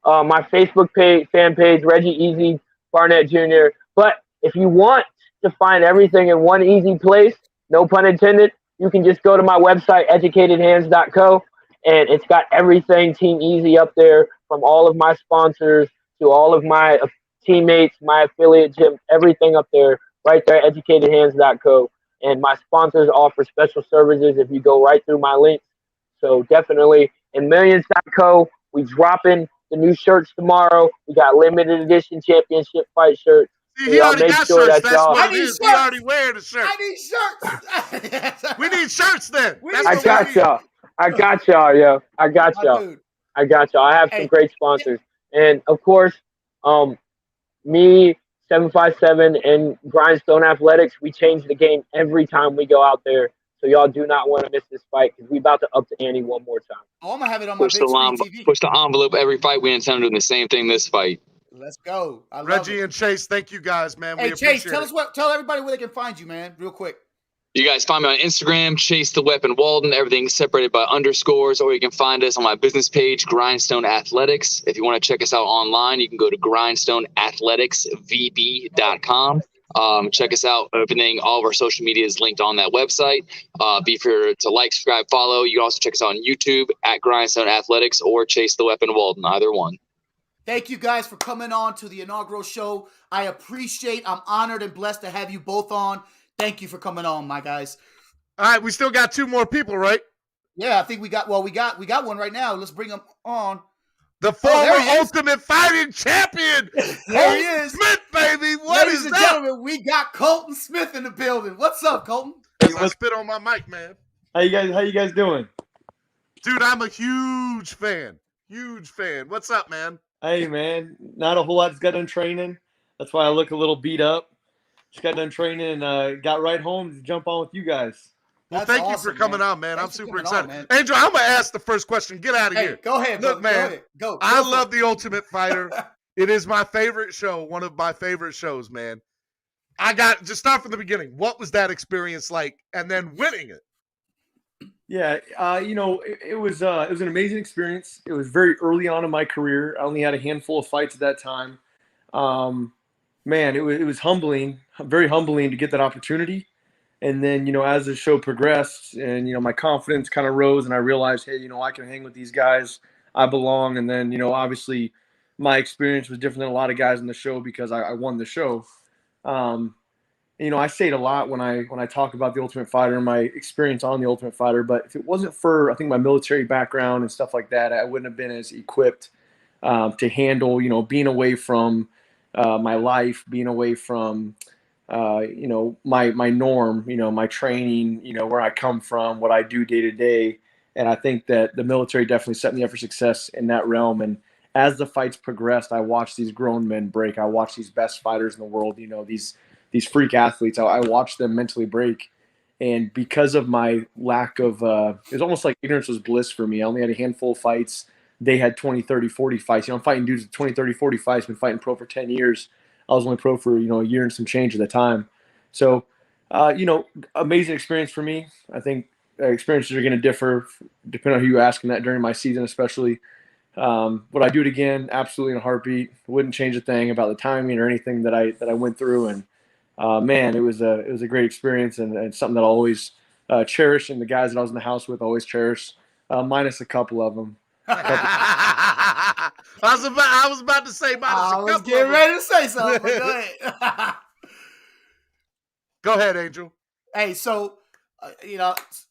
My Facebook fan page, Reggie Eaz-E Barnett Jr. But if you want to find everything in one easy place, no pun intended, you can just go to my website, educatedhands.co, and it's got everything Team Eaz-E up there, from all of my sponsors to all of my teammates, my affiliate gym, everything up there, right there, educatedhands.co. And my sponsors offer special services if you go right through my links. So definitely, and millions.co We dropping the new shirts tomorrow. We got limited edition championship fight shirts. See, So he y'all already make got sure shirts. that That's y'all. what I it need is. He shirts. already wearing the shirt. I need shirts. We need shirts then. That's I what got we need. y'all. I got y'all, yo. I got My y'all. dude. I got y'all. I have some Hey. great sponsors, and of course, me, 757, and Grindstone Athletics. We change the game every time we go out there. So y'all do not want to miss this fight because we about to up the ante one more time. Oh, I'm gonna have it on my Push big the screen line, TV. push the envelope every fight. We intend on doing the same thing this fight. Let's go. I love Reggie it. and Chase, thank you guys, man. Hey We Chase, appreciate it. tell everybody where they can find you, man, real quick. You guys find me on Instagram, Chase the Weapon Walden. Everything's separated by underscores, or you can find us on my business page, Grindstone Athletics. If you want to check us out online, you can go to grindstoneathleticsvb.com. Check us out. Everything, all of our social media is linked on that website. Be sure to like, subscribe, follow. You can also check us out on YouTube at Grindstone Athletics or Chase the Weapon Walden, either one. Thank you guys for coming on to the inaugural show. I'm honored and blessed to have you both on. Thank you for coming on, my guys. All right, we still got 2 more people, right? Yeah, I think we got one right now. Let's bring him on. The former there he is. Ultimate Fighting Champion, There he Colton is. Smith, baby. What Ladies is and that? gentlemen, we got Colton Smith in the building. What's up, Colton? As I spit on my mic, man. How you guys doing? Dude, I'm a huge fan. Huge fan. What's up, man? Hey man, not a whole lot. Just got done training. That's why I look a little beat up. Just got done training and got right home to jump on with you guys. Well, That's thank you awesome, for coming man. on, man. Thanks I'm for super coming on, excited. man. Angel, I'm going to ask the first question. Get out of Hey, here. go ahead, Look, brother. man, Go ahead. Go I for love it. The Ultimate Fighter. It is my favorite show, one of my favorite shows, man. Just start from the beginning. What was that experience like? And then winning it. Yeah, it was an amazing experience. It was very early on in my career. I only had a handful of fights at that time. Man, it was humbling, very humbling to get that opportunity. And then, as the show progressed and, my confidence kind of rose and I realized, hey, I can hang with these guys. I belong. And then, obviously my experience was different than a lot of guys in the show because I won the show. I say it a lot when I talk about the Ultimate Fighter and my experience on the Ultimate Fighter. But if it wasn't for, I think, my military background and stuff like that, I wouldn't have been as equipped to handle, being away from my life, being away from, my norm, my training, where I come from, what I do day to day. And I think that the military definitely set me up for success in that realm. And as the fights progressed, I watched these grown men break. I watched these best fighters in the world, these freak athletes. I watched them mentally break. And because of my lack of, it was almost like ignorance was bliss for me. I only had a handful of fights. They had 20, 30, 40 fights. I'm fighting dudes with 20, 30, 40 fights. Been fighting pro for 10 years. I was only pro for, a year and some change at the time. So, amazing experience for me. I think experiences are going to differ depending on who you're asking that during my season, especially. Would I do it again? Absolutely in a heartbeat. Wouldn't change a thing about the timing or anything that I went through. And man, it was a great experience and something that I'll always cherish. And the guys that I was in the house with always cherish, minus a couple of them. I was about to say minus a couple. I was getting ready to say something, but go ahead. Go ahead, Angel. Hey, so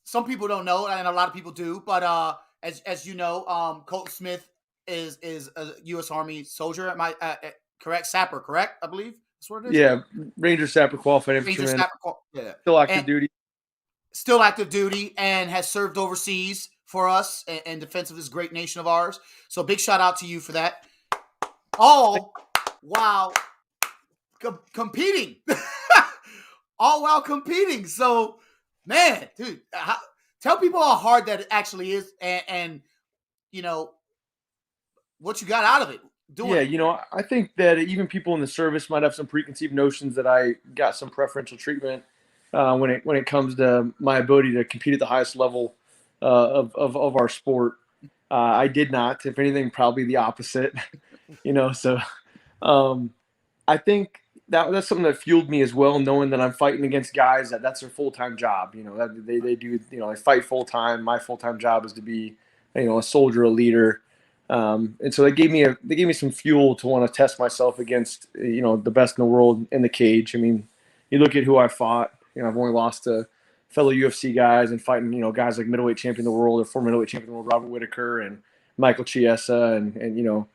some people don't know, and a lot of people do, but as you know, Colton Smith is a U.S. Army soldier. Am I correct? Sapper, correct? I believe that's what it is. Yeah, Ranger Sapper qualified Ranger infantryman. Sapper, yeah. Still active duty. Still active duty, and has served overseas for us in defense of this great nation of ours. So big shout out to you for that. All while competing. All while competing. So, man, dude, tell people how hard that it actually is and what you got out of it. Yeah, I think that even people in the service might have some preconceived notions that I got some preferential treatment when it comes to my ability to compete at the highest level of our sport. I did not. If anything, probably the opposite. So I think that's something that fueled me as well, knowing that I'm fighting against guys that's their full-time job. That they do. They fight full-time. My full-time job is to be, a soldier, a leader. And so they gave me some fuel to want to test myself against, the best in the world in the cage. I mean, you look at who I fought. I've only lost to fellow UFC guys and fighting, guys like middleweight champion of the world or former middleweight champion of the world, Robert Whitaker, and Michael Chiesa and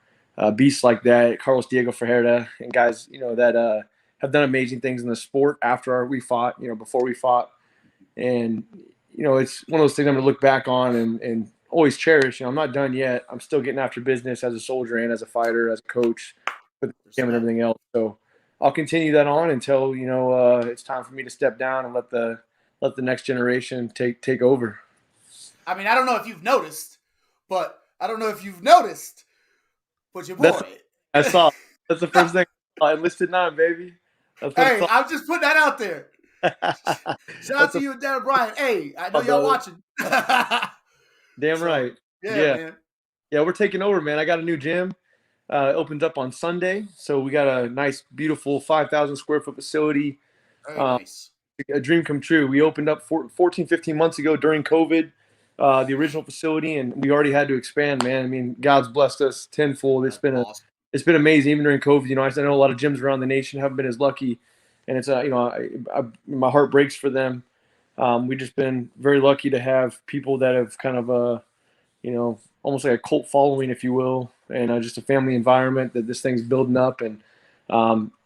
beasts like that, Carlos Diego Ferreira, and guys, that have done amazing things in the sport after we fought, before we fought. And, it's one of those things I'm going to look back on and always cherish. I'm not done yet. I'm still getting after business as a soldier and as a fighter, as a coach, with him and everything else. So I'll continue that on until, it's time for me to step down and let the next generation take over. I mean, I don't know if you've noticed, but your boy. I saw. That's the first thing. Enlisted 9, baby. Hey, I'm just putting that out there. Shout out to you and Dan O'Brien. Hey, I know y'all watching. Damn right. Yeah, man. Yeah, we're taking over, man. I got a new gym. Opened up on Sunday. So we got a nice, beautiful 5,000 square foot facility. Very nice. A dream come true. We opened up 14, 15 months ago during COVID, the original facility, and we already had to expand, man. I mean, God's blessed us tenfold. It's been amazing, even during COVID. I know a lot of gyms around the nation haven't been as lucky, and it's my heart breaks for them. We've just been very lucky to have people that have kind of almost like a cult following, if you will, and just a family environment that this thing's building up, and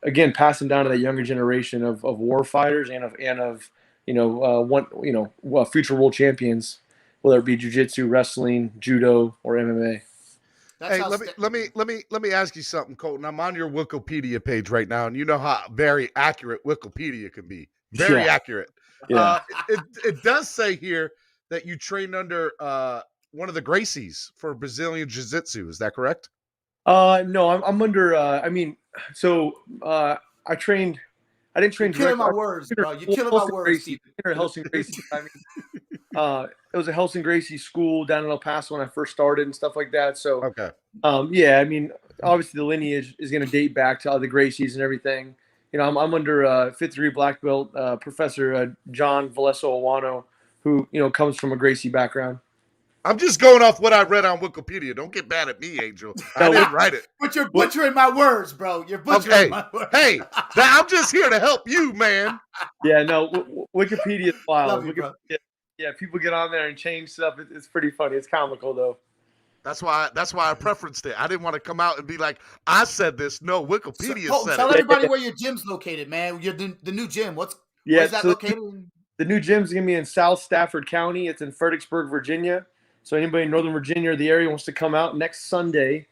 again, passing down to that younger generation of war fighters and of future world champions, whether it be jiu-jitsu, wrestling, judo, or MMA. Hey, let me ask you something, Colton. I'm on your Wikipedia page right now, and you know how very accurate Wikipedia can be. Very accurate. Yeah. It does say here that you trained under one of the Gracies for Brazilian Jiu-Jitsu. Is that correct? No, I'm under. I trained. I didn't train. You're killing my words, bro. You're killing my words, Steve. Helsing Gracie. It was a Helsing Gracie school down in El Paso when I first started and stuff like that. So, okay. Obviously the lineage is going to date back to all the Gracies and everything. I'm under 5th degree black belt, Professor John Valesso Awano, who, comes from a Gracie background. I'm just going off what I read on Wikipedia. Don't get mad at me, Angel. I didn't write it. But you're butchering my words, bro. You're butchering my words. Hey, I'm just here to help you, man. Yeah, no, Wikipedia is wild. Yeah, people get on there and change stuff. It's pretty funny. It's comical, though. That's why I preferenced it. I didn't want to come out and be like, I said this. No, Wikipedia said it. Tell everybody where your gym's located, man. The new gym. Where's that located? The new gym's going to be in South Stafford County. It's in Fredericksburg, Virginia. So anybody in Northern Virginia or the area wants to come out next Sunday,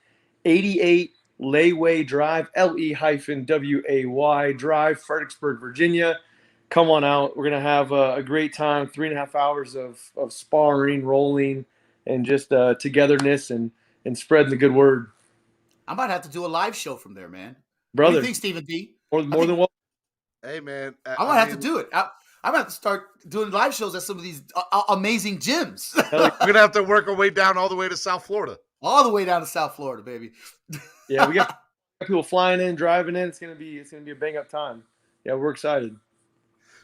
88 Layway Drive, LE-WAY Drive, Fredericksburg, Virginia. Come on out. We're going to have a great time, 3.5 hours of sparring, rolling, and just togetherness and spreading the good word. I might have to do a live show from there, man. Brother. What do you think, Stephen D? More than welcome. Hey, man. I might have to do it. I'm going to have to start doing live shows at some of these amazing gyms. We're going to have to work our way down all the way to South Florida. All the way down to South Florida, baby. Yeah, we got people flying in, driving in. It's going to be a bang up time. Yeah, we're excited.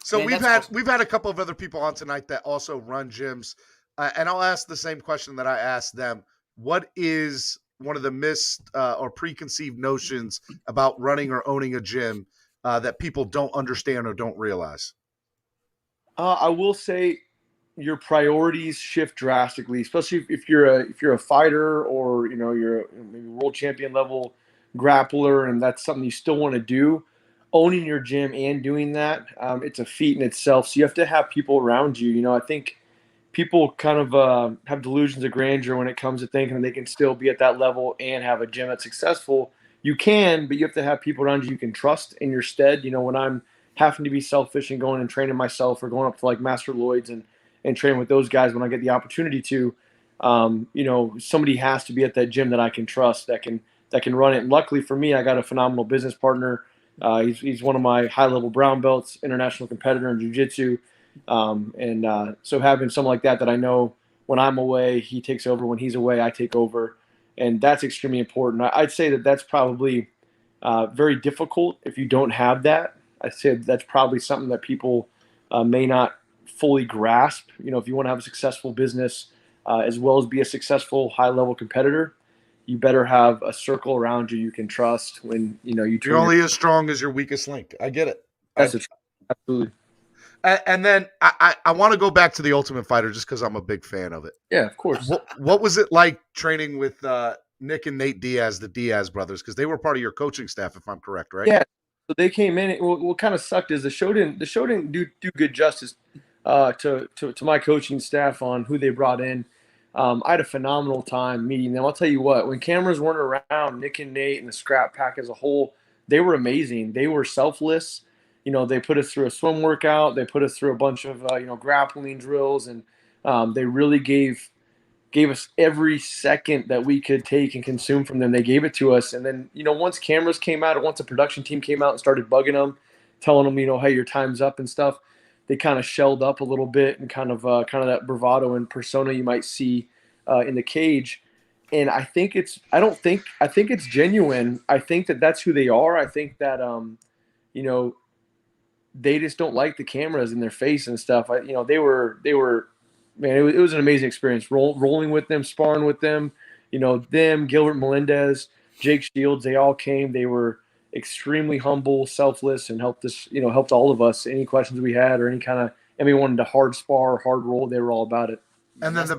So we've had a couple of other people on tonight that also run gyms. And I'll ask the same question that I asked them. What is one of the missed or preconceived notions about running or owning a gym that people don't understand or don't realize? I will say your priorities shift drastically, especially if you're a fighter or you're maybe world champion level grappler, and that's something you still want to do. Owning your gym and doing that, it's a feat in itself. So you have to have people around you. I think people kind of have delusions of grandeur when it comes to thinking they can still be at that level and have a gym that's successful. You can, but you have to have people around you can trust in your stead. When I'm having to be selfish and going and training myself or going up to like Master Lloyd's and training with those guys when I get the opportunity to, somebody has to be at that gym that I can trust, that can run it. And luckily for me, I got a phenomenal business partner. He's one of my high-level brown belts, international competitor in jiu-jitsu. So having someone like that I know when I'm away, he takes over. When he's away, I take over. And that's extremely important. I'd say that's probably very difficult if you don't have that. I said that's probably something that people may not fully grasp. If you want to have a successful business as well as be a successful high-level competitor, you better have a circle around you can trust when you You're only as strong as your weakest link. I get it. Absolutely. And then I want to go back to the Ultimate Fighter just because I'm a big fan of it. Yeah, of course. What was it like training with Nick and Nate Diaz, the Diaz brothers? Because they were part of your coaching staff, if I'm correct, right? Yeah. So they came in. What kind of sucked is the show didn't do good justice to my coaching staff on who they brought in. I had a phenomenal time meeting them. I'll tell you what, when cameras weren't around, Nick and Nate and the Scrap Pack as a whole, they were amazing. They were selfless. They put us through a swim workout. They put us through a bunch of grappling drills, and they really gave us every second that we could take and consume from them. They gave it to us. And then, once cameras came out, or once a production team came out and started bugging them, telling them, hey, your time's up and stuff, they kind of shelled up a little bit and kind of that bravado and persona you might see in the cage. And I think it's genuine. I think that's who they are. I think that, they just don't like the cameras in their face and stuff. They were, man, it was an amazing experience. Rolling with them, sparring with them, them, Gilbert Melendez, Jake Shields, they all came. They were extremely humble, selfless, and helped us, helped all of us. Any questions we had or and we wanted to hard spar, hard roll, they were all about it. And then the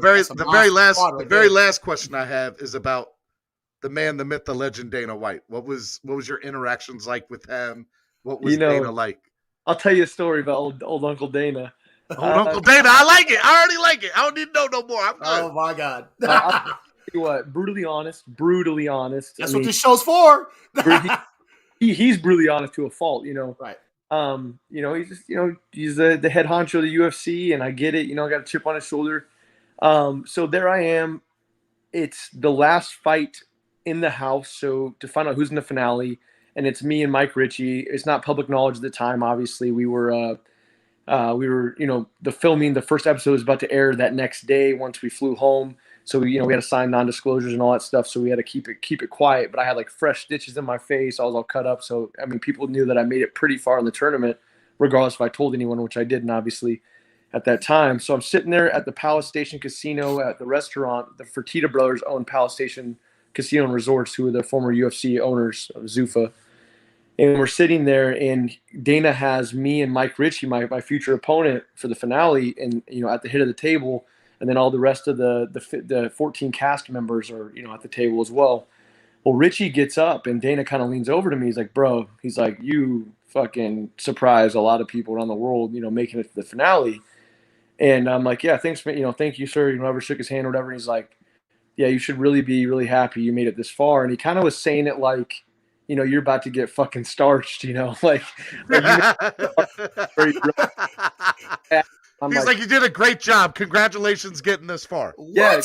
very last question I have is about the man, the myth, the legend, Dana White. What was your interactions like with him? What was Dana like? I'll tell you a story about old Uncle Dana. Uncle Dana, I like it. I already like it. I don't need to know no more. I'm good. Oh my God. I'll tell you what, brutally honest. That's what this show's for. He's brutally honest to a fault, Right. He's just, he's the head honcho of the UFC, and I get it. I got a chip on his shoulder. So there I am. It's the last fight in the house. So to find out who's in the finale, and it's me and Mike Ritchie. It's not public knowledge at the time. Obviously, we were, the filming. The first episode was about to air that next day once we flew home. So we had to sign non-disclosures and all that stuff. So we had to keep it quiet. But I had like fresh stitches in my face. I was all cut up. So people knew that I made it pretty far in the tournament, regardless if I told anyone, which I didn't, obviously, at that time. So I'm sitting there at the Palace Station Casino at the restaurant. The Fertitta brothers own Palace Station Casino and Resorts, who are the former UFC owners of Zuffa. And we're sitting there, and Dana has me and Mike Ritchie, my future opponent, for the finale, and at the head of the table, and then all the rest of the 14 cast members are at the table as well. Well, Ritchie gets up, and Dana kind of leans over to me. He's like, "Bro," he's like, "You fucking surprised a lot of people around the world, making it to the finale." And I'm like, "Yeah, thanks, thank you, sir." Whoever shook his hand or whatever. And he's like, "Yeah, you should really be really happy you made it this far." And he kind of was saying it like, you're about to get fucking starched, like He's like, you did a great job. Congratulations getting this far. Yeah.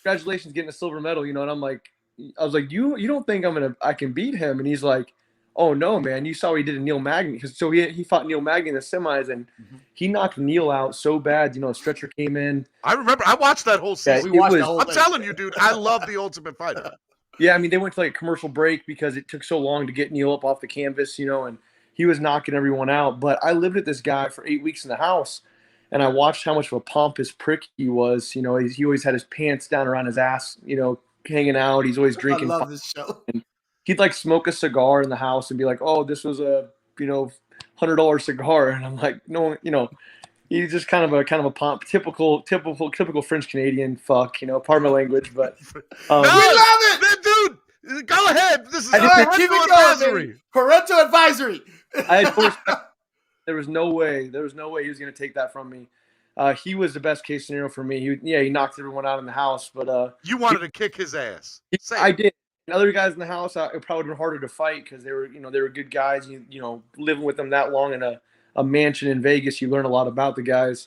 Congratulations getting a silver medal, and I'm like, I was like, you don't think I can beat him? And he's like, oh no, man, you saw what he did to Neil Magny. So he fought Neil Magny in the semis, and he knocked Neil out so bad, a stretcher came in. I remember, I watched that whole season. I'm telling you, dude, I love The Ultimate Fighter. Yeah, they went to like a commercial break because it took so long to get Neil up off the canvas, and he was knocking everyone out. But I lived with this guy for 8 weeks in the house, and I watched how much of a pompous prick he was. He always had his pants down around his ass, hanging out. He's always drinking. I love this show. And he'd like smoke a cigar in the house and be like, "Oh, this was a $100 cigar," and I'm like, "No, he's just kind of a pomp, typical French Canadian fuck, pardon my language, but no, we love it, dude. Go ahead. This is parental advisory. Parental advisory. There was no way he was going to take that from me. He was the best case scenario for me. He knocked everyone out in the house, but you wanted to kick his ass. I did. And other guys in the house, it probably would have been harder to fight because they were good guys. Living with them that long in a mansion in Vegas, you learn a lot about the guys.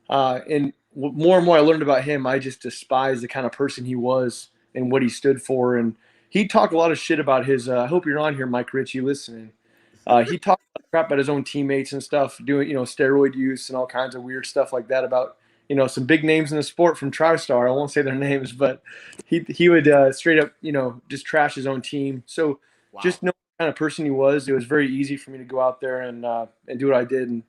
And more and more I learned about him, I just despised the kind of person he was and what he stood for. And he talked a lot of shit about his. I hope you're on here, Mike Ritchie, listening. He talked crap about his own teammates and stuff, doing steroid use and all kinds of weird stuff like that about some big names in the sport from TriStar. I won't say their names, but he would straight up just trash his own team. So just know what kind of person he was. It was very easy for me to go out there and do what I did and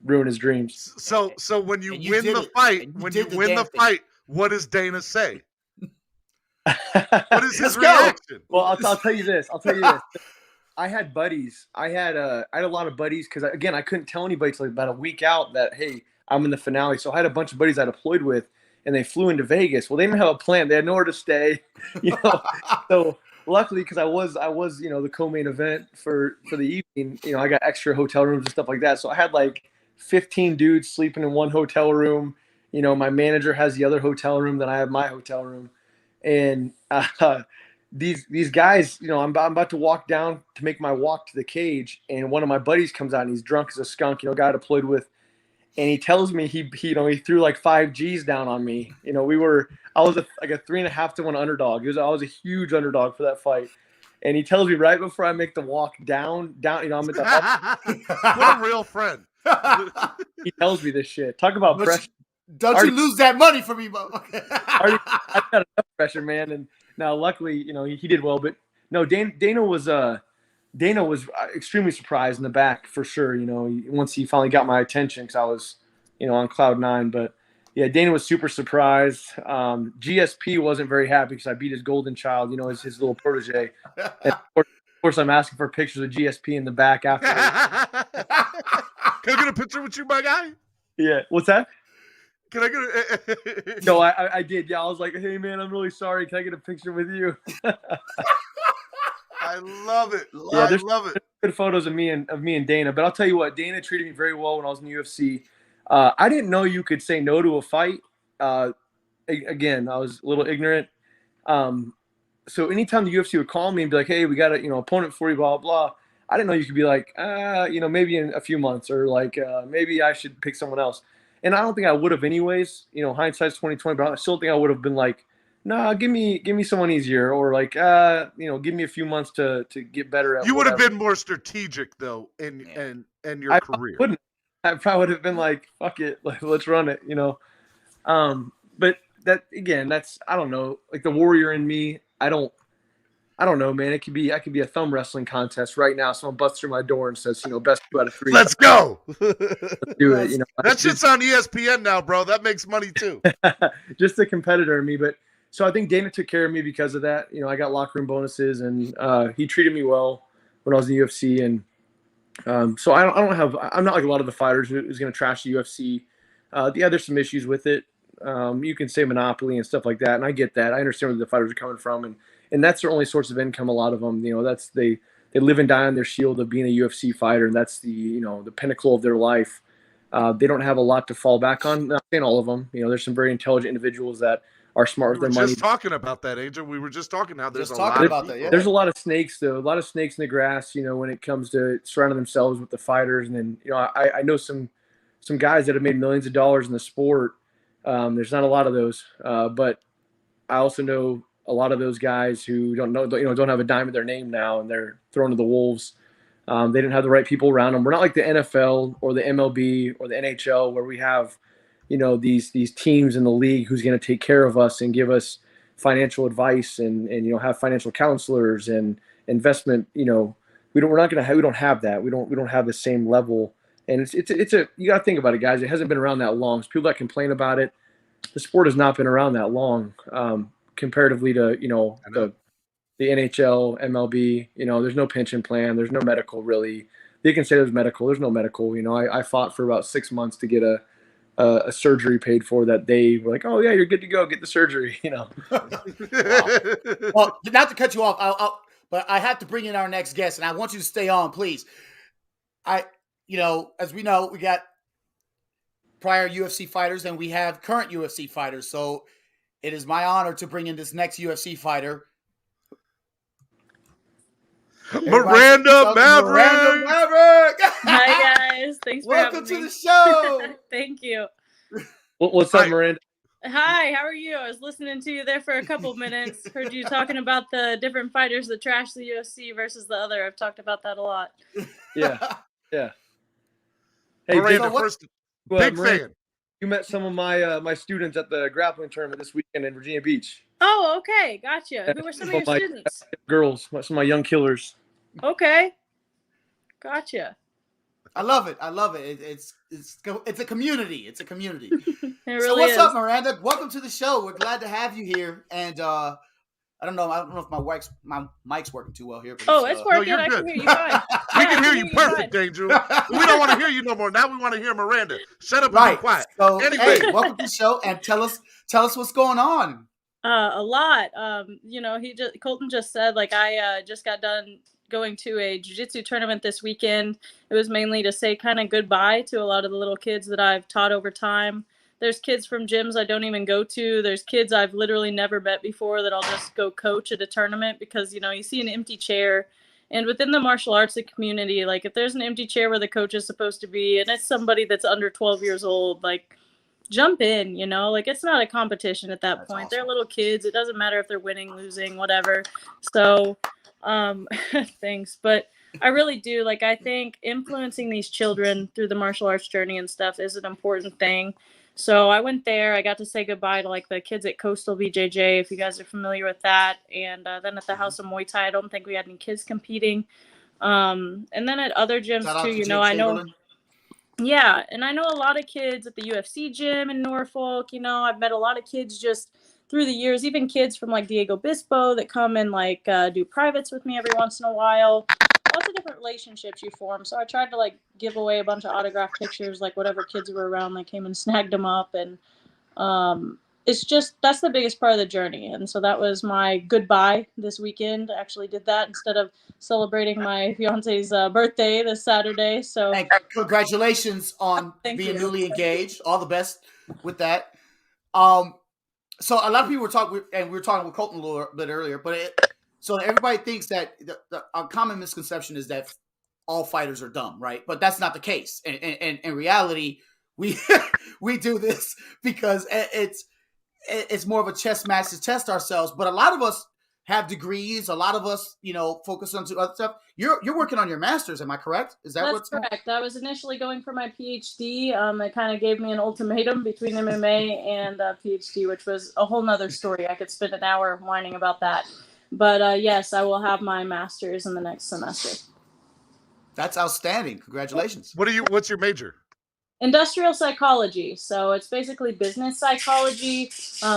ruin his dreams. So when you win the fight, what does Dana say? What is his reaction? Well, I'll tell you this. I had buddies. I had a lot of buddies because again, I couldn't tell anybody till about a week out that hey, I'm in the finale. So I had a bunch of buddies I deployed with, and they flew into Vegas. Well, they didn't have a plan. They had nowhere to stay, you know. So luckily, because I was the co-main event for the evening. I got extra hotel rooms and stuff like that. So I had like 15 dudes sleeping in one hotel room. My manager has the other hotel room, then I have my hotel room, and these guys, I'm about to walk down to make my walk to the cage, and one of my buddies comes out and he's drunk as a skunk, guy I deployed with, and he tells me he threw like 5 G's down on me. I was like a 3.5 to 1 underdog. I was a huge underdog for that fight. And he tells me right before I make the walk down, I'm at the what a real friend. He tells me this shit. Talk about pressure. Don't you lose that money for me, bro. I got enough pressure, man. And now, luckily, he did well. But no, Dana was extremely surprised in the back for sure. Once he finally got my attention, because I was, on cloud 9. But yeah, Dana was super surprised. GSP wasn't very happy because I beat his golden child. His little protege. And of course, I'm asking for pictures of GSP in the back after. Can I get a picture with you, my guy? Yeah. What's that? Can I get a... No, I did. Yeah, I was like, hey, man, I'm really sorry. Can I get a picture with you? I love it. Yeah, I love it. Good photos of me and Dana. But I'll tell you what, Dana treated me very well when I was in the UFC. I didn't know you could say no to a fight. Again, I was a little ignorant. So anytime the UFC would call me and be like, hey, we got a opponent for you, blah, blah, I didn't know you could be like, maybe in a few months, or like maybe I should pick someone else. And I don't think I would have anyways. Hindsight's 2020, but I still think I would have been like, nah, give me someone easier, or like give me a few months to get better at. You would have been more strategic though in your career. I probably would have been like, fuck it, like, let's run it, But that again, that's, I don't know, like the warrior in me. I don't know, man. I could be a thumb wrestling contest right now. Someone busts through my door and says, best 2 out of 3. Let's go. Let's do it. That shit's on ESPN now, bro. That makes money too. Just a competitor in me. But so I think Dana took care of me because of that. I got locker room bonuses, and he treated me well when I was in the UFC. And so I'm not like a lot of the fighters who's going to trash the UFC. There's some issues with it. You can say monopoly and stuff like that. And I get that. I understand where the fighters are coming from. And that's their only source of income. A lot of them, that's they live and die on their shield of being a UFC fighter, and that's the the pinnacle of their life. They don't have a lot to fall back on. Not saying all of them. There's some very intelligent individuals that are smart with their money. Just talking about that, Angel. We were just talking how there's a lot about that. Yeah. There's a lot of snakes though. A lot of snakes in the grass. When it comes to surrounding themselves with the fighters, and then I know some guys that have made millions of dollars in the sport. There's not a lot of those, but I also know a lot of those guys who don't have a dime in their name now, and they're thrown to the wolves. They didn't have the right people around them. We're not like the NFL or the MLB or the NHL, where we have, these teams in the league who's going to take care of us and give us financial advice and have financial counselors and investment. We don't have that. We don't have the same level. And you got to think about it, guys. It hasn't been around that long. So people that complain about it, the sport has not been around that long. Comparatively to the NHL, MLB, there's no pension plan, there's no medical really. They can say there's medical, there's no medical. I fought for about 6 months to get a surgery paid for that they were like, oh yeah, you're good to go, get the surgery. Wow. Well, not to cut you off, but I have to bring in our next guest, and I want you to stay on, please. As we know, we got prior UFC fighters and we have current UFC fighters, so it is my honor to bring in this next UFC fighter. Miranda Maverick. Miranda Maverick. Hi, guys. Thanks for Welcome having to me. the show. Thank you. What's up, Miranda? Hi, how are you? I was listening to you there for a couple minutes. Heard you talking about the different fighters that trash the UFC versus the other. I've talked about that a lot. Yeah. Hey, Miranda, big Miranda, fan. you met some of my students at the grappling tournament this weekend in Virginia Beach. Oh, okay. Gotcha. Who were some of your students? Girls, some of my young killers. Okay. Gotcha. I love it. It's a community. It's a community. It really So what's is. up, Miranda? Welcome to the show. We're glad to have you here. And I don't know if my mic's working too well here. But it's working. No, I you're can good. hear you fine. We Yeah, can I hear you perfect, fine. Angel. We don't want to hear you no more. Now we want to hear Miranda. Shut up and Right. be quiet. So, Anyway. hey, welcome to the show and tell us what's going on. A lot. Colton just said, like, I just got done going to a jiu-jitsu tournament this weekend. It was mainly to say kind of goodbye to a lot of the little kids that I've taught over time. There's kids from gyms I don't even go to. There's kids I've literally never met before that I'll just go coach at a tournament because, you see an empty chair. And within the martial arts community, like, if there's an empty chair where the coach is supposed to be and it's somebody that's under 12 years old, like, jump in, like, it's not a competition at that point. Awesome. They're little kids. It doesn't matter if they're winning, losing, whatever. So, thanks. But I really do. Like, I think influencing these children through the martial arts journey and stuff is an important thing. So I went there. I got to say goodbye to, like, the kids at Coastal BJJ, if you guys are familiar with that. And then at the House of Muay Thai, I don't think we had any kids competing. And then at other gyms too, I know. Yeah, and I know a lot of kids at the UFC gym in Norfolk. I've met a lot of kids just through the years, even kids from, like, Diego Bispo that come and, like, do privates with me every once in a while. Lots of different relationships you form. So I tried to, like, give away a bunch of autographed pictures, like, whatever kids were around, they came and snagged them up. And it's just, that's the biggest part of the journey. And so that was my goodbye this weekend. I actually did that instead of celebrating my fiance's birthday this Saturday. So and congratulations on being newly engaged. All the best with that. So a lot of people were talking, and we were talking with Colton a little bit earlier, but so everybody thinks that a common misconception is that all fighters are dumb, right? But that's not the case. And in reality, we we do this because it's more of a chess match to test ourselves. But a lot of us have degrees. A lot of us, focus on other stuff. You're working on your master's, am I correct? Is that That's correct? I was initially going for my PhD. It kind of gave me an ultimatum between MMA and PhD, which was a whole nother story. I could spend an hour whining about that. But yes, I will have my master's in the next semester. That's outstanding. Congratulations. What's your major? Industrial psychology. So it's basically business psychology.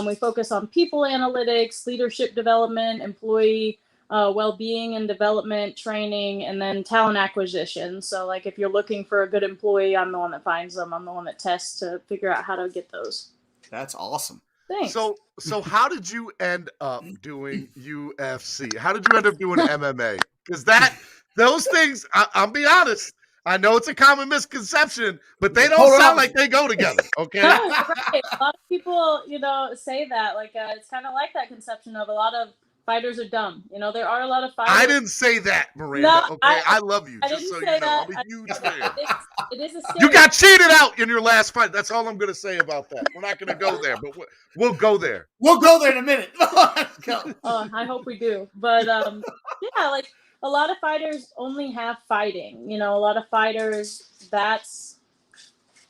We focus on people analytics, leadership development, employee well-being and development, training, and then talent acquisition. So, like, if you're looking for a good employee, I'm the one that finds them. I'm the one that tests to figure out how to get those. That's awesome. Thanks. So how did you end up doing UFC? How did you end up doing MMA? Because those things, I'll be honest, I know it's a common misconception, but they don't sound like they go together. Okay. Right. A lot of people, say that. Like, it's kind of like that conception of a lot of fighters are dumb. There are a lot of fighters. I didn't say that, Miranda. No, okay, I love you. I just didn't so say you know, that. I'm a huge fan. It is a You got cheated out in your last fight. That's all I'm going to say about that. We're not going to go there, but we'll go there. We'll go there in a minute. Let's go. I hope we do. But yeah, like, a lot of fighters only have fighting. A lot of fighters, that's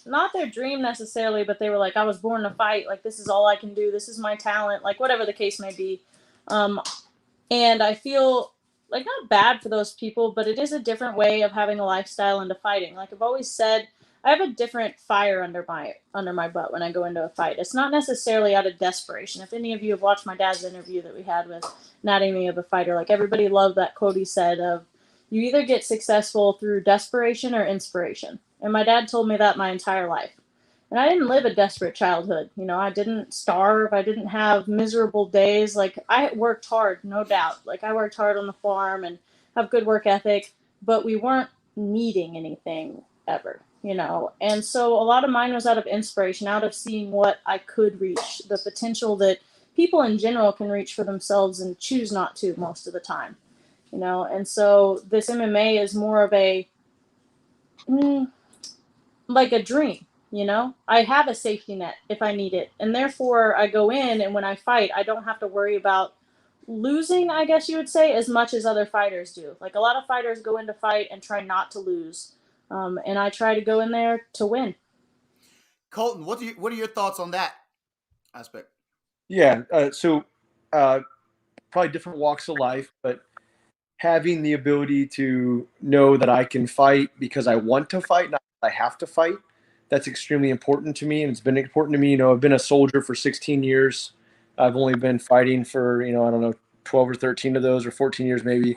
not their dream necessarily, but they were like, I was born to fight. Like, this is all I can do. This is my talent. Like, whatever the case may be. And I feel like not bad for those people, but it is a different way of having a lifestyle into fighting. Like I've always said, I have a different fire under my butt when I go into a fight. It's not necessarily out of desperation. If any of you have watched my dad's interview that we had with Anatomy of a Fighter, like everybody loved that quote he said of, you either get successful through desperation or inspiration. And my dad told me that my entire life. And I didn't live a desperate childhood. I didn't starve. I didn't have miserable days. Like, I worked hard, no doubt. Like, I worked hard on the farm and have good work ethic, but we weren't needing anything ever, And so a lot of mine was out of inspiration, out of seeing what I could reach, the potential that people in general can reach for themselves and choose not to most of the time, And so this MMA is more of like a dream. I have a safety net if I need it. And therefore I go in, and when I fight, I don't have to worry about losing, I guess you would say, as much as other fighters do. Like, a lot of fighters go into fight and try not to lose. And I try to go in there to win. Colton, what are your thoughts on that aspect? Yeah. So probably different walks of life, but having the ability to know that I can fight because I want to fight, not because I have to fight. That's extremely important to me, and it's been important to me. I've been a soldier for 16 years. I've only been fighting for, 12 12 or 13 of those, or 14 years maybe.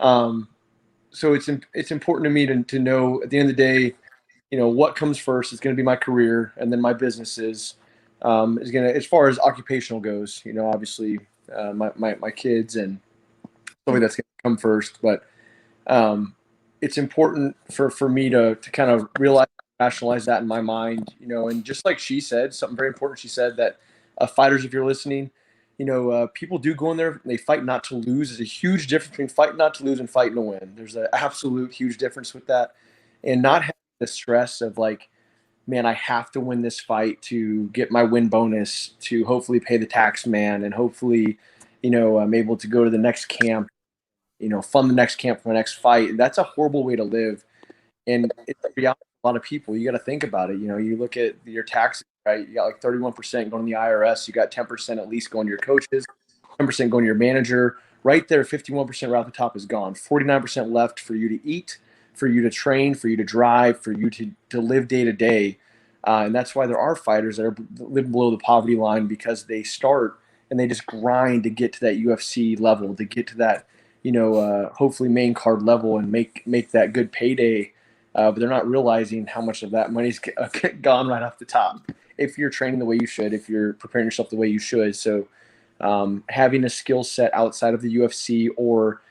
So it's important to me to know at the end of the day, what comes first is going to be my career, and then my business is going to, as far as occupational goes, obviously my kids and something that's going to come first. But it's important for me to kind of realize, rationalize that in my mind, and just like she said, something very important. She said that fighters, if you're listening, people do go in there and they fight not to lose. There's a huge difference between fighting not to lose and fighting to win. There's an absolute huge difference with that. And not having the stress of like, man, I have to win this fight to get my win bonus, to hopefully pay the tax man, and hopefully, I'm able to go to the next camp, fund the next camp for my next fight. That's a horrible way to live. And it's a reality for a lot of people. You got to think about it. You look at your taxes, right? You got like 31% going to the IRS. You got 10% at least going to your coaches, 10% going to your manager. Right there, 51% right off the top is gone. 49% left for you to eat, for you to train, for you to drive, for you to live day to day. And that's why there are fighters that are living below the poverty line, because they start and they just grind to get to that UFC level, to get to that, hopefully main card level, and make that good payday. But they're not realizing how much of that money's gone right off the top if you're training the way you should, if you're preparing yourself the way you should. So having a skill set outside of the UFC, or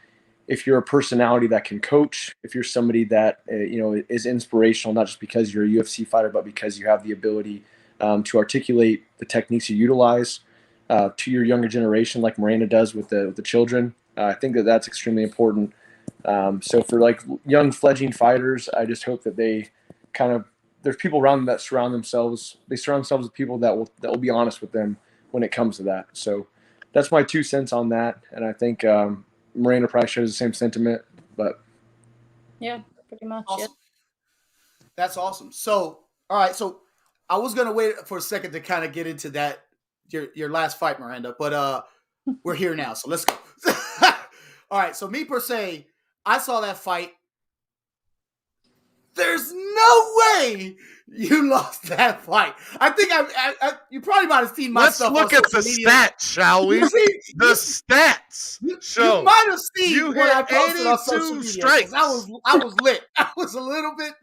if you're a personality that can coach, if you're somebody that is inspirational, not just because you're a UFC fighter, but because you have the ability to articulate the techniques you utilize to your younger generation, like Miranda does with the children. I think that that's extremely important. So for like young fledgling fighters, I just hope that they there's people around them that surround themselves with people that will be honest with them when it comes to that. So that's my 2 cents on that. And I think Miranda probably shares the same sentiment, but yeah, pretty much. Awesome. Yeah. That's awesome. So, all right. So I was going to wait for a second to kind of get into that, your last fight, Miranda, but we're here now. So let's go. All right. So me per se, I saw that fight. There's no way you lost that fight. I think you probably might have seen my Let's stuff. Let's look at the stats, shall we? The stats show. You might have seen you what I hit posted on social 82 media. strikes. I was lit. I was a little bit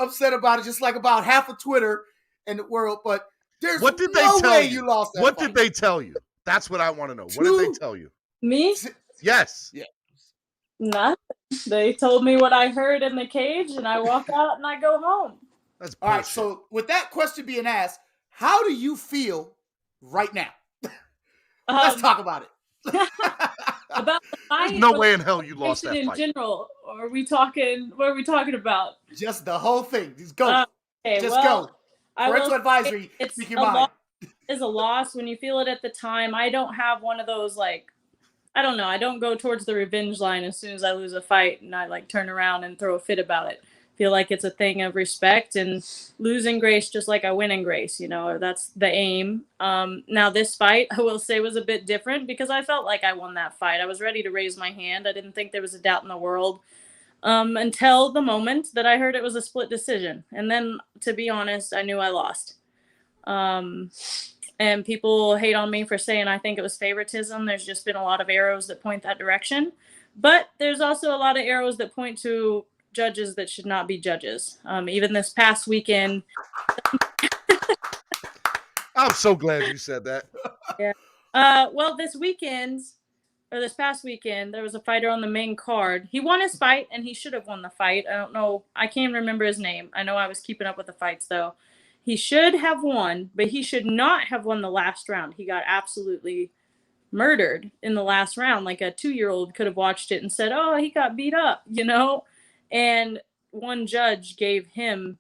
upset about it, just like about half of Twitter and the world. But there's what did no they tell way you? You lost that What fight. did they tell you? That's what I want to know. What did they tell you? Me? Yes. Yeah. Nothing. They told me what I heard in the cage, and I walk out and I go home. That's all right. So with that question being asked, how do you feel right now? Let's talk about it. About the fight. There's no way in hell you lost that in fight. general, or are we talking? What are we talking about? Just the whole thing. Just go. Okay, just go. Parental advisory. It's speak your mind. Is a loss when you feel it at the time. I don't have one of those like. I don't know. I don't go towards the revenge line as soon as I lose a fight, and I like turn around and throw a fit about it. Feel like it's a thing of respect and losing grace, just like I win in grace. That's the aim. Now this fight, I will say, was a bit different because I felt like I won that fight. I was ready to raise my hand. I didn't think there was a doubt in the world until the moment that I heard it was a split decision, and then, to be honest, I knew I lost. And people hate on me for saying I think it was favoritism. There's just been a lot of arrows that point that direction. But there's also a lot of arrows that point to judges that should not be judges. Even this past weekend. I'm so glad you said that. Yeah. Well, this past weekend, there was a fighter on the main card. He won his fight, and he should have won the fight. I don't know. I can't remember his name. I know I was keeping up with the fights, though. He should have won, but he should not have won the last round. He got absolutely murdered in the last round. Like a 2-year-old could have watched it and said, oh, he got beat up, And one judge gave him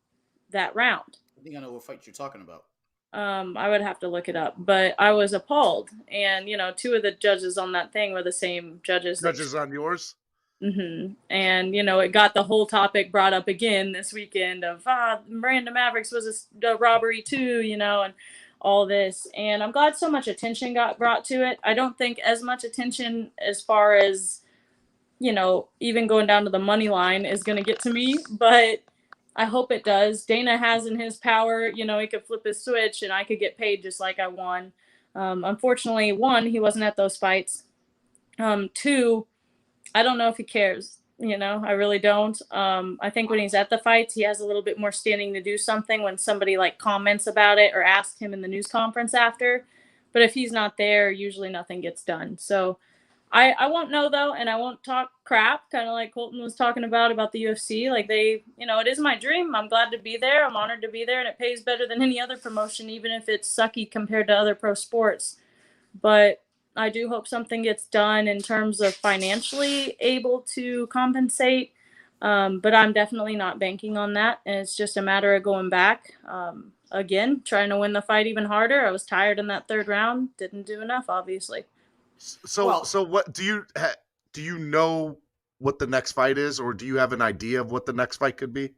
that round. I think I know what fight you're talking about. I would have to look it up, but I was appalled. And, 2 of the judges on that thing were the same judges. Judges on yours? Mm-hmm. And, it got the whole topic brought up again this weekend of, Miranda Maverick was a robbery too, and all this. And I'm glad so much attention got brought to it. I don't think as much attention as far as, even going down to the money line is going to get to me, but I hope it does. Dana has in his power, he could flip his switch and I could get paid just like I won. Unfortunately, one, he wasn't at those fights. Two, I don't know if he cares. I really don't. I think when he's at the fights, he has a little bit more standing to do something when somebody like comments about it or asks him in the news conference after. But if he's not there, usually nothing gets done. So I won't know though, and I won't talk crap, kind of like Colton was talking about the UFC. Like it is my dream. I'm glad to be there. I'm honored to be there, and it pays better than any other promotion, even if it's sucky compared to other pro sports. But I do hope something gets done in terms of financially able to compensate. But I'm definitely not banking on that. And it's just a matter of going back. Again, trying to win the fight even harder. I was tired in that third round. Didn't do enough, obviously. So what do you know what the next fight is, or do you have an idea of what the next fight could be?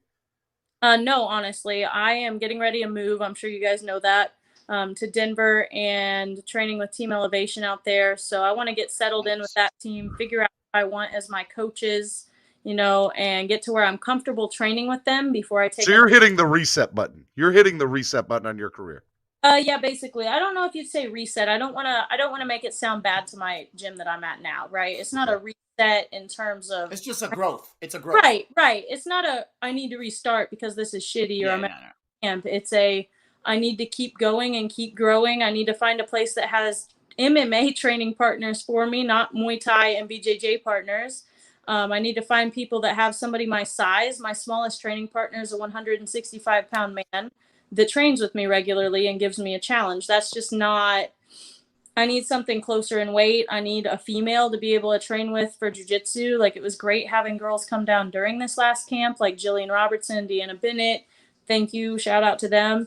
No, honestly, I am getting ready to move. I'm sure you guys know that. To Denver and training with Team Elevation out there. So I want to get settled in with that team, figure out what I want as my coaches, and get to where I'm comfortable training with them before I take. So you're hitting the reset button. You're hitting the reset button on your career. Yeah, basically. I don't know if you'd say reset. I don't want to make it sound bad to my gym that I'm at now, right? It's not a reset in terms of. It's just a growth. It's a growth. Right. It's not I need to restart because this is shitty or I'm at camp. It's I need to keep going and keep growing. I need to find a place that has MMA training partners for me, not Muay Thai and BJJ partners. I need to find people that have somebody my size. My smallest training partner is a 165-pound man that trains with me regularly and gives me a challenge. That's just not. I need something closer in weight. I need a female to be able to train with for jiu-jitsu. Like, it was great having girls come down during this last camp, like Jillian Robertson, Deanna Bennett. Thank you. Shout out to them.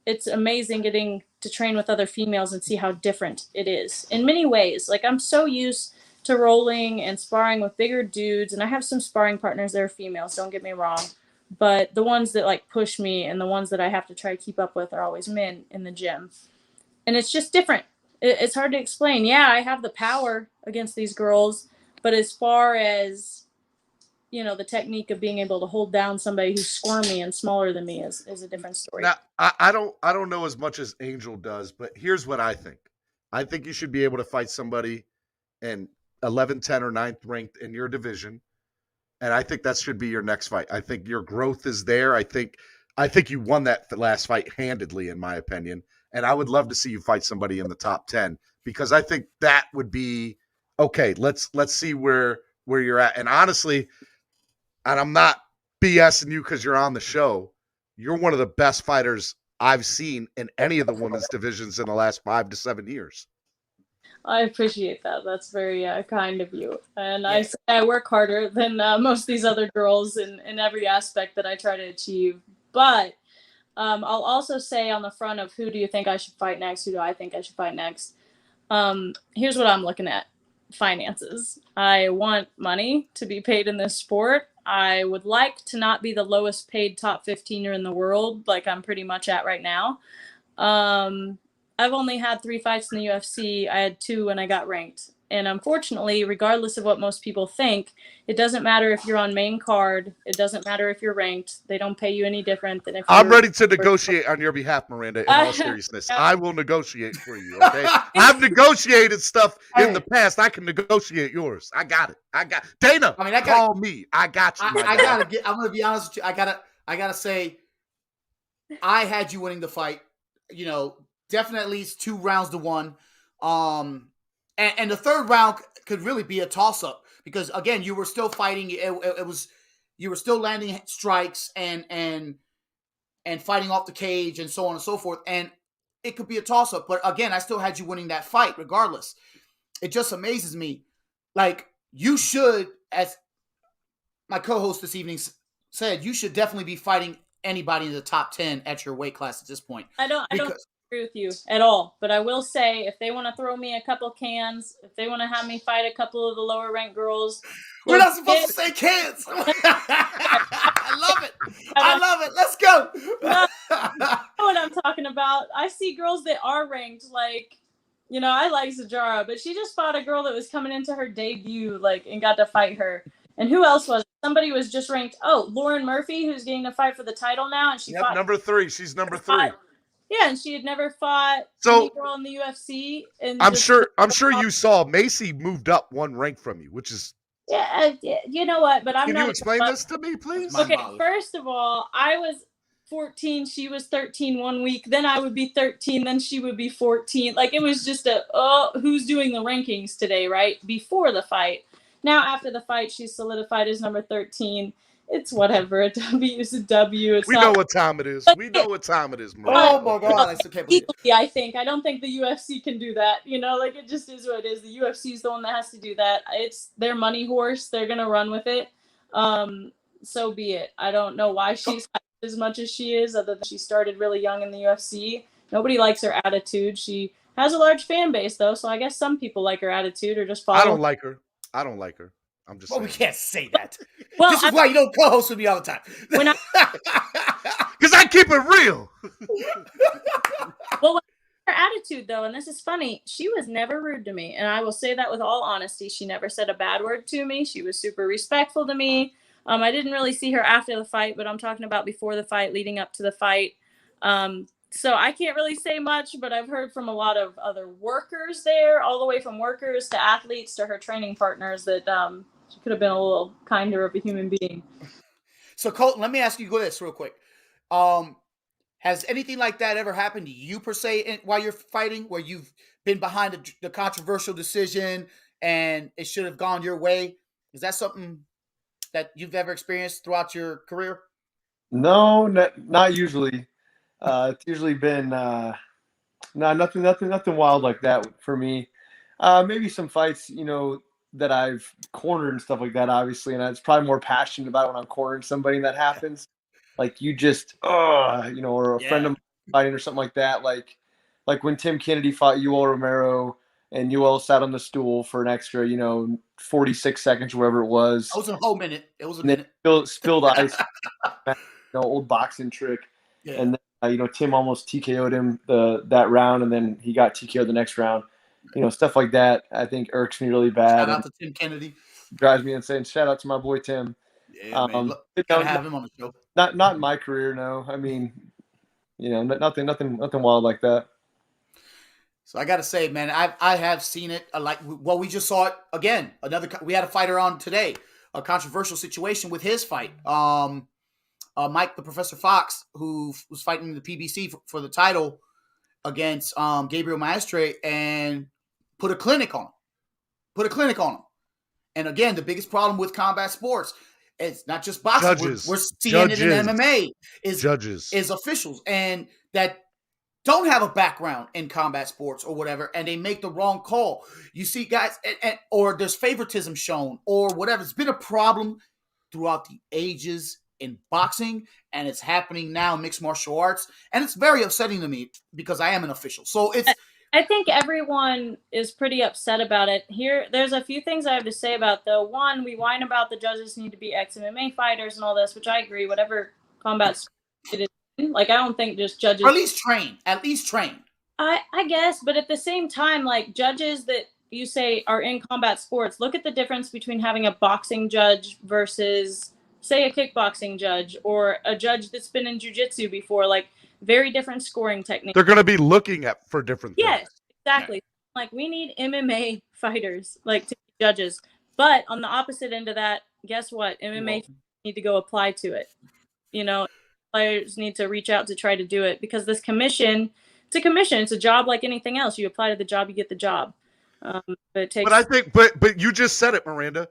It's amazing getting to train with other females and see how different it is in many ways. Like, I'm so used to rolling and sparring with bigger dudes, and I have some sparring partners that are females, don't get me wrong, but the ones that like push me and the ones that I have to try to keep up with are always men in the gym. And it's just different. It's hard to explain. Yeah, I have the power against these girls, but as far as the technique of being able to hold down somebody who's squirmy and smaller than me is a different story. Now, I don't know as much as Angel does, but here's what I think. I think you should be able to fight somebody in 11, 10, or 9th ranked in your division, and I think that should be your next fight. I think your growth is there. I think you won that last fight handedly, in my opinion, and I would love to see you fight somebody in the top 10 because I think that would be okay. Let's see where you're at, and honestly. And I'm not BSing you because you're on the show. You're one of the best fighters I've seen in any of the women's divisions in the last 5 to 7 years. I appreciate that. That's very kind of you. And I work harder than most of these other girls in every aspect that I try to achieve. But I'll also say on the front of who do you think I should fight next? Who do I think I should fight next? Here's what I'm looking at. Finances. I want money to be paid in this sport. I would like to not be the lowest paid top 15er in the world, like I'm pretty much at right now. I've only had 3 fights in the UFC. I had 2 when I got ranked. And unfortunately, regardless of what most people think, it doesn't matter if you're on main card. It doesn't matter if you're ranked. They don't pay you any different than if I'm ready to negotiate on your behalf, Miranda, in all seriousness. I will negotiate for you, okay? I've negotiated stuff in the past. I can negotiate yours. I got it. Dana, call me. I got you. I'm going to be honest with you. I gotta say, I had you winning the fight. Definitely it's 2 rounds to 1. And the third round could really be a toss-up because again, you were still fighting. You were still landing strikes and fighting off the cage and so on and so forth. And it could be a toss-up. But again, I still had you winning that fight regardless. It just amazes me. Like, you should, as my co-host this evening said, you should definitely be fighting anybody in the top 10 at your weight class at this point. I don't agree with you at all, but I will say if they want to throw me a couple cans, if they want to have me fight a couple of the lower ranked girls, we're not supposed to say cans. I love it. Let's go. You know what I'm talking about. I see girls that are ranked, like, I like Zajara, but she just fought a girl that was coming into her debut, and got to fight her. And who else was it? Somebody was just ranked. Oh, Lauren Murphy, who's getting to fight for the title now, and she fought number 3. She's number 3. Yeah, and she had never fought So- any girl in the UFC. And I'm just- sure you saw Macy moved up one rank from you, which is. Yeah, you know what? But I'm Can not. you explain this to me, please? Okay, first of all, I was 14, she was 13 one week, then I would be 13, then she would be 14. Like, it was just who's doing the rankings today, right? Before the fight. Now, after the fight, she's solidified as number 13. It's whatever. A W is a W. It's We know what time it is. We know what time it is, Miranda. Oh my God, I still can't believe it. I think. I don't think the UFC can do that. You know, like, it just is what it is. The UFC is the one that has to do that. It's their money horse. They're going to run with it. So be it. I don't know why she's as much as she is, other than she started really young in the UFC. Nobody likes her attitude. She has a large fan base, though, so I guess some people like her attitude or just follow. I don't like her. I'm just. Well, saying. we can't say that. Well, this is why you don't co-host with me all the time. When Because I keep it real. Well, her attitude, though, and this is funny, she was never rude to me, and I will say that with all honesty. She never said a bad word to me. She was super respectful to me. I didn't really see her after the fight, but I'm talking about before the fight, leading up to the fight. So I can't really say much, but I've heard from a lot of other workers there, all the way from workers to athletes to her training partners, that she could have been a little kinder of a human being. So, Colton, let me ask you this real quick. Has anything like that ever happened to you, per se, while you're fighting, where you've been behind the controversial decision and it should have gone your way? Is that something that you've ever experienced throughout your career? No, not usually. It's usually been nothing wild like that for me. Maybe some fights, that I've cornered and stuff like that, obviously, and I was probably more passionate about it when I'm cornering somebody and that happens. Like, you just, or a friend of mine fighting or something like that. Like when Tim Kennedy fought Yoel Romero and Yoel sat on the stool for an extra, 46 seconds, whatever it was. It was a whole minute. It was a And minute. then spilled ice, old boxing trick. Yeah. And then, Tim almost TKO'd him that round, and then he got TKO'd the next round. Stuff like that, I think, irks me really bad. Shout out to Tim Kennedy. Drives me insane. Shout out to my boy Tim. Yeah, man. Look, gotta have him on the show. Not in my career, no. I mean, nothing wild like that. So I gotta say, man, I have seen it. We just saw it again. We had a fighter on today, a controversial situation with his fight. Mike, the Professor Fox, who was fighting in the PBC for the title against Gabriel Maestre, and put a clinic on him. And again, the biggest problem with combat sports, it's not just boxing. Judges. We're seeing it in MMA. Is officials, and that don't have a background in combat sports or whatever, and they make the wrong call. You see guys, or there's favoritism shown or whatever. It's been a problem throughout the ages in boxing, and it's happening now in mixed martial arts, and it's very upsetting to me because I am an official. So I think everyone is pretty upset about it. There's a few things I have to say about, though. One, we whine about the judges need to be ex-MMA fighters and all this, which I agree, whatever combat sport it is. Like, I don't think just judges. Or at least train. I guess, but at the same time, like, judges that you say are in combat sports, look at the difference between having a boxing judge versus, say, a kickboxing judge, or a judge that's been in jiu-jitsu before. Like, very different scoring techniques. They're going to be looking for different things. Yes, exactly. Yeah. Like, we need MMA fighters, like, to be judges. But on the opposite end of that, guess what? MMA need to go apply to it. Players need to reach out to try to do it, because this commission, it's a commission. It's a job like anything else. You apply to the job, you get the job. But it takes. But I think, but you just said it, Miranda.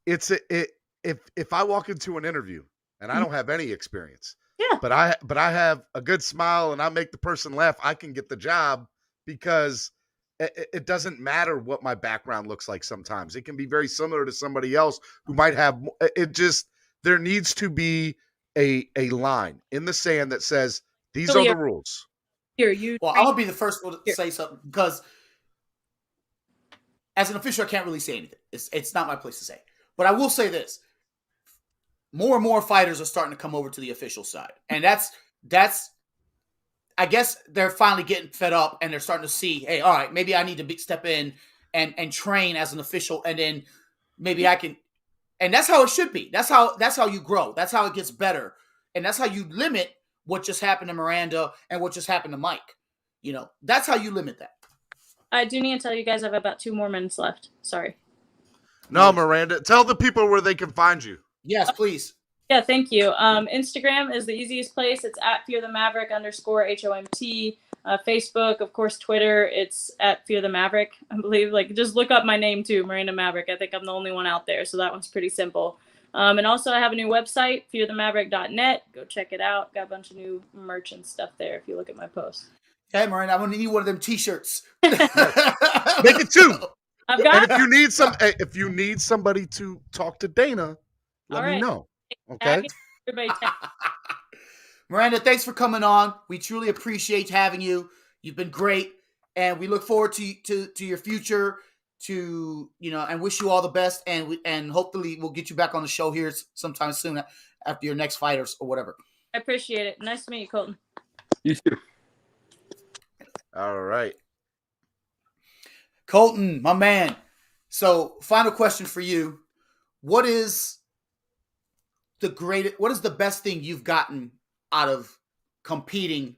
If I walk into an interview and I don't have any experience, but I have a good smile and I make the person laugh, I can get the job, because it doesn't matter what my background looks like. Sometimes it can be very similar to somebody else who might have it. Just, there needs to be a line in the sand that says these are the rules. I'm gonna be the first one to say something, because as an official, I can't really say anything. It's not my place to say. But I will say this: more and more fighters are starting to come over to the official side, and that's. I guess they're finally getting fed up, and they're starting to see, hey, all right, maybe I need to step in and train as an official, and then maybe I can. And that's how it should be. That's how you grow. That's how it gets better, and that's how you limit what just happened to Miranda and what just happened to Mike. You know, that's how you limit that. I do need to tell you guys I have about 2 more minutes left. Sorry. No, Miranda, tell the people where they can find you. Yes, please. Yeah, thank you. Instagram is the easiest place. It's at @FearTheMaverick_HOMT. Facebook, of course, Twitter. It's at @FearTheMaverick. I believe. Like, just look up my name too, Miranda Maverick. I think I'm the only one out there, so that one's pretty simple. And also, I have a new website, fearthemaverick.net. Go check it out. Got a bunch of new merch and stuff there. If you look at my posts. Hey, Miranda, I'm gonna need one of them T-shirts. Make it 2. I've got. And if you need somebody to talk to Dana, let me know. Okay. Miranda, thanks for coming on. We truly appreciate having you. You've been great, and we look forward to your future. And wish you all the best, and hopefully we'll get you back on the show here sometime soon after your next fighters or whatever. I appreciate it. Nice to meet you, Colton. You too. All right. Colton, my man. So, final question for you. What is the best thing you've gotten out of competing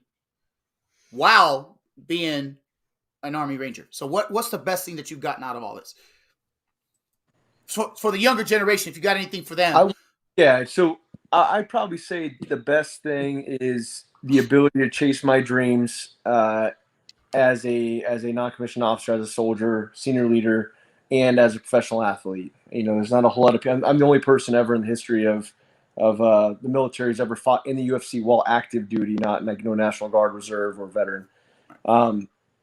while being an Army Ranger? So what's the best thing that you've gotten out of all this? For the younger generation, if you got anything for them. So I'd probably say the best thing is the ability to chase my dreams as a non-commissioned officer, as a soldier, senior leader, and as a professional athlete. You know, there's not a whole lot of people. I'm the only person ever in the history of the military who's ever fought in the UFC while active duty, not like National Guard, Reserve, or veteran.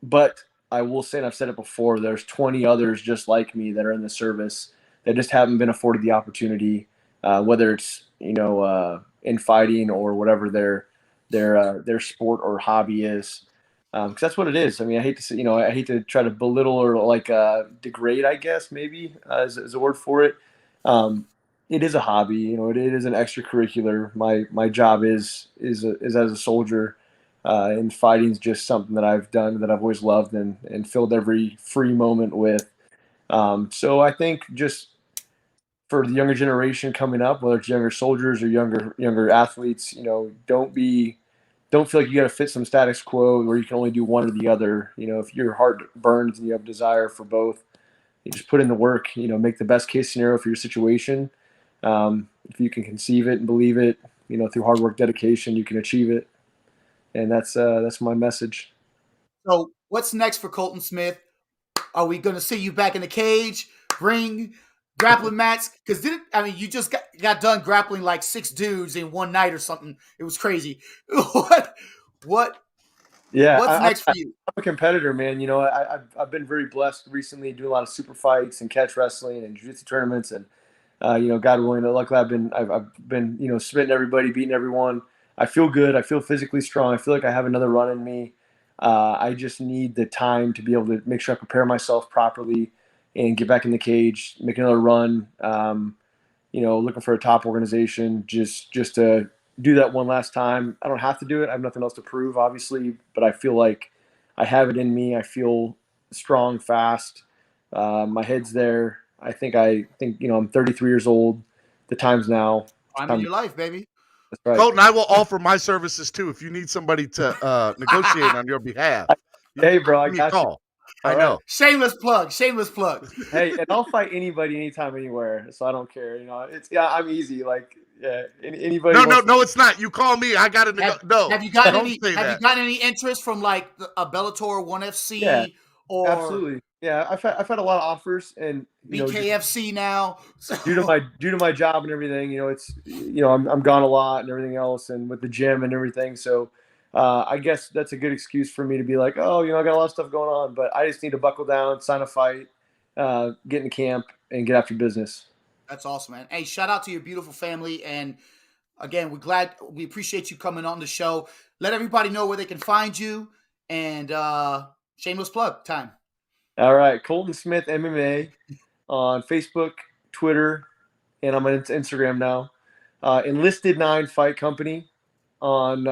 But I will say, and I've said it before, there's 20 others just like me that are in the service that just haven't been afforded the opportunity, whether it's, in fighting or whatever their sport or hobby is. Because that's what it is. I mean, I hate to say, I hate to try to belittle or degrade, I guess, maybe is a word for it. It is a hobby, it is an extracurricular. My job is as a soldier. And fighting is just something that I've done, that I've always loved and filled every free moment with. So I think just for the younger generation coming up, whether it's younger soldiers or younger athletes, don't feel like you got to fit some status quo where you can only do one or the other. If your heart burns and you have desire for both, you just put in the work. Make the best case scenario for your situation. If you can conceive it and believe it, through hard work, dedication, you can achieve it. And that's my message. So what's next for Colton Smith? Are we going to see you back in the cage, ring, grappling match? Because you just got done grappling like 6 dudes in one night or something. It was crazy. What? Yeah. What's next for you? I'm a competitor, man. I've been very blessed recently, doing a lot of super fights and catch wrestling and jiu-jitsu tournaments, and God willing, luckily I've been submitting everybody, beating everyone. I feel good. I feel physically strong. I feel like I have another run in me. I just need the time to be able to make sure I prepare myself properly and get back in the cage, make another run. Looking for a top organization just to do that one last time. I don't have to do it. I have nothing else to prove, obviously, but I feel like I have it in me. I feel strong, fast. My head's there. I think I'm 33 years old. The time's now. I'm in your life, baby. That's right. Colton, I will offer my services too if you need somebody to negotiate on your behalf. Hey, bro, I Give me a got you. call. I know. Shameless plug. Hey, and I'll fight anybody, anytime, anywhere. So I don't care. I'm easy. Anybody. No, it's not. You call me. I got to no. Have you gotten any interest from a Bellator 1FC? Yeah, or absolutely. Yeah, I've had a lot of offers, and BKFC now. Due to my job and everything, it's I'm gone a lot and everything else, and with the gym and everything. So I guess that's a good excuse for me to be like, oh, I got a lot of stuff going on, but I just need to buckle down, sign a fight, get in camp, and get after business. That's awesome, man. Hey, shout out to your beautiful family, and again, we appreciate you coming on the show. Let everybody know where they can find you, and shameless plug time. All right, Colton Smith MMA on Facebook, Twitter, and I'm on Instagram now. Enlisted 9 Fight Company on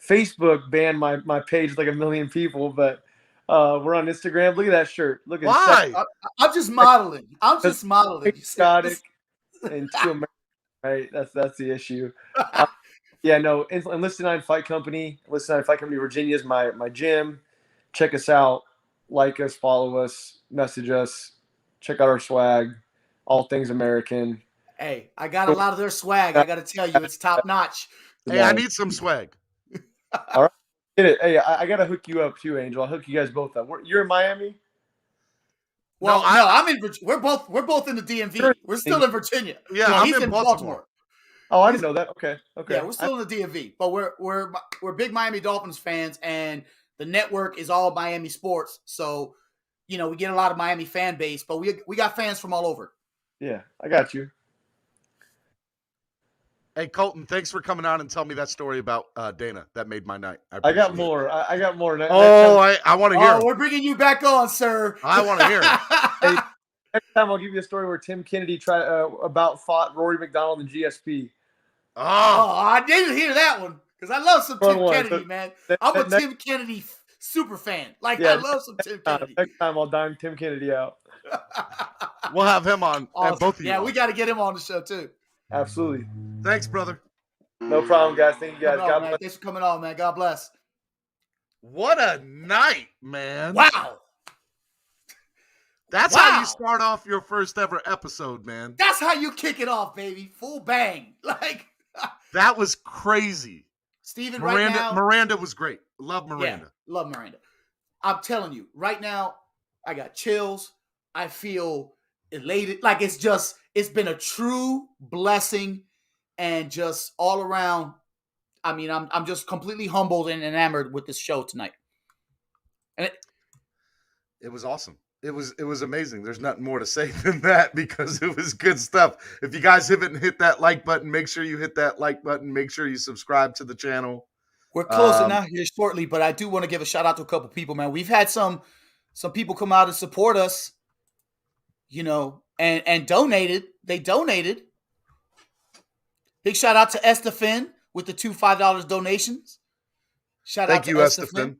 Facebook banned my page with like 1 million people, but we're on Instagram. Look at that shirt. Look at why? I'm just modeling. Sodiq and 2 Americans, right? That's the issue. Yeah, no, Enlisted 9 Fight Company. Enlisted 9 Fight Company Virginia is my gym. Check us out. Like us, follow us, message us. Check out our swag. All things American. Hey, I got a lot of their swag. I got to tell you, it's top notch. Hey, I need some swag. All right. Get it. Hey, I got to hook you up too, Angel. I'll hook you guys both up. You're in Miami? Well, no, I'm in Virginia. We're both in the DMV. We're still in Virginia. Yeah, no, I'm he's in Baltimore. Oh, I didn't know that. Okay. Yeah, we're still in the DMV, but we're big Miami Dolphins fans, and the network is all Miami sports. So, we get a lot of Miami fan base, but we got fans from all over. Yeah, I got you. Hey, Colton, thanks for coming on and telling me that story about Dana. That made my night. I got more. I got more. I want to hear. We're bringing you back on, sir. I want to hear. Hey, next time I'll give you a story where Tim Kennedy fought Rory McDonald in GSP. Oh, I didn't hear that one because I love some Tim Kennedy, man. I'm a Tim Kennedy super fan. I love some Tim Kennedy. Next time I'll dime Tim Kennedy out. We'll have him on. Awesome. And both of you. Yeah, we got to get him on the show too. Absolutely. Thanks, brother. No problem, guys. Thank you, guys. God bless. Thanks for coming on, man. God bless. What a night, man. Wow. That's how you start off your first ever episode, man. That's how you kick it off, baby. Full bang. That was crazy. Steven, Miranda, right now. Miranda was great. Love Miranda. Yeah, love Miranda. I'm telling you, right now, I got chills. I feel elated. It's been a true blessing and just all around. I mean, I'm just completely humbled and enamored with this show tonight. And it was awesome. It was amazing. There's nothing more to say than that because it was good stuff. If you guys haven't hit that like button, make sure you hit that like button. Make sure you subscribe to the channel. We're closing out here shortly, but I do want to give a shout out to a couple people, man. We've had some people come out and support us, and donated. They donated. Big shout out to Estefan with the $2 $5 donations. Thank you, Estefan.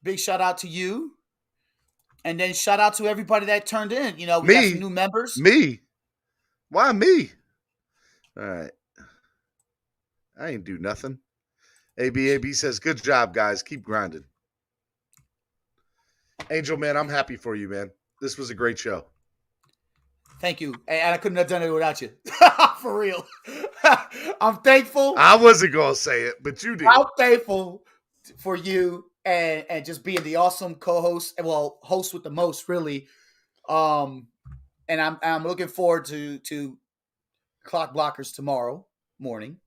Big shout out to you. And then shout out to everybody that turned in. We got some new members. Me? Why me? All right. I ain't do nothing. AB says, good job, guys. Keep grinding. Angel, man, I'm happy for you, man. This was a great show. Thank you. And I couldn't have done it without you. For real. I'm thankful. I wasn't going to say it, but you did. I'm thankful for you. And just being the awesome co-host, host with the most, really. And I'm looking forward to Clock Blockers tomorrow morning.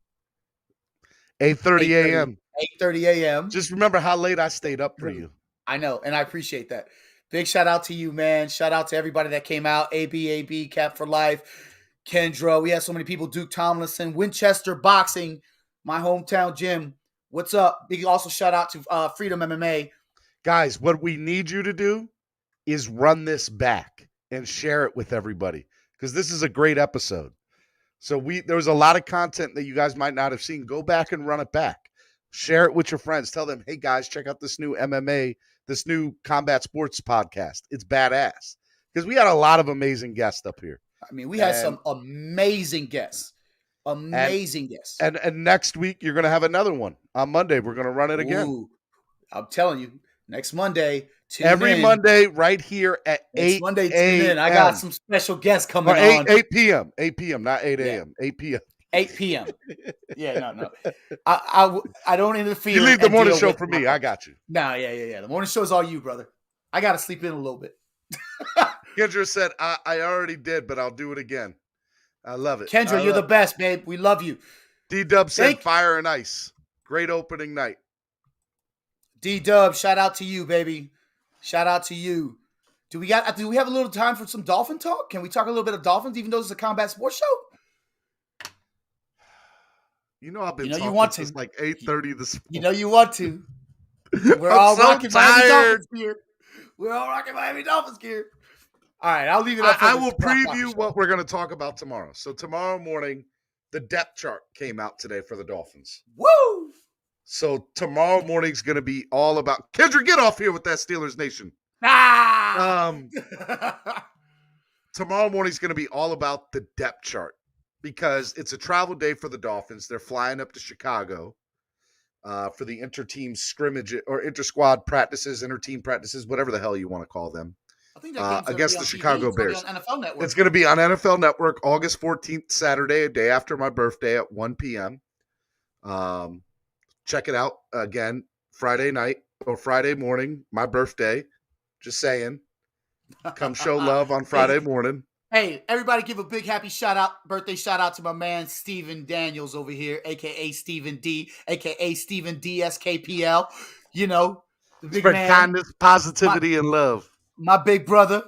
8:30 a.m. 8:30 a.m. Just remember how late I stayed up for you. I know, and I appreciate that. Big shout out to you, man. Shout out to everybody that came out. AB, Cap for Life, Kendra. We had so many people. Duke Tomlinson, Winchester Boxing, my hometown gym. What's up? Big also shout out to Freedom MMA. Guys, what we need you to do is run this back and share it with everybody because this is a great episode. So there was a lot of content that you guys might not have seen. Go back and run it back. Share it with your friends. Tell them, hey, guys, check out this new MMA, this new combat sports podcast. It's badass because we had a lot of amazing guests up here. I mean, we had some amazing guests. Amazing guests. And next week, you're going to have another one. On Monday, we're going to run it again. Ooh, I'm telling you, next Monday. Every Monday right here at 8 Monday, tune in. I got some special guests coming on. 8 p.m. 8 p.m., not 8 a.m. 8 p.m. 8 p.m. Yeah, no. I don't interfere. You leave the morning show for me. I got you. No, yeah. The morning show is all you, brother. I got to sleep in a little bit. Kendra said, I already did, but I'll do it again. I love it. Kendra, you're the best, babe. We love you. D-Dub said Fire and Ice. Great opening night. D-Dub, shout out to you, baby. Shout out to you. Do we have a little time for some Dolphin talk? Can we talk a little bit of Dolphins, even though it's a combat sports show? I've been talking since like 8:30 this morning. You want to. We're all rocking Miami Dolphins gear. We're all rocking Miami Dolphins gear. All right, I'll leave it up. I will preview what we're going to talk about tomorrow. So tomorrow morning, the depth chart came out today for the Dolphins. Woo! So tomorrow morning's going to be all about Kendra. Get off here with that Steelers Nation. Ah! Tomorrow morning's going to be all about the depth chart because it's a travel day for the Dolphins. They're flying up to Chicago for the inter-team scrimmage or inter-squad practices, inter-team practices, whatever the hell you want to call them. I think that game's against the Chicago Bears. On NFL Network. It's going to be on NFL Network August 14th, Saturday, a day after my birthday at 1 p.m. Check it out again, Friday night or Friday morning, my birthday. Just saying. Come show love on Friday morning. Hey, everybody give a big happy birthday shout out to my man Stephen Daniels over here, aka Stephen D, aka Stephen D SKPL. You know, the big Spread man. kindness, positivity, and love. My big brother.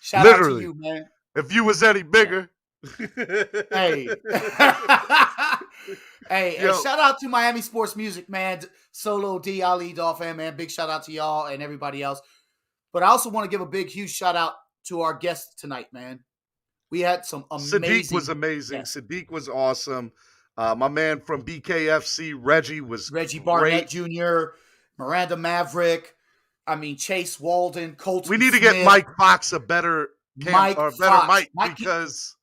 Shout Literally. out to you, man. If you was any bigger. Hey. Hey, and shout out to Miami Sports Music, man. Solo D, Ali, Dolphin, man. Big shout out to y'all and everybody else. But I also want to give a big, huge shout out to our guests tonight, man. We had some amazing. Sadiq was amazing. Yes. Sadiq was awesome. My man from BKFC, Reggie Barnett Jr., Miranda Maverick. I mean, Chase Walden, Colton. We need to Smith, get Mike Fox a better mic because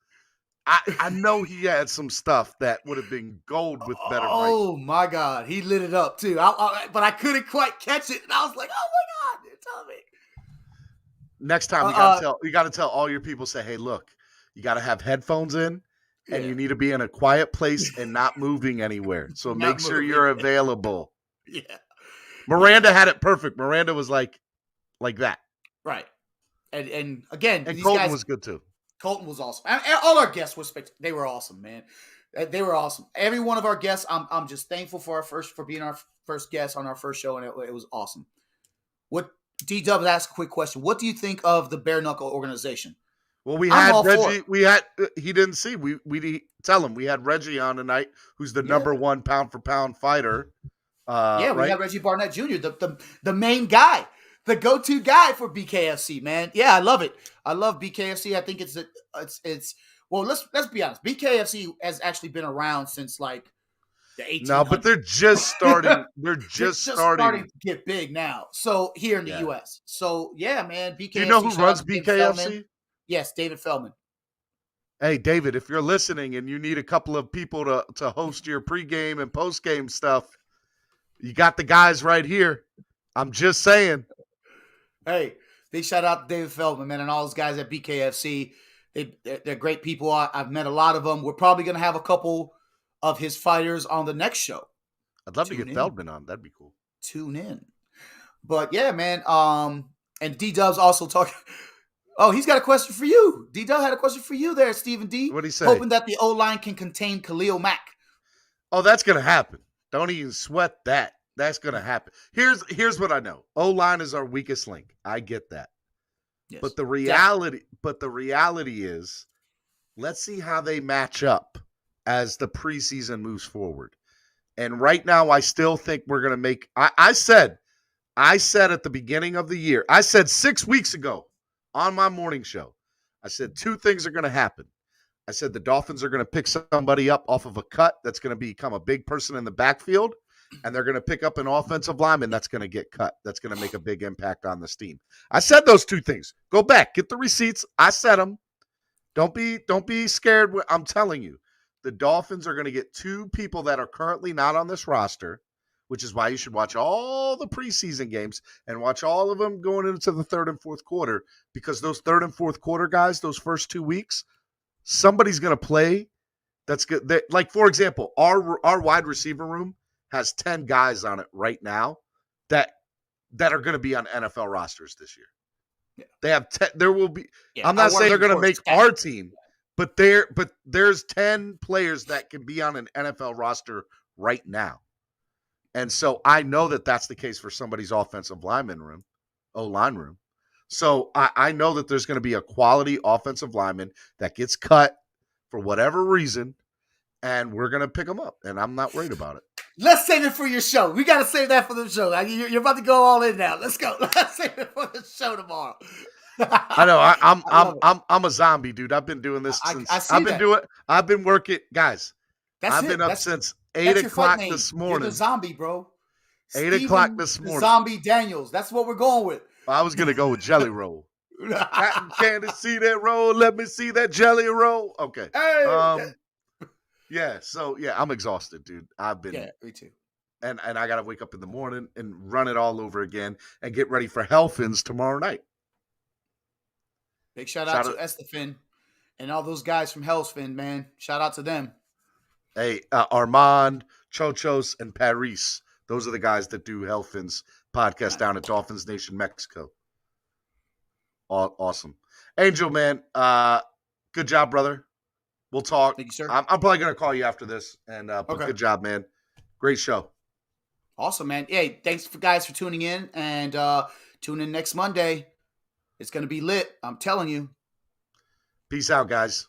I know he had some stuff that would have been gold with better mic. Oh my God, he lit it up too. But I couldn't quite catch it, and I was like, "Oh my God, tell me." Next time you got to tell all your people, say, "Hey, look, you got to have headphones in, and you need to be in a quiet place and not moving anywhere. So make sure you're available." Yeah. Miranda had it perfect. Miranda was like that. Right. And again, and these Colton guys, was good too. Colton was awesome. And all our guests were they were awesome, man. They were awesome. Every one of our guests, I'm just thankful for being our first guest on our first show, and it was awesome. What D-Dub asked a quick question. What do you think of the Bare Knuckle organization? Well, we had Reggie. He didn't see. We tell him we had Reggie on tonight, who's the number one pound for pound fighter. We had Reggie Barnett Jr., the main guy, the go-to guy for BKFC, man. Yeah, I love it. I love BKFC. I think it's well, let's be honest. BKFC has actually been around since like the 1800s. No, but they're just starting. They're just starting to get big now. So here in the U.S. So yeah, man. BKFC. Do you know who runs BKFC? Yes, David Feldman. Hey, David, if you're listening and you need a couple of people to host your pregame and postgame stuff, you got the guys right here. I'm just saying. Hey, big shout out to David Feldman, man, and all those guys at BKFC. They're great people. I've met a lot of them. We're probably going to have a couple of his fighters on the next show. I'd love to get Feldman on. That'd be cool. Tune in. But yeah, man. And D-Dub's also talking. Oh, he's got a question for you. D-Dub had a question for you there, Stephen D. What'd he say? Hoping that the O-line can contain Khalil Mack. Oh, that's going to happen. Don't even sweat that. That's going to happen. Here's what I know. O-line is our weakest link. I get that. Yes. But the reality is, let's see how they match up as the preseason moves forward. And right now, I still think we're going to make I said at the beginning of the year, I said 6 weeks ago on my morning show, I said two things are going to happen. I said the Dolphins are going to pick somebody up off of a cut that's going to become a big person in the backfield, and they're going to pick up an offensive lineman that's going to get cut. That's going to make a big impact on this team. I said those two things. Go back, get the receipts. I said them. Don't be scared. I'm telling you, the Dolphins are going to get two people that are currently not on this roster, which is why you should watch all the preseason games and watch all of them going into the third and fourth quarter, because those third and fourth quarter guys, those first 2 weeks, somebody's going to play that's good. Like, for example, our wide receiver room has 10 guys on it right now that are going to be on NFL rosters this year. Yeah. They have 10. There will be. Yeah, I'm not saying they're going to make our team, but there's 10 players that can be on an NFL roster right now. And so I know that that's the case for somebody's offensive lineman room, O-line room. So I know that there's going to be a quality offensive lineman that gets cut for whatever reason, and we're going to pick them up, and I'm not worried about it. Let's save it for your show. We got to save that for the show. You're about to go all in now. Let's go. Let's save it for the show tomorrow. I know. I'm a zombie, dude. I've been doing this since I've been working, guys. I've been up since 8 o'clock this morning. You're the zombie, bro. 8 o'clock this morning. Zombie Daniels. That's what we're going with. I was gonna go with Jelly Roll. Cotton candy, see that roll? Let me see that jelly roll. Okay. Hey. Yeah. So yeah, I'm exhausted, dude. I've been. Yeah, me too. And I gotta wake up in the morning and run it all over again and get ready for Hellfins tomorrow night. Big shout out to Estefan and all those guys from Hellsfin, man. Shout out to them. Hey, Armand, Chochos, and Paris. Those are the guys that do Hellfins podcast down at Dolphins Nation, Mexico. Awesome. Angel, man, good job, brother. We'll talk. Thank you, sir. I'm probably going to call you after this. And Okay. Good job, man. Great show. Awesome, man. Hey, thanks guys for tuning in. And tune in next Monday. It's going to be lit. I'm telling you. Peace out, guys.